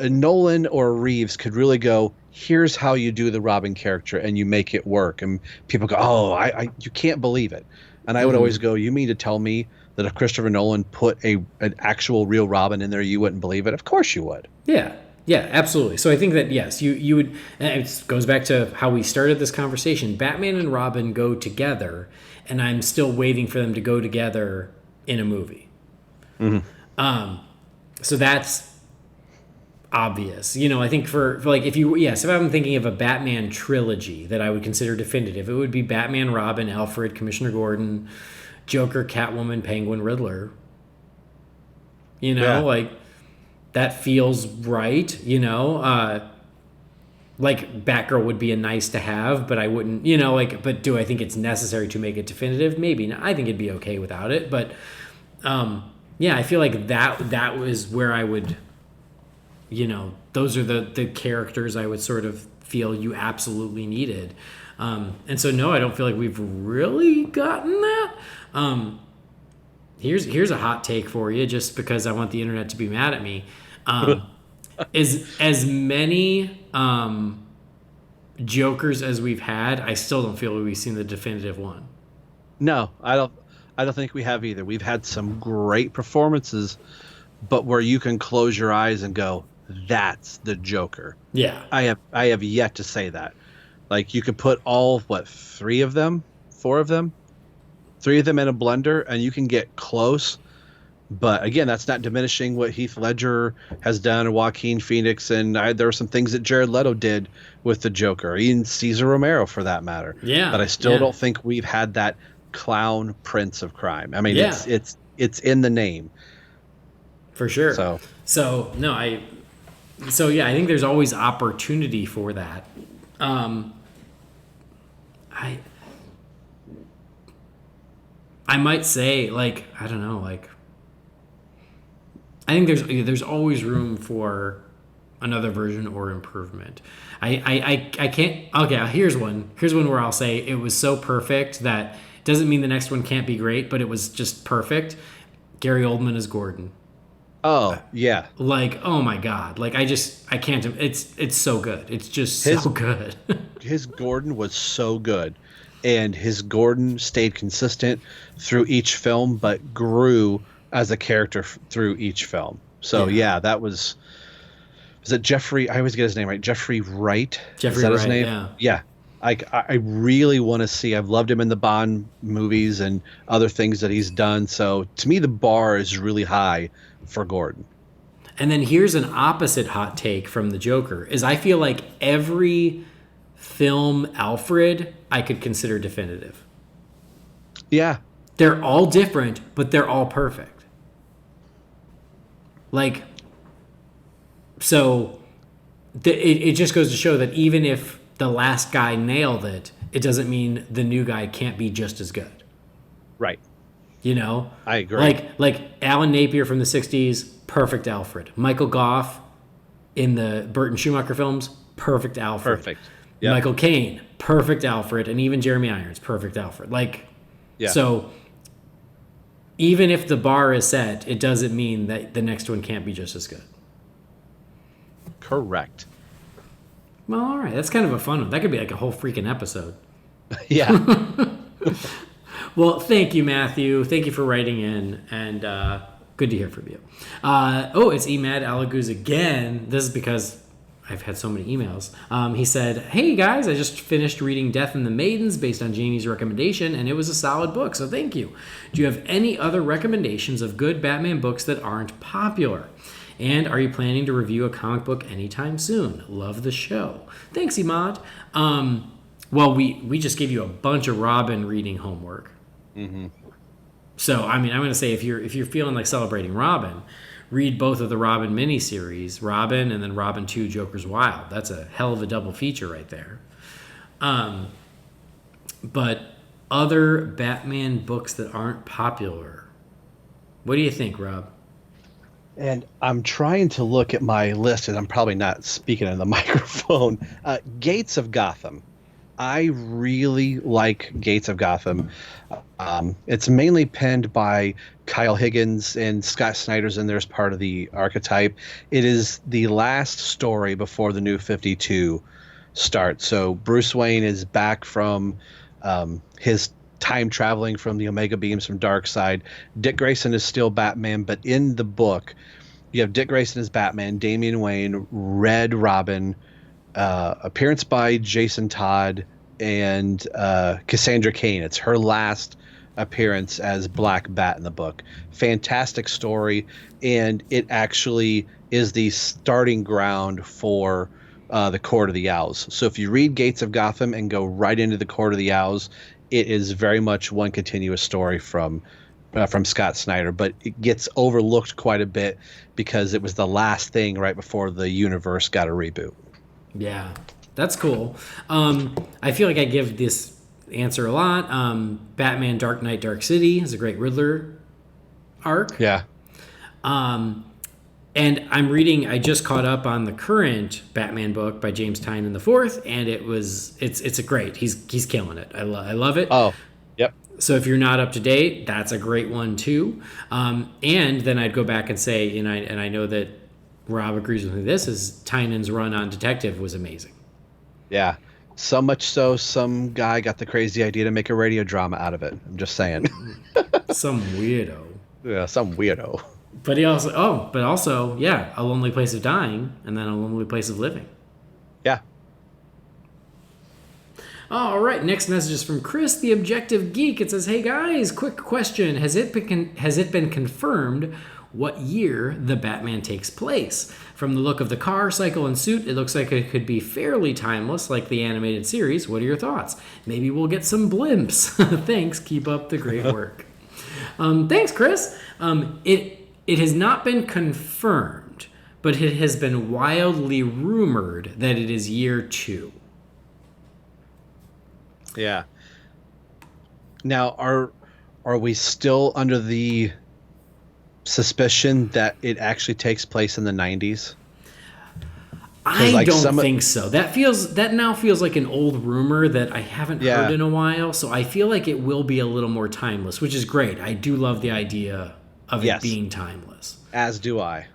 Nolan or Reeves could really go, here's how you do the Robin character and you make it work. And people go, oh, you can't believe it. And I would always go, you mean to tell me that if Christopher Nolan put an actual real Robin in there, you wouldn't believe it? Of course you would. Yeah. Yeah, absolutely. So I think that, yes, you would, and it goes back to how we started this conversation. Batman and Robin go together, and I'm still waiting for them to go together in a movie. Mm-hmm. So that's obvious. I think for like, if I'm thinking of a Batman trilogy that I would consider definitive, it would be Batman, Robin, Alfred, Commissioner Gordon, Joker, Catwoman, Penguin, Riddler. Like that feels right. Like Batgirl would be a nice to have, but I wouldn't, but do I think it's necessary to make it definitive? Maybe not. I think it'd be okay without it. But I feel like that was where I would, those are the characters I would sort of feel you absolutely needed. And so, no, I don't feel like we've really gotten that. Here's a hot take for you, just because I want the internet to be mad at me. Is as many Jokers as we've had, I still don't feel we've seen the definitive one. No, I don't think we have either. We've had some great performances, but where you can close your eyes and go, that's the Joker. Yeah. I have yet to say that. Like, you could put all, 3 of them in a blender, and you can get close. But again, that's not diminishing what Heath Ledger has done and Joaquin Phoenix, and there are some things that Jared Leto did with the Joker, even Cesar Romero for that matter. Yeah. But I still don't think we've had that clown prince of crime. I mean, it's in the name. For sure. So no, I think there's always opportunity for that. I might say, like, I don't know, like, I think there's always room for another version or improvement. I can't. Okay, here's one where I'll say it was so perfect that it doesn't mean the next one can't be great, but it was just perfect. Gary Oldman as Gordon. Oh yeah. Like, oh my God. Like, I can't. It's so good. It's just so good. His Gordon was so good. And his Gordon stayed consistent through each film, but grew as a character through each film. So yeah, that was it Jeffrey? I always get his name right. Jeffrey Wright. Is that his name? Yeah. I really want to see. I've loved him in the Bond movies and other things that he's done. So to me, the bar is really high for Gordon. And then here's an opposite hot take from the Joker: is I feel like every film Alfred I could consider definitive. Yeah. They're all different, but they're all perfect. Like, so it just goes to show that even if the last guy nailed it, it doesn't mean the new guy can't be just as good. Right. You know? I agree. Like Alan Napier from the 60s, perfect Alfred. Michael Gough in the Burton Schumacher films, perfect Alfred. Perfect. Yep. Michael Caine, perfect Alfred. And even Jeremy Irons, perfect Alfred. So even if the bar is set, it doesn't mean that the next one can't be just as good. Correct. Well, all right. That's kind of a fun one. That could be like a whole freaking episode. Yeah. Well, thank you, Matthew. Thank you for writing in, and good to hear from you. It's Emad Alaguz again. This is because I've had so many emails. He said, "Hey guys, I just finished reading Death and the Maidens based on Jamie's recommendation, and it was a solid book, so thank you. Do you have any other recommendations of good Batman books that aren't popular? And are you planning to review a comic book anytime soon? Love the show. Thanks, Emad." Well, we just gave you a bunch of Robin reading homework. Mm-hmm. So, I mean, I'm going to say if you're feeling like celebrating Robin, read both of the Robin miniseries, Robin and then Robin 2 Joker's Wild. That's a hell of a double feature right there. But other Batman books that aren't popular, what do you think, Rob? And I'm trying to look at my list, and I'm probably not speaking in the microphone. Gates of Gotham. I really like Gates of Gotham. It's mainly penned by Kyle Higgins, and Scott Snyder's in there as part of the archetype. It is the last story before the New 52 starts. So Bruce Wayne is back from his time traveling from the Omega Beams from Darkseid. Dick Grayson is still Batman, but in the book, you have Dick Grayson as Batman, Damian Wayne, Red Robin, appearance by Jason Todd, and Cassandra Cain. It's her last appearance as Black Bat in the book. Fantastic story, and it actually is the starting ground for the Court of the Owls. So if you read Gates of Gotham and go right into the Court of the Owls, it is very much one continuous story from Scott Snyder, but it gets overlooked quite a bit because it was the last thing right before the universe got a reboot. Yeah, that's cool. I feel like I give this answer a lot. Batman Dark Knight Dark City is a great Riddler arc. Yeah. And I just caught up on the current Batman book by James Tynion IV, and it's a great. He's killing it. I love it. Oh, yep. So if you're not up to date, that's a great one too. And then I'd go back and say, and I know that Rob agrees with me. This is Tynion's run on Detective was amazing. Yeah. So much so, some guy got the crazy idea to make a radio drama out of it. I'm just saying. Some weirdo. Yeah, some weirdo. But also, yeah, A Lonely Place of Dying, and then A Lonely Place of Living. Yeah. All right, next message is from Chris, the Objective Geek. It says, "Hey guys, quick question: Has it been confirmed what year the Batman takes place? From the look of the car, cycle, and suit, it looks like it could be fairly timeless, like the animated series. What are your thoughts? Maybe we'll get some blimps. Thanks. Keep up the great work." Thanks, Chris. It has not been confirmed, but it has been wildly rumored that it is year 2. Yeah. Now, are we still under the suspicion that it actually takes place in the 90s? I don't think so. That now feels like an old rumor that I haven't heard in a while. So I feel like it will be a little more timeless, which is great. I do love the idea of it being timeless. As do I.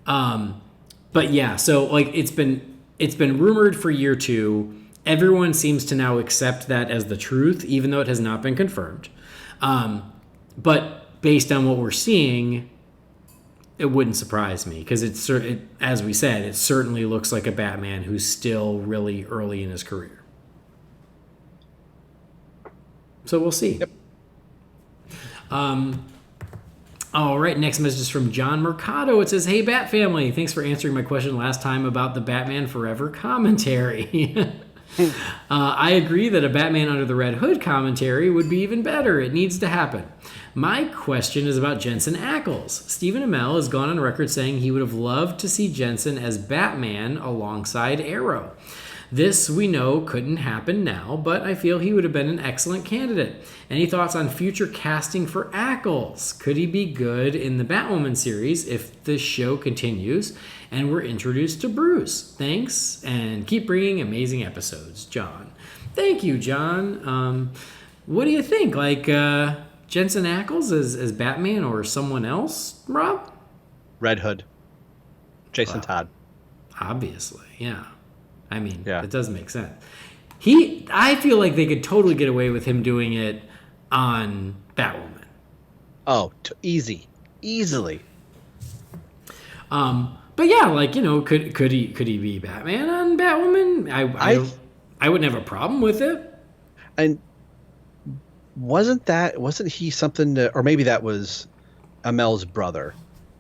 But yeah, so like it's been rumored for year 2. Everyone seems to now accept that as the truth, even though it has not been confirmed. But based on what we're seeing, it wouldn't surprise me because as we said, it certainly looks like a Batman who's still really early in his career. So we'll see. Yep. All right, next message is from John Mercado. It says, "Hey, Bat Family, thanks for answering my question last time about the Batman Forever commentary. I agree that a Batman Under the Red Hood commentary would be even better. It needs to happen. My question is about Jensen Ackles. Stephen Amell has gone on record saying he would have loved to see Jensen as Batman alongside Arrow. This we know couldn't happen now, but I feel he would have been an excellent candidate. Any thoughts on future casting for Ackles? Could he be good in the Batwoman series if the show continues and we're introduced to Bruce? Thanks, and keep bringing amazing episodes, John. Thank you, John. What do you think? Like Jensen Ackles as Batman or someone else, Rob? Red Hood. Jason Todd. Obviously, yeah. I mean, Yeah. it does make sense. I feel like they could totally get away with him doing it on Batwoman. Oh, easily. But yeah, like, you know, could he be Batman on Batwoman? I wouldn't have a problem with it. And wasn't he something to, or maybe that was Amel's brother.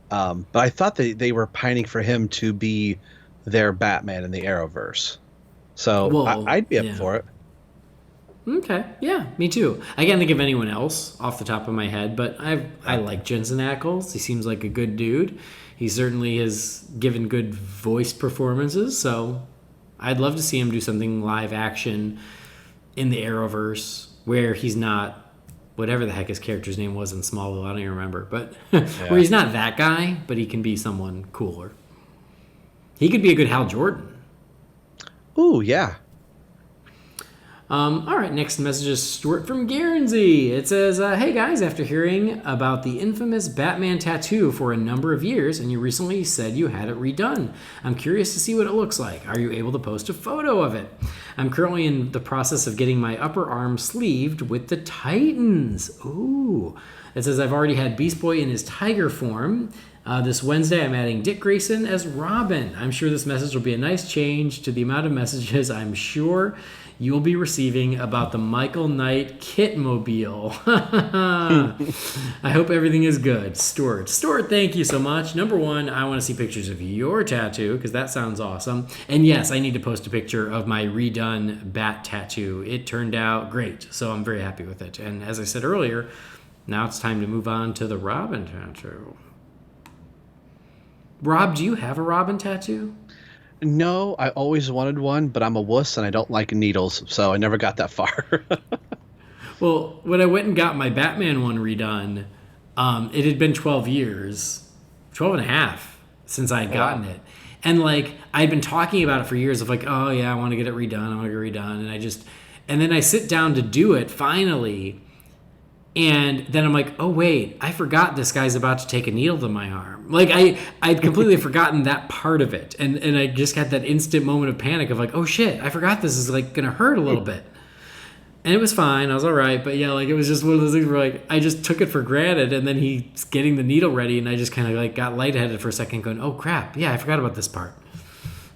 But I thought they were pining for him to be their Batman in the Arrowverse. So Well, I'd be up yeah. for it. Okay, yeah, me too. I can't think of anyone else off the top of my head, but I like Jensen Ackles. He seems like a good dude. He certainly has given good voice performances, so I'd love to see him do something live action in the Arrowverse where he's not whatever the heck his character's name was in Smallville. I don't even remember, but where he's not that guy, but he can be someone cooler. He could be a good Hal Jordan. Ooh, yeah. All right, next message is Stuart from Guernsey. It says, hey guys, after hearing about the infamous Batman tattoo for a number of years, and you recently said you had it redone, I'm curious to see what it looks like. Are you able to post a photo of it? I'm currently in the process of getting my upper arm sleeved with the Titans. Ooh. It says, I've already had Beast Boy in his tiger form. This Wednesday, I'm adding Dick Grayson as Robin. I'm sure this message will be a nice change to the amount of messages I'm sure you'll be receiving about the Michael Knight Kitmobile. I hope everything is good. Stuart, thank you so much. Number one, I want to see pictures of your tattoo because that sounds awesome. And yes, I need to post a picture of my redone bat tattoo. It turned out great, so I'm very happy with it. And as I said earlier, now it's time to move on to the Robin tattoo. Rob, do you have a Robin tattoo? No, I always wanted one, but I'm a wuss and I don't like needles, so I never got that far. Well, when I went and got my Batman one redone, it had been 12 and a half since I had gotten it. And like, I'd been talking about it for years of like, oh yeah, I want to get it redone. And then I sit down to do it finally. And then I'm like, oh, wait, I forgot this guy's about to take a needle to my arm. Like, I'd completely forgotten that part of it. And I just got that instant moment of panic of like, oh, shit, I forgot this is, like, going to hurt a little bit. And it was fine. I was all right. But, yeah, like, it was just one of those things where, like, I just took it for granted. And then he's getting the needle ready. And I just kind of, like, got lightheaded for a second going, oh, crap. Yeah, I forgot about this part.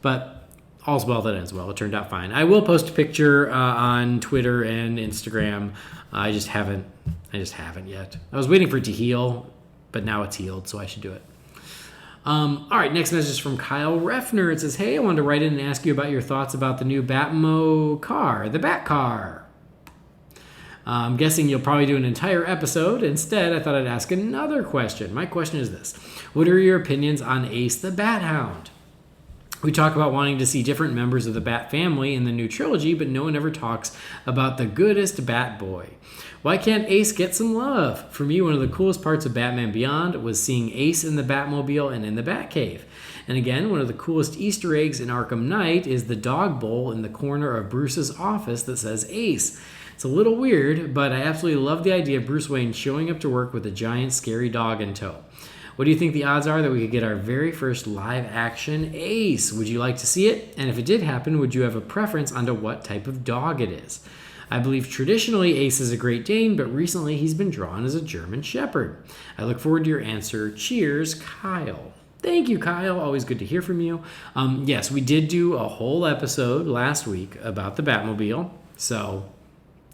But all's well that ends well. It turned out fine. I will post a picture on Twitter and Instagram. I just haven't yet. I was waiting for it to heal, but now it's healed, so I should do it. All right, next message is from Kyle Refner. It says, hey, I wanted to write in and ask you about your thoughts about the new Batmo car, the Bat car. I'm guessing you'll probably do an entire episode. Instead, I thought I'd ask another question. My question is this. What are your opinions on Ace the Bat Hound? We talk about wanting to see different members of the Bat family in the new trilogy, but no one ever talks about the goodest Bat Boy. Why can't Ace get some love? For me, one of the coolest parts of Batman Beyond was seeing Ace in the Batmobile and in the Batcave. And again, one of the coolest Easter eggs in Arkham Knight is the dog bowl in the corner of Bruce's office that says Ace. It's a little weird, but I absolutely love the idea of Bruce Wayne showing up to work with a giant scary dog in tow. What do you think the odds are that we could get our very first live-action Ace? Would you like to see it? And if it did happen, would you have a preference onto what type of dog it is? I believe traditionally Ace is a Great Dane, but recently he's been drawn as a German Shepherd. I look forward to your answer. Cheers, Kyle. Thank you, Kyle. Always good to hear from you. Yes, we did do a whole episode last week about the Batmobile, so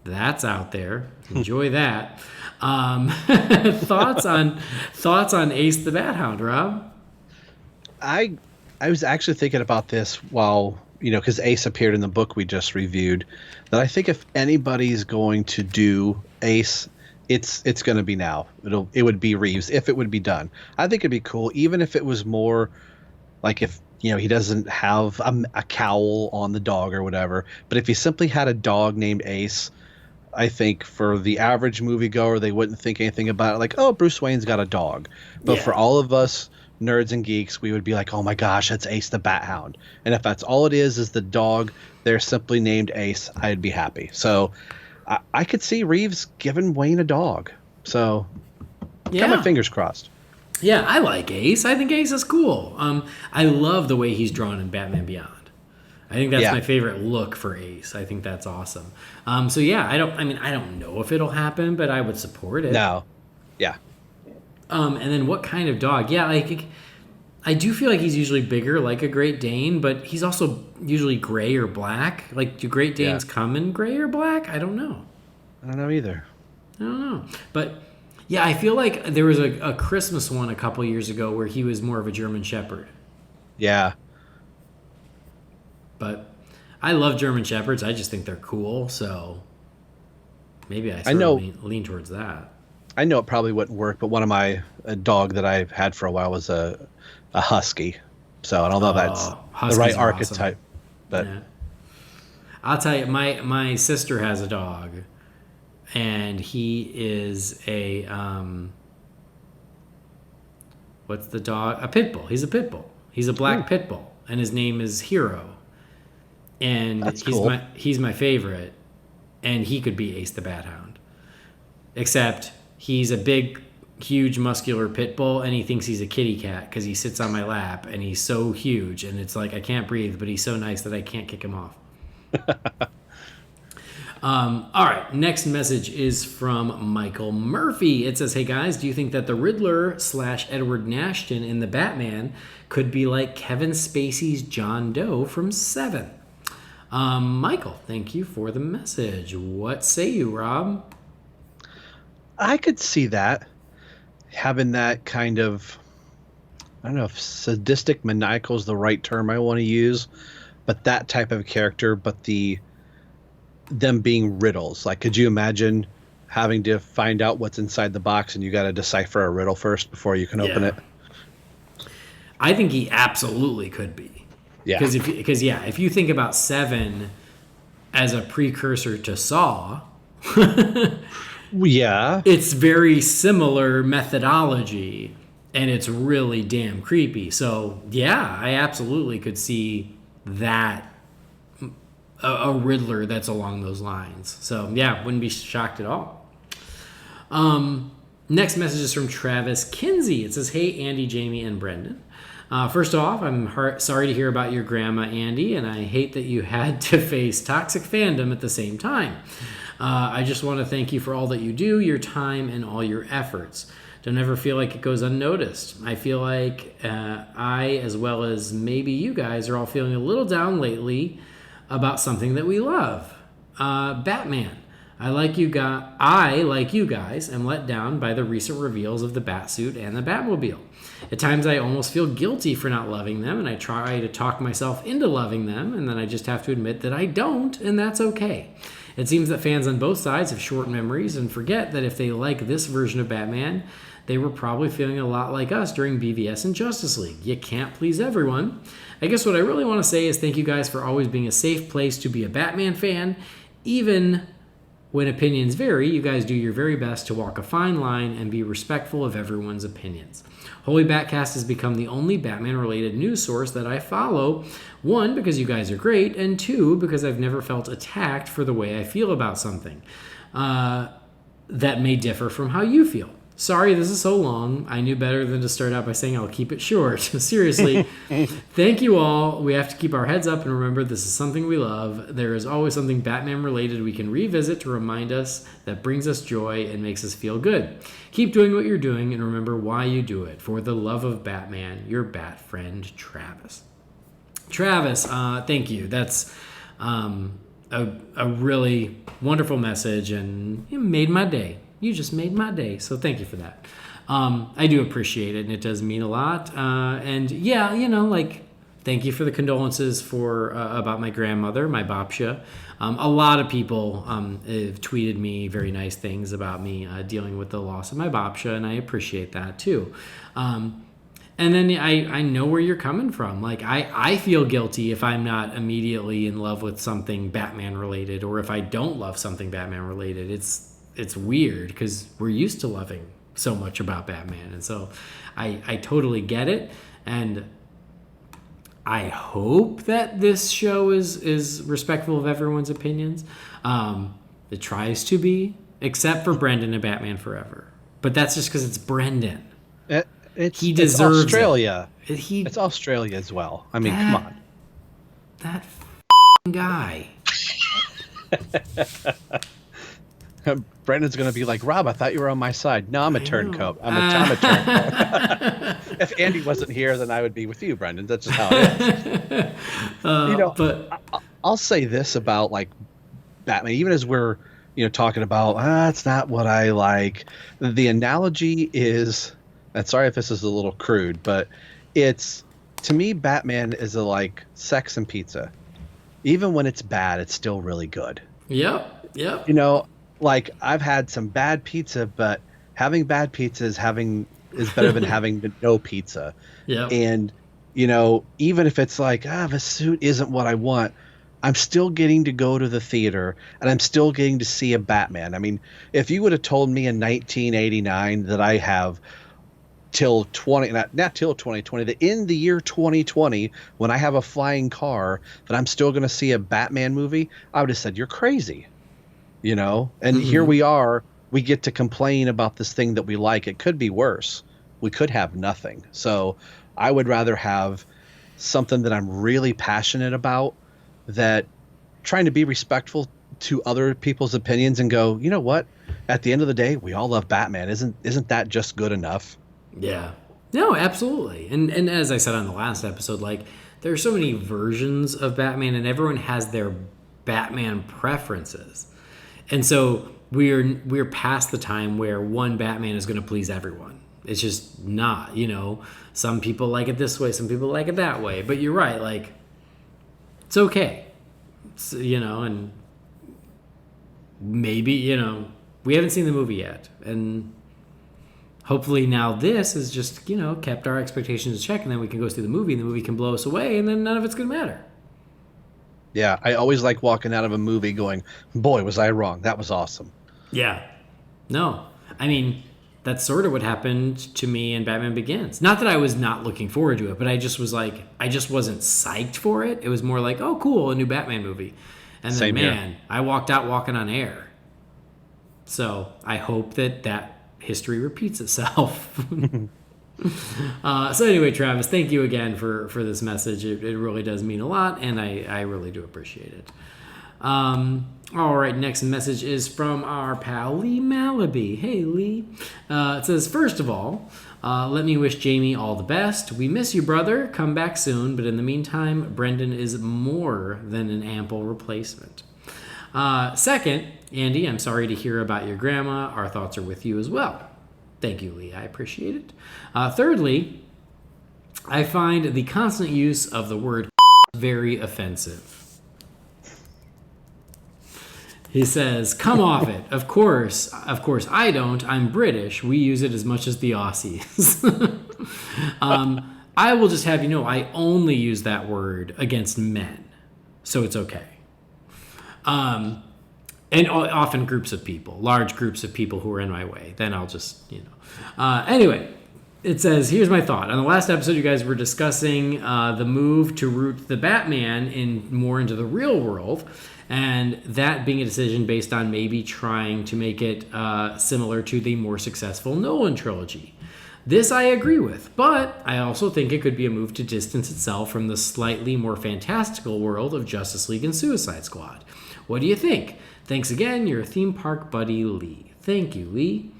that's out there. Enjoy that. Thoughts on Ace the Bat Hound, Rob? I was actually thinking about this while, because Ace appeared in the book we just reviewed, that I think if anybody's going to do Ace, it's going to be now. It would be Reeves if it would be done. I think it'd be cool, even if it was more like if he doesn't have a cowl on the dog or whatever. But if he simply had a dog named Ace, I think for the average moviegoer, they wouldn't think anything about it. Like, oh, Bruce Wayne's got a dog. But for all of us nerds and geeks, we would be like, oh my gosh, that's Ace the Bat Hound. And if that's all it is the dog, they're simply named Ace, I'd be happy. So I could see Reeves giving Wayne a dog. So got my fingers crossed. Yeah, I like Ace. I think Ace is cool. I love the way he's drawn in Batman Beyond. I think that's my favorite look for Ace. I think that's awesome. So yeah, I don't know if it'll happen, but I would support it. No. Yeah. And then what kind of dog? Yeah, like I do feel like he's usually bigger, like a Great Dane, but he's also usually gray or black. Like, do Great Danes come in gray or black? I don't know. I don't know either. I don't know. But yeah, I feel like there was a Christmas one a couple years ago where he was more of a German Shepherd. Yeah. But I love German Shepherds. I just think they're cool. So maybe I lean towards that. I know it probably wouldn't work, but a dog that I've had for a while was a husky. So I don't know if that's the right archetype. Awesome. But I'll tell you, my sister has a dog, and he is a what's the dog? A pit bull. He's a pit bull. He's a black pit bull, and his name is Hero. And he's my favorite, and he could be Ace the Bat Hound. Except he's a big, huge, muscular pit bull, and he thinks he's a kitty cat because he sits on my lap, and he's so huge, and it's like I can't breathe, but he's so nice that I can't kick him off. All right, next message is from Michael Murphy. It says, hey guys, do you think that the Riddler / Edward Nashton in The Batman could be like Kevin Spacey's John Doe from Seven? Michael, thank you for the message. What say you, Rob? I could see that. Having that kind of, I don't know if sadistic, maniacal is the right term I want to use, but that type of character, but them being riddles. Like, could you imagine having to find out what's inside the box and you got to decipher a riddle first before you can open it? I think he absolutely could be. Yeah. Because if you think about Seven as a precursor to Saw, yeah, it's very similar methodology, and it's really damn creepy. So yeah, I absolutely could see that a Riddler that's along those lines. So yeah, wouldn't be shocked at all. Next message is from Travis Kinsey. It says, hey Andy, Jamie, and Brendan. First off, I'm sorry to hear about your grandma, Andy, and I hate that you had to face toxic fandom at the same time. I just want to thank you for all that you do, your time, and all your efforts. Don't ever feel like it goes unnoticed. I feel like I, as well as maybe you guys, are all feeling a little down lately about something that we love. Batman. I, like you guys, am let down by the recent reveals of the Batsuit and the Batmobile. At times I almost feel guilty for not loving them, and I try to talk myself into loving them, and then I just have to admit that I don't, and that's okay. It seems that fans on both sides have short memories and forget that if they like this version of Batman, they were probably feeling a lot like us during BVS and Justice League. You can't please everyone. I guess what I really want to say is thank you guys for always being a safe place to be a Batman fan. Even when opinions vary, you guys do your very best to walk a fine line and be respectful of everyone's opinions. Holy BatCast has become the only Batman-related news source that I follow. 1, because you guys are great, and 2, because I've never felt attacked for the way I feel about something that may differ from how you feel. Sorry this is so long. I knew better than to start out by saying I'll keep it short. Seriously, thank you all. We have to keep our heads up and remember this is something we love. There is always something Batman-related we can revisit to remind us that brings us joy and makes us feel good. Keep doing what you're doing and remember why you do it. For the love of Batman, your Bat friend, Travis. Travis, thank you. That's a really wonderful message, and it made my day. You just made my day, so thank you for that. I do appreciate it, and it does mean a lot. And yeah, thank you for the condolences about my grandmother, my babcia. A lot of people have tweeted me very nice things about me dealing with the loss of my babcia, and I appreciate that too. And then I know where you're coming from. Like, I feel guilty if I'm not immediately in love with something Batman related, or if I don't love something Batman related. It's weird because we're used to loving so much about Batman. And so I totally get it. And I hope that this show is respectful of everyone's opinions. It tries to be, except for Brendan and Batman Forever. But that's just because it's Brendan. He deserves it's Australia. it. It's Australia as well. I mean, come on. That guy. Brendan's going to be like, Rob, I thought you were on my side. No, I'm a turncoat. I'm a turncoat. If Andy wasn't here, then I would be with you, Brendan. That's just how it is. But I'll say this about like Batman, even as we're talking about, it's not what I like. The analogy is, and sorry if this is a little crude, but it's, to me, Batman is like sex and pizza. Even when it's bad, it's still really good. Yep. Like, I've had some bad pizza, but having bad pizza is better than having no pizza. Yeah. And, even if it's like, the suit isn't what I want, I'm still getting to go to the theater, and I'm still getting to see a Batman. I mean, if you would have told me in 1989 that I have not till 2020, that in the year 2020, when I have a flying car, that I'm still going to see a Batman movie, I would have said, you're crazy. And here we are, we get to complain about this thing that we like. It could be worse. We could have nothing. So I would rather have something that I'm really passionate about, that trying to be respectful to other people's opinions and go, you know what? At the end of the day, we all love Batman. Isn't that just good enough? Yeah. No, absolutely. And as I said on the last episode, like, there are so many versions of Batman, and everyone has their Batman preferences. And so we're past the time where one Batman is going to please everyone. It's just not, some people like it this way, some people like it that way. But you're right, like, it's okay. And maybe, we haven't seen the movie yet. And hopefully now this has just, kept our expectations in check, and then we can go see the movie, and the movie can blow us away, and then none of it's going to matter. Yeah, I always like walking out of a movie going, boy, was I wrong. That was awesome. Yeah. No. I mean, that's sort of what happened to me in Batman Begins. Not that I was not looking forward to it, but I just was like, I just wasn't psyched for it. It was more like, oh, cool, a new Batman movie. And then, man, I walked out walking on air. So I hope that history repeats itself. So anyway, Travis, thank you again for this message. It really does mean a lot, and I really do appreciate it. All right, next message is from our pal Lee Malaby. Hey, Lee. It says, first of all, let me wish Jamie all the best. We miss you, brother. Come back soon. But in the meantime, Brendan is more than an ample replacement. Second, Andy, I'm sorry to hear about your grandma. Our thoughts are with you as well. Thank you, Lee. I appreciate it. Thirdly, I find the constant use of the word very offensive. He says, come off it. Of course I don't. I'm British. We use it as much as the Aussies. I will just have you know, I only use that word against men. So it's okay. And often groups of people, large groups of people who are in my way. Then I'll just, Anyway, it says, here's my thought. On the last episode, you guys were discussing the move to root the Batman more into the real world, and that being a decision based on maybe trying to make it similar to the more successful Nolan trilogy. This I agree with, but I also think it could be a move to distance itself from the slightly more fantastical world of Justice League and Suicide Squad. What do you think? Thanks again, your theme park buddy, Lee. Thank you, Lee.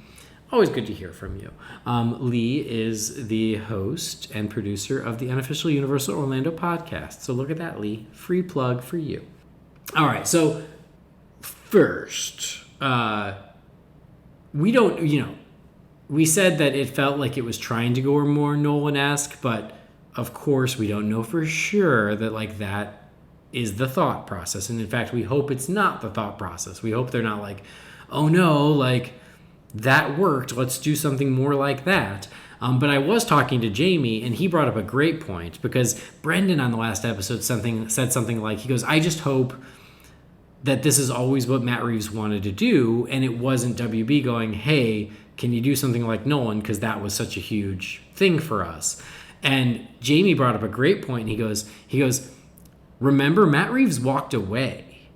Always good to hear from you. Lee is the host and producer of the unofficial Universal Orlando podcast. So look at that, Lee. Free plug for you. All right, so first, we don't, we said that it felt like it was trying to go more Nolan-esque, but of course we don't know for sure that that is the thought process. And in fact, we hope it's not the thought process. We hope they're not like, oh no, that worked. Let's do something more like that. But I was talking to Jamie, and he brought up a great point, because Brendan on the last episode said something like, he goes, I just hope that this is always what Matt Reeves wanted to do, and it wasn't WB going, hey, can you do something like Nolan, because that was such a huge thing for us. And Jamie brought up a great point. He goes, remember, Matt Reeves walked away.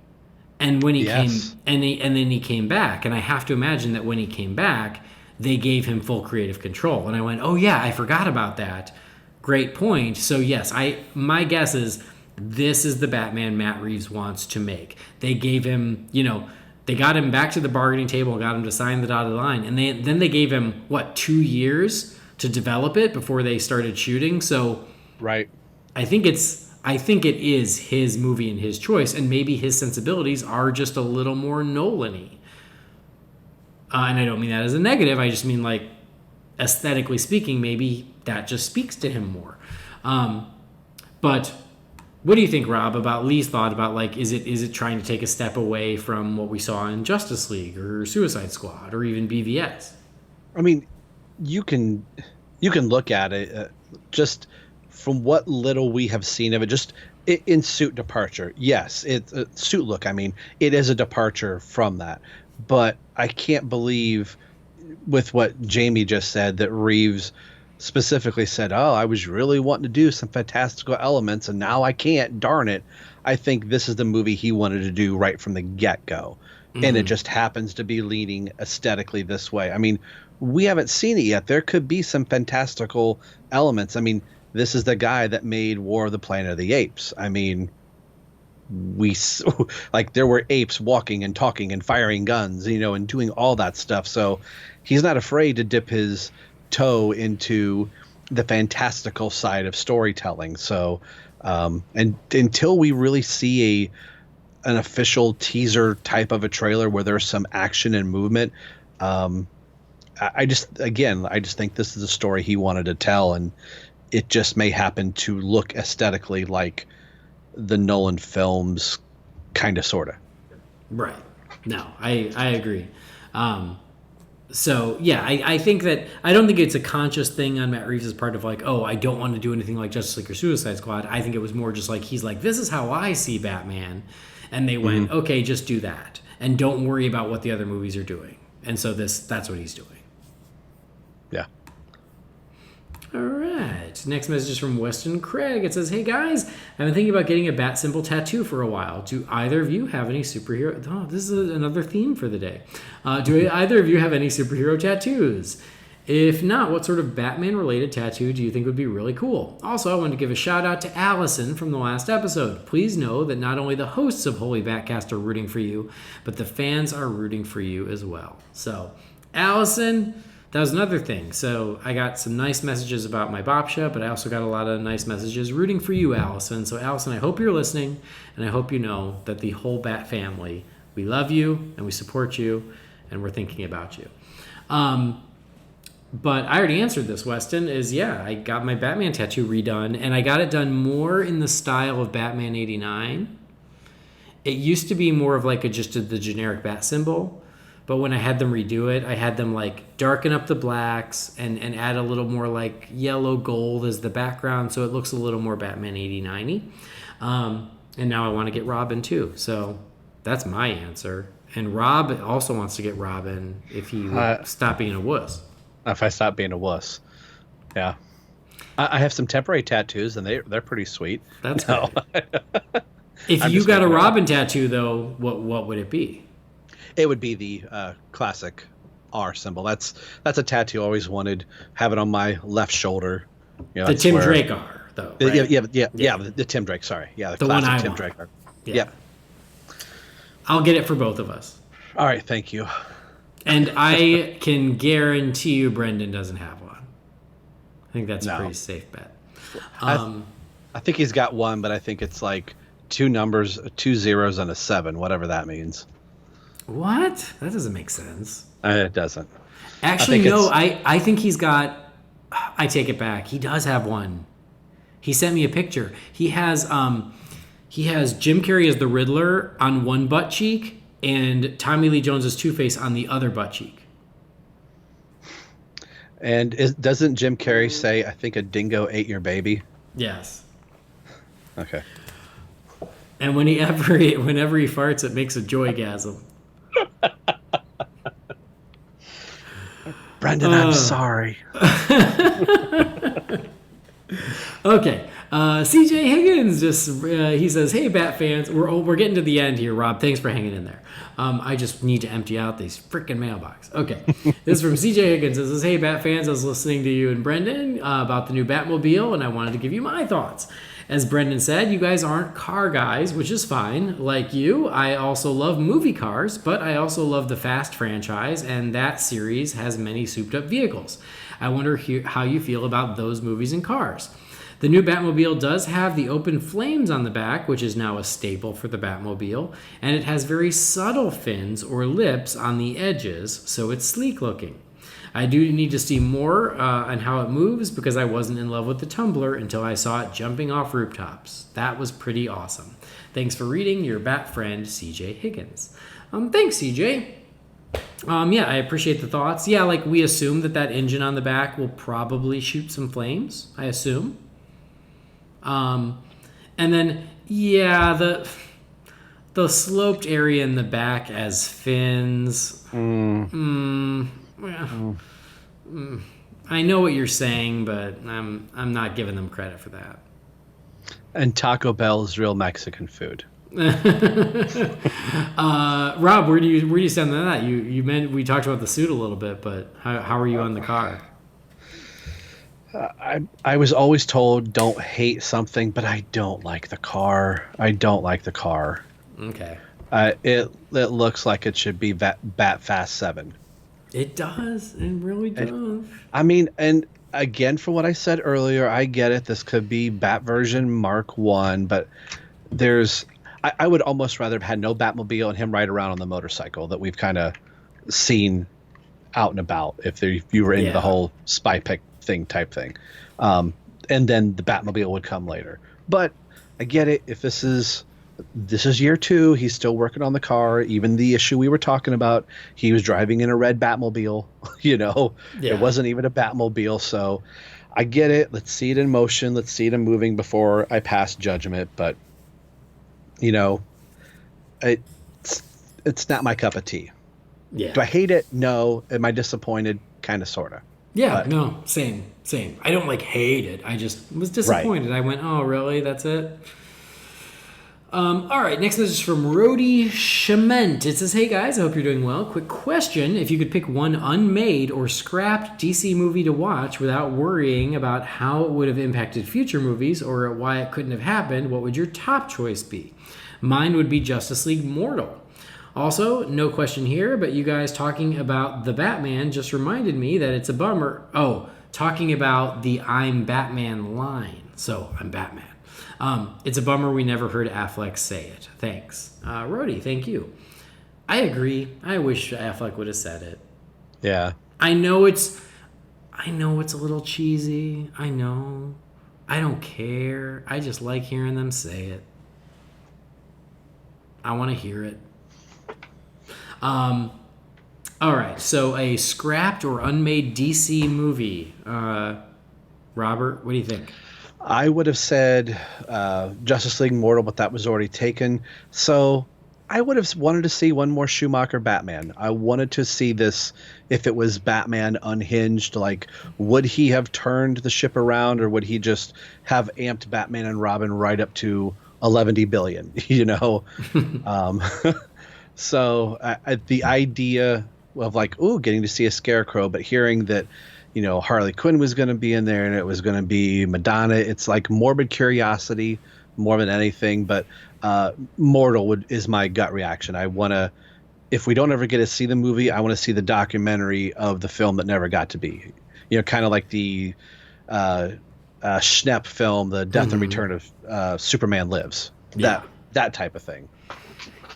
And when he came, and then he came back, and I have to imagine that when he came back, they gave him full creative control. And I went, oh yeah, I forgot about that. Great point. So yes, my guess is this is the Batman Matt Reeves wants to make. They gave him, they got him back to the bargaining table and got him to sign the dotted line. And then they gave him, 2 years to develop it before they started shooting. So right. I think it is his movie and his choice, and maybe his sensibilities are just a little more Nolan-y. And I don't mean that as a negative. I just mean, like, aesthetically speaking, maybe that just speaks to him more. But what do you think, Rob, about Lee's thought about, like, is it trying to take a step away from what we saw in Justice League or Suicide Squad or even BVS? I mean, you can look at it just from what little we have seen of it, just in suit departure. Yes, it's a suit look. I mean, it is a departure from that. But I can't believe, with what Jamie just said, that Reeves specifically said, oh, I was really wanting to do some fantastical elements, and now I can't, darn it. I think this is the movie he wanted to do right from the get-go. Mm-hmm. And it just happens to be leaning aesthetically this way. I mean, we haven't seen it yet. There could be some fantastical elements. I mean, this is the guy that made War of the Planet of the Apes. I mean, there were apes walking and talking and firing guns, and doing all that stuff. So he's not afraid to dip his toe into the fantastical side of storytelling. So, and until we really see an official teaser type of a trailer where there's some action and movement, I just think this is a story he wanted to tell, and it just may happen to look aesthetically like the Nolan films, kind of, sort of. Right. No, I agree. So yeah, I think that, I don't think it's a conscious thing on Matt Reeves' part of like, oh, I don't want to do anything like Justice League or Suicide Squad. I think it was more just like, he's like, this is how I see Batman. And they went, okay, just do that. And don't worry about what the other movies are doing. And so that's what he's doing. Yeah. All right. Next message is from Weston Craig. It says, hey guys, I've been thinking about getting a bat symbol tattoo for a while. Do either of you have any superhero... Oh, this is another theme for the day. Do either of you have any superhero tattoos? If not, what sort of Batman-related tattoo do you think would be really cool? Also, I want to give a shout-out to Allison from the last episode. Please know that not only the hosts of Holy BatCast are rooting for you, but the fans are rooting for you as well. So, Allison... That was another thing. So I got some nice messages about my Bopsha, but I also got a lot of nice messages rooting for you, Allison. So Allison, I hope you're listening, and I hope you know that the whole Bat family, we love you, and we support you, and we're thinking about you. But I already answered this, Weston, I got my Batman tattoo redone, and I got it done more in the style of Batman 89. It used to be more of like just the generic bat symbol. But when I had them redo it, I had them like darken up the blacks and add a little more like yellow gold as the background, so it looks a little more Batman 89-y. And now I want to get Robin too. So that's my answer. And Rob also wants to get Robin if he would stop being a wuss. If I stop being a wuss. Yeah. I have some temporary tattoos, and they're pretty sweet. That's good. If you got a Robin tattoo, though, what would it be? It would be the classic R symbol. That's a tattoo I always wanted. Have it on my left shoulder. The Tim Drake R, though. Right? Yeah. The Tim Drake. Sorry, the classic one Tim Drake R. Yeah. I'll get it for both of us. All right, thank you. And I can guarantee you, Brendan doesn't have one. I think that's a pretty safe bet. I think he's got one, but I think it's like 2 numbers, 2 zeros, and a 7, whatever that means. What? That doesn't make sense. It doesn't. Actually, no. I think he's got... I take it back. He does have one. He sent me a picture. He has Jim Carrey as the Riddler on one butt cheek and Tommy Lee Jones as Two-Face on the other butt cheek. And doesn't Jim Carrey say, I think a dingo ate your baby? Yes. Okay. And whenever he farts, it makes a joygasm. Brendan, I'm sorry. Okay. CJ Higgins he says, "Hey Bat fans, we're getting to the end here, Rob. Thanks for hanging in there. I just need to empty out these freaking mailbox." Okay. This is from CJ Higgins. It says, "Hey Bat fans, I was listening to you and Brendan about the new Batmobile, and I wanted to give you my thoughts. As Brendan said, you guys aren't car guys, which is fine. Like you, I also love movie cars, but I also love the Fast franchise, and that series has many souped-up vehicles. I wonder how you feel about those movies and cars. The new Batmobile does have the open flames on the back, which is now a staple for the Batmobile, and it has very subtle fins or lips on the edges, so it's sleek looking. I do need to see more on how it moves because I wasn't in love with the Tumbler until I saw it jumping off rooftops. That was pretty awesome. Thanks for reading, your Bat friend, CJ Higgins." Thanks, CJ. Yeah, I appreciate the thoughts. Yeah, like we assume that engine on the back will probably shoot some flames, I assume. And then, yeah, the sloped area in the back as fins. I know what you're saying, but I'm not giving them credit for that. And Taco Bell's real Mexican food. Rob, where do you stand on that? You meant we talked about the suit a little bit, but how are you on the car? I was always told don't hate something, but I don't like the car. Okay. It looks like it should be Bat Fast 7. It does. It really does. I mean, and again, for what I said earlier, I get it. This could be Bat version Mark 1, but I would almost rather have had no Batmobile and him ride around on the motorcycle that we've kind of seen out and about if you were into the whole spy pick thing type thing. And then the Batmobile would come later. But I get it. If this is year 2, he's still working on the car. Even the issue we were talking about, he was driving in a red Batmobile. It wasn't even a Batmobile. So I get it. Let's see it in motion. Let's see it in moving before I pass judgment. But it's not my cup of tea. Yeah. Do I hate it? No. Am I disappointed? Kind of, sort of. Yeah, no, same. I don't hate it. I just was disappointed. Right. I went, oh, really? That's it? All right, next message is from Rody Shement. It says, "Hey guys, I hope you're doing well. Quick question. If you could pick one unmade or scrapped DC movie to watch without worrying about how it would have impacted future movies or why it couldn't have happened, what would your top choice be? Mine would be Justice League Mortal. Also, no question here, but you guys talking about the Batman just reminded me that it's a bummer. Oh, talking about the I'm Batman line. So, I'm Batman. It's a bummer we never heard Affleck say it. Thanks. Rhodey, thank you. I agree. I wish Affleck would have said it. Yeah. I know it's a little cheesy. I know. I don't care. I just like hearing them say it. I want to hear it. All right, so a scrapped or unmade DC movie. Robert, what do you think? I would have said Justice League Mortal, but that was already taken. So I would have wanted to see one more Schumacher Batman. I wanted to see this if it was Batman unhinged. Like, would he have turned the ship around, or would he just have amped Batman and Robin right up to 11 billion, So the idea of getting to see a Scarecrow, but hearing that, Harley Quinn was going to be in there and it was going to be Madonna. It's like morbid curiosity more than anything, but Mortal is my gut reaction. I want to, if we don't ever get to see the movie, I want to see the documentary of the film that never got to be, kind of like the Schnepp film, The Death and Return of Superman Lives. Yeah. That type of thing.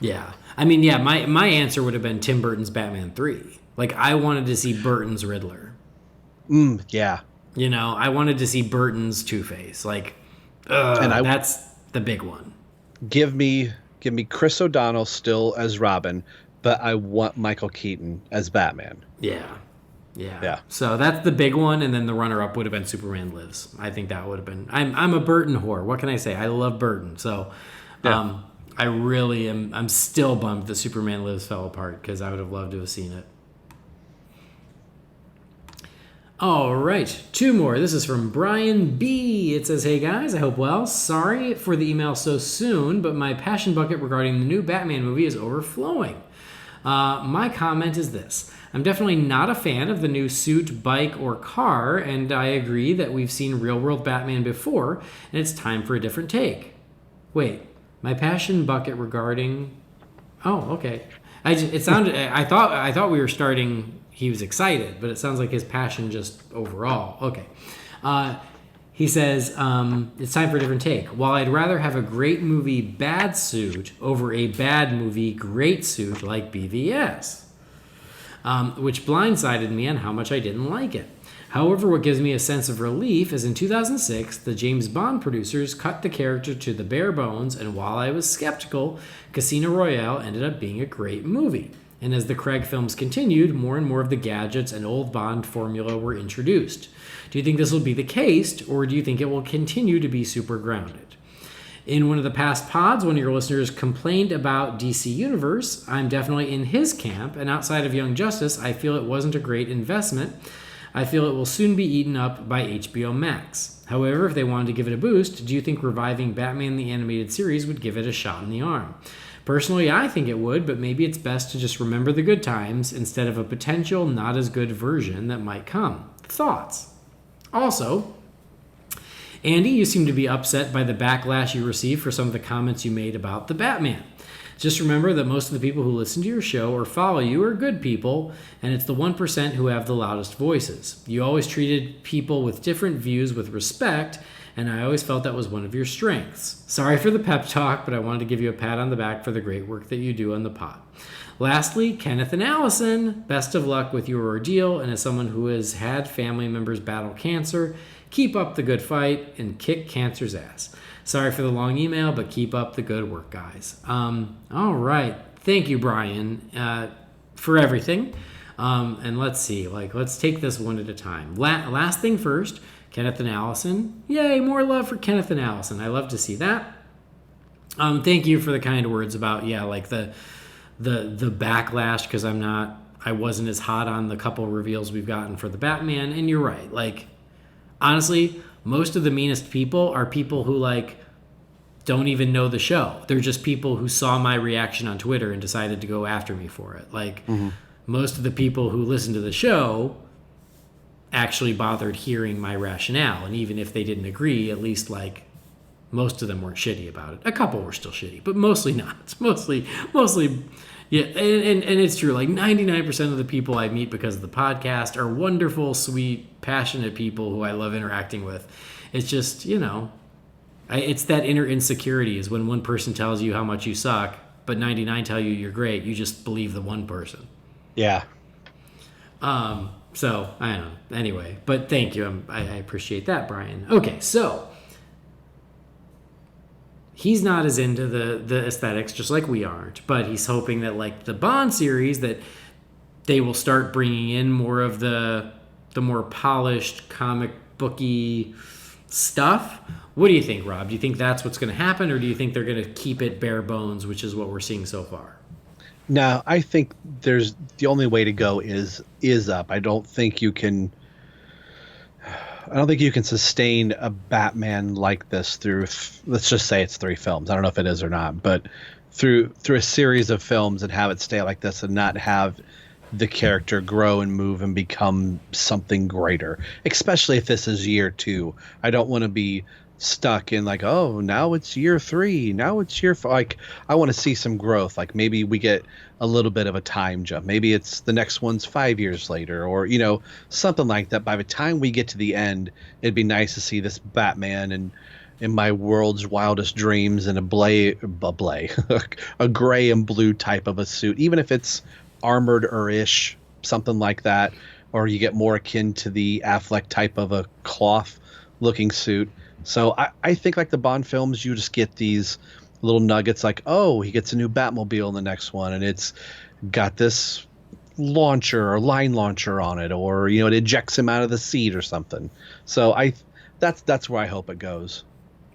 Yeah. I mean, yeah, my answer would have been Tim Burton's Batman 3. I wanted to see Burton's Riddler. Yeah. I wanted to see Burton's Two-Face. That's the big one. Give me Chris O'Donnell still as Robin, but I want Michael Keaton as Batman. Yeah. Yeah. So that's the big one, and then the runner-up would have been Superman Lives. I think that would have been. I'm a Burton whore. What can I say? I love Burton. So, I really am. I'm still bummed that Superman Lives fell apart because I would have loved to have seen it. All right, 2 more. This is from Brian B. It says, "Hey guys, I hope well. Sorry for the email so soon, but my passion bucket regarding the new Batman movie is overflowing. My comment is this. I'm definitely not a fan of the new suit, bike, or car, and I agree that we've seen real-world Batman before, and it's time for a different take." Wait, my passion bucket regarding... Oh, okay. It sounded... I thought we were starting... He was excited, but it sounds like his passion just overall. Okay. He says, it's time for a different take. While I'd rather have a great movie bad suit over a bad movie great suit like BVS, which blindsided me on how much I didn't like it. However, what gives me a sense of relief is in 2006, the James Bond producers cut the character to the bare bones, and while I was skeptical, Casino Royale ended up being a great movie. And as the Craig films continued, more and more of the gadgets and old Bond formula were introduced. Do you think this will be the case, or do you think it will continue to be super grounded? In one of the past pods, one of your listeners complained about DC Universe. I'm definitely in his camp, and outside of Young Justice, I feel it wasn't a great investment. I feel it will soon be eaten up by HBO Max. However, if they wanted to give it a boost, do you think reviving Batman the Animated Series would give it a shot in the arm? Personally, I think it would, but maybe it's best to just remember the good times instead of a potential not as good version that might come. Thoughts? Also, Andy, you seem to be upset by the backlash you received for some of the comments you made about the Batman. Just remember that most of the people who listen to your show or follow you are good people, and it's the 1% who have the loudest voices. You always treated people with different views with respect, and I always felt that was one of your strengths. Sorry for the pep talk, but I wanted to give you a pat on the back for the great work that you do on the pod. Lastly, Kenneth and Allison, best of luck with your ordeal, and as someone who has had family members battle cancer, keep up the good fight and kick cancer's ass. Sorry for the long email, but keep up the good work, guys. All right. Thank you, Brian, for everything. And let's see. Let's take this one at a time. Last thing first, Kenneth and Allison. Yay, more love for Kenneth and Allison. I love to see that. Thank you for the kind words about, the backlash, because I wasn't as hot on the couple reveals we've gotten for the Batman. And you're right. Honestly, most of the meanest people are people who don't even know the show. They're just people who saw my reaction on Twitter and decided to go after me for it. Most of the people who listen to the show actually bothered hearing my rationale, and even if they didn't agree, at least most of them weren't shitty about it. A couple were still shitty, but mostly not. It's mostly yeah. And it's true. 99% of the people I meet because of the podcast are wonderful, sweet, passionate people who I love interacting with. It's just, it's that inner insecurity is when one person tells you how much you suck, but 99 tell you you're great. You just believe the one person. Yeah. So, I don't know. Anyway, but thank you. I appreciate that, Brian. Okay, so he's not as into the aesthetics, just like we aren't, but he's hoping that the Bond series, that they will start bringing in more of the more polished comic booky stuff. What do you think, Rob? Do you think that's what's going to happen, or do you think they're going to keep it bare bones, which is what we're seeing so far? No, I think the only way to go is up. I don't think you can sustain a Batman like this through, let's just say it's 3 films. I don't know if it is or not, but through a series of films and have it stay like this and not have the character grow and move and become something greater, especially if this is year 2. I don't want to be stuck in now it's year 3, now it's year 4. I want to see some growth. Maybe we get a little bit of a time jump. Maybe it's the next one's 5 years later, or something like that. By the time we get to the end, it'd be nice to see this Batman and in my world's wildest dreams in a gray and blue type of a suit, even if it's armored or ish, something like that, or you get more akin to the Affleck type of a cloth looking suit. So I think the Bond films, you just get these little nuggets he gets a new Batmobile in the next one, and it's got this launcher or line launcher on it, or it ejects him out of the seat or something. So that's where I hope it goes.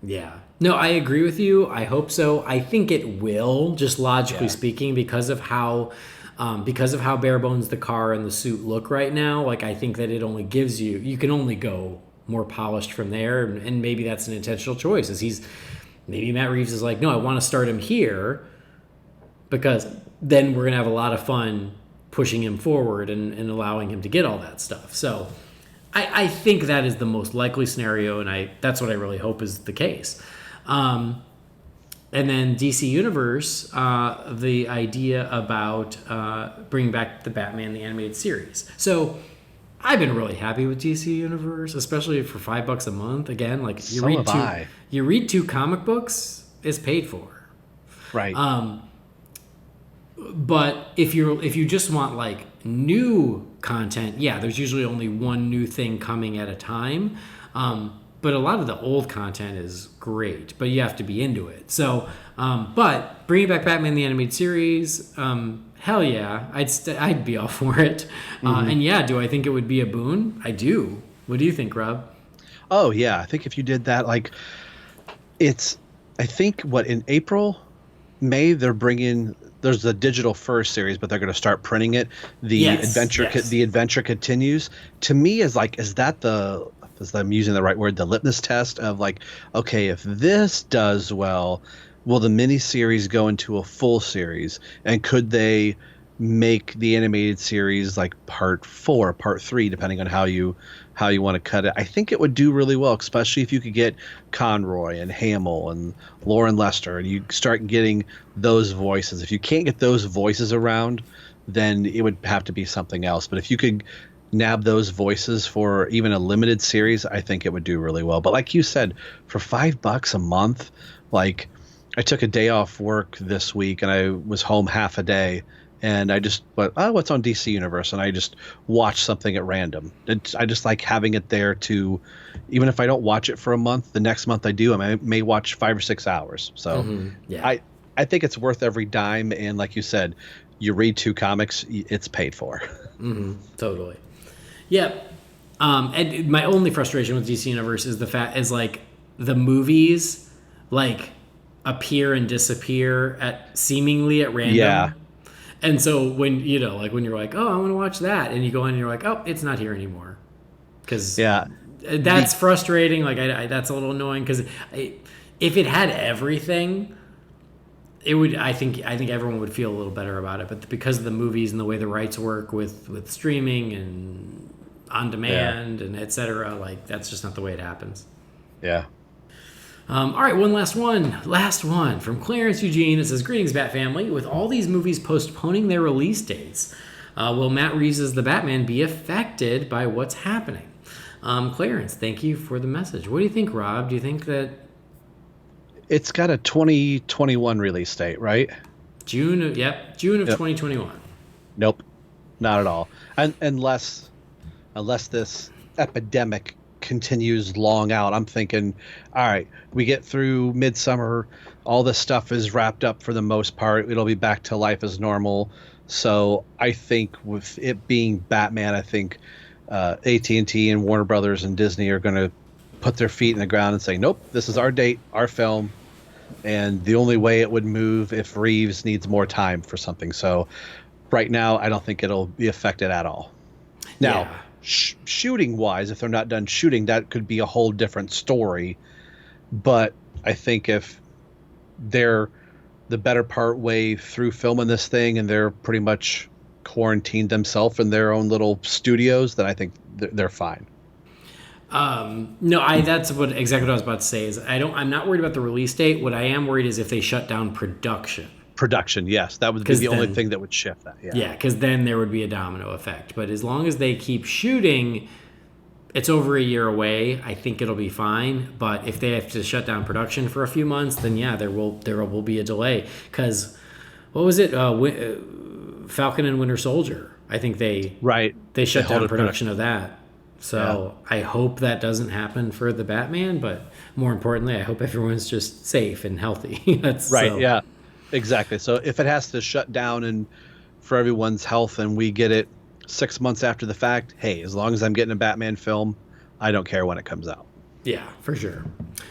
Yeah. No, I agree with you. I hope so. I think it will, just logically speaking, because of how bare bones the car and the suit look right now. Like, I think that it only gives you can only go more polished from there, and maybe that's an intentional choice. Maybe Matt Reeves is like, no, I want to start him here because then we're gonna have a lot of fun pushing him forward and allowing him to get all that stuff. So I think that is the most likely scenario, and that's what I really hope is the case. And then DC Universe, the idea about bringing back the Batman the animated series. So I've been really happy with DC Universe, especially for $5 a month. Again, like you read two comic books, it's paid for. Right. But if you just want like new content, there's usually only one new thing coming at a time. But a lot of the old content is great, but you have to be into it. So, but bringing back Batman the Animated Series, hell yeah, I'd be all for it. And do I think it would be a boon? I do. What do you think, Rob? Oh yeah, I think if you did that, like, I think in April, May they're bringing. There's the digital first series, but they're going to start printing it. The adventure continues. To me, is I'm using the right word, the litmus test of like, okay, if this does well, will the miniseries go into a full series? And could they make the animated series like part 4, part 3, depending on how you want to cut it? I think it would do really well, especially if you could get Conroy and Hamill and Lauren Lester, and you start getting those voices. If you can't get those voices around, then it would have to be something else. But if you could nab those voices for even a limited series, I think it would do really well. But like you said, for $5 a month, like, I took a day off work this week and I was home half a day, and I just went, what's on DC Universe? And I just watched something at random. I just like having it there to, even if I don't watch it for a month, the next month I do, I may watch 5 or 6 hours. So I think it's worth every dime. And like you said, you read 2 comics, it's paid for. Totally. Yeah. And my only frustration with DC Universe is like the movies like appear and disappear seemingly at random. Yeah. And so when when you're like, oh, I want to watch that, and you go in and you're like, oh, it's not here anymore, because that's frustrating. Like that's a little annoying, because if it had everything, it would. I think everyone would feel a little better about it. But because of the movies and the way the rights work with streaming and on demand and etc., like that's just not the way it happens. Yeah. All right, one last one from Clarence Eugene. It says, greetings, Bat Family. With all these movies postponing their release dates, will Matt Reeves' The Batman be affected by what's happening? Clarence, thank you for the message. What do you think, Rob? Do you think that... It's got a 2021 release date, right? June of 2021. Nope, not at all. Unless this epidemic continues long out. I'm thinking, all right, we get through midsummer, all this stuff is wrapped up for the most part, it'll be back to life as normal. So I think with it being Batman, I think AT&T and Warner Brothers and Disney are going to put their feet in the ground and say, nope, this is our date, our film, and the only way it would move if Reeves needs more time for something. So right now, I don't think it'll be affected at all. Now, shooting wise, if they're not done shooting, that could be a whole different story. But I think if they're the better part way through filming this thing and they're pretty much quarantined themselves in their own little studios, then I think they're fine. That's exactly what I was about to say. Is I'm not worried about the release date. What I am worried is if they shut down production. Yes, that would be the only thing that would shift that. Yeah, because then there would be a domino effect. But as long as they keep shooting, it's over a year away. I think it'll be fine. But if they have to shut down production for a few months, then there will be a delay. Because what was it? Falcon and Winter Soldier. I think they shut down production of that. So I hope that doesn't happen for the Batman. But more importantly, I hope everyone's just safe and healthy. Right. So. Yeah. Exactly. So if it has to shut down and for everyone's health and we get it 6 months after the fact, hey, as long as I'm getting a Batman film, I don't care when it comes out. Yeah, for sure.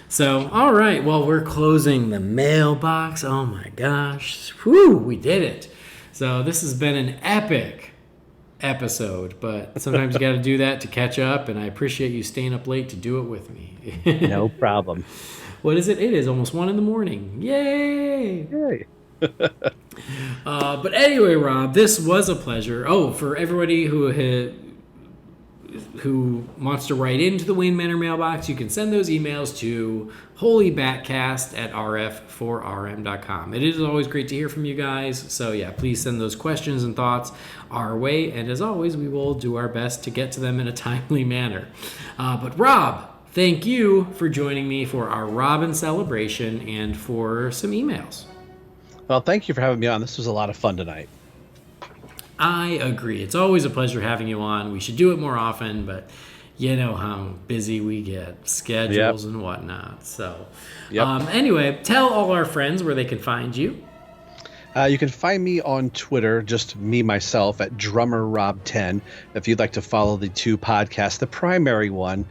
So, all right. Well, we're closing the mailbox. Oh my gosh. Whew, we did it. So this has been an epic episode, but sometimes you got to do that to catch up, and I appreciate you staying up late to do it with me. No problem. What is it? It is almost 1 a.m. Yay! Yay. But anyway, Rob, this was a pleasure. Oh, for everybody who wants to write into the Wayne Manor mailbox, you can send those emails to Holy BatCast at rf4rm.com. It is always great to hear from you guys. So yeah, please send those questions and thoughts our way. And as always, we will do our best to get to them in a timely manner. But Rob, thank you for joining me for our Robin celebration and for some emails. Well, thank you for having me on. This was a lot of fun tonight. I agree. It's always a pleasure having you on. We should do it more often, but you know how busy we get, schedules and whatnot. So anyway, tell all our friends where they can find you. You can find me on Twitter, just me, myself, at DrummerRob10. If you'd like to follow the two podcasts, the primary one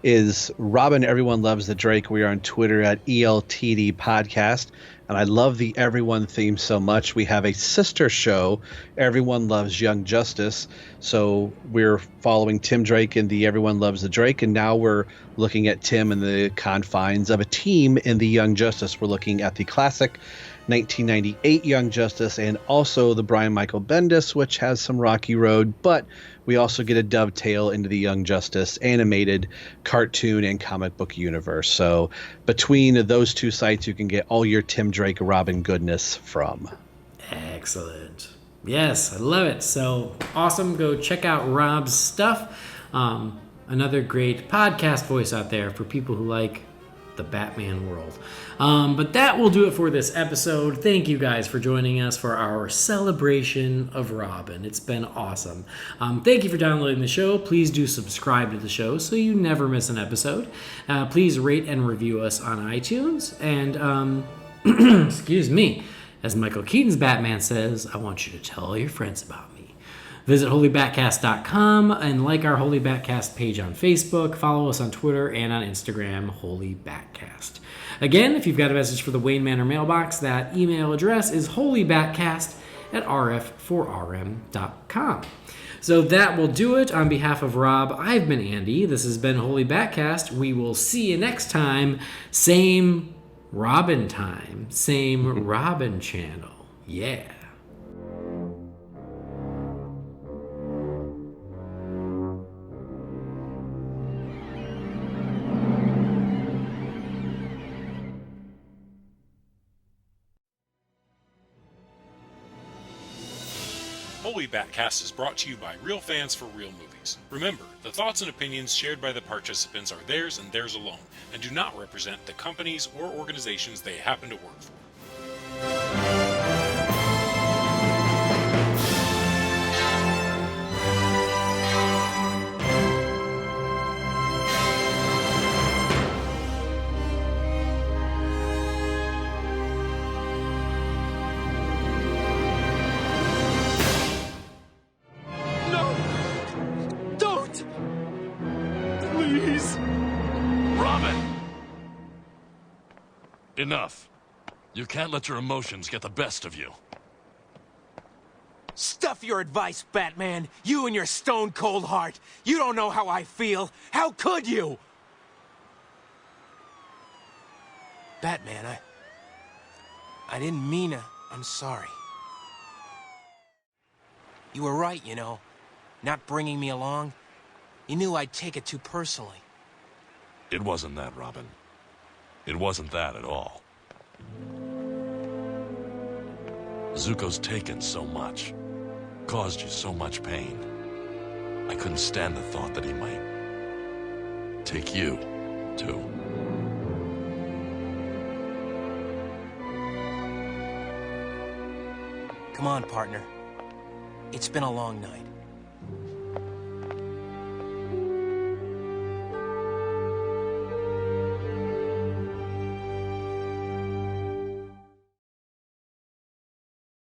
is Robin Everyone Loves the Drake. We are on Twitter at ELTD Podcast. And I love the Everyone theme so much. We have a sister show, Everyone Loves Young Justice. So we're following Tim Drake in the Everyone Loves the Drake. And now we're looking at Tim in the confines of a team in the Young Justice. We're looking at the classic 1998 Young Justice and also the Brian Michael Bendis, which has some rocky road, but we also get a dovetail into the Young Justice animated cartoon and comic book universe. So between those two sites, you can get all your Tim Drake Robin goodness from. Excellent. Yes, I love it. So awesome. Go check out Rob's stuff. Another great podcast voice out there for people who like the Batman world. But that will do it for this episode. Thank you guys for joining us for our celebration of Robin. It's been awesome. Thank you for downloading the show. Please do subscribe to the show so you never miss an episode. Please rate and review us on iTunes. And excuse me, as Michael Keaton's Batman says, I want you to tell all your friends about me. Visit holybatcast.com and like our Holy BatCast page on Facebook. Follow us on Twitter and on Instagram, Holy BatCast. Again, if you've got a message for the Wayne Manor mailbox, that email address is holybatcast at rf4rm.com. So that will do it. On behalf of Rob, I've been Andy. This has been Holy BatCast. We will see you next time. Same Robin time. Same Robin channel. Yeah. Holy BatCast is brought to you by real fans for real movies. Remember, the thoughts and opinions shared by the participants are theirs and theirs alone, and do not represent the companies or organizations they happen to work for. Enough. You can't let your emotions get the best of you. Stuff your advice, Batman. You and your stone-cold heart. You don't know how I feel. How could you? Batman, I didn't mean to. I'm sorry. You were right, you know. Not bringing me along. You knew I'd take it too personally. It wasn't that, Robin. It wasn't that at all. Zuko's taken so much, caused you so much pain. I couldn't stand the thought that he might take you, too. Come on, partner. It's been a long night.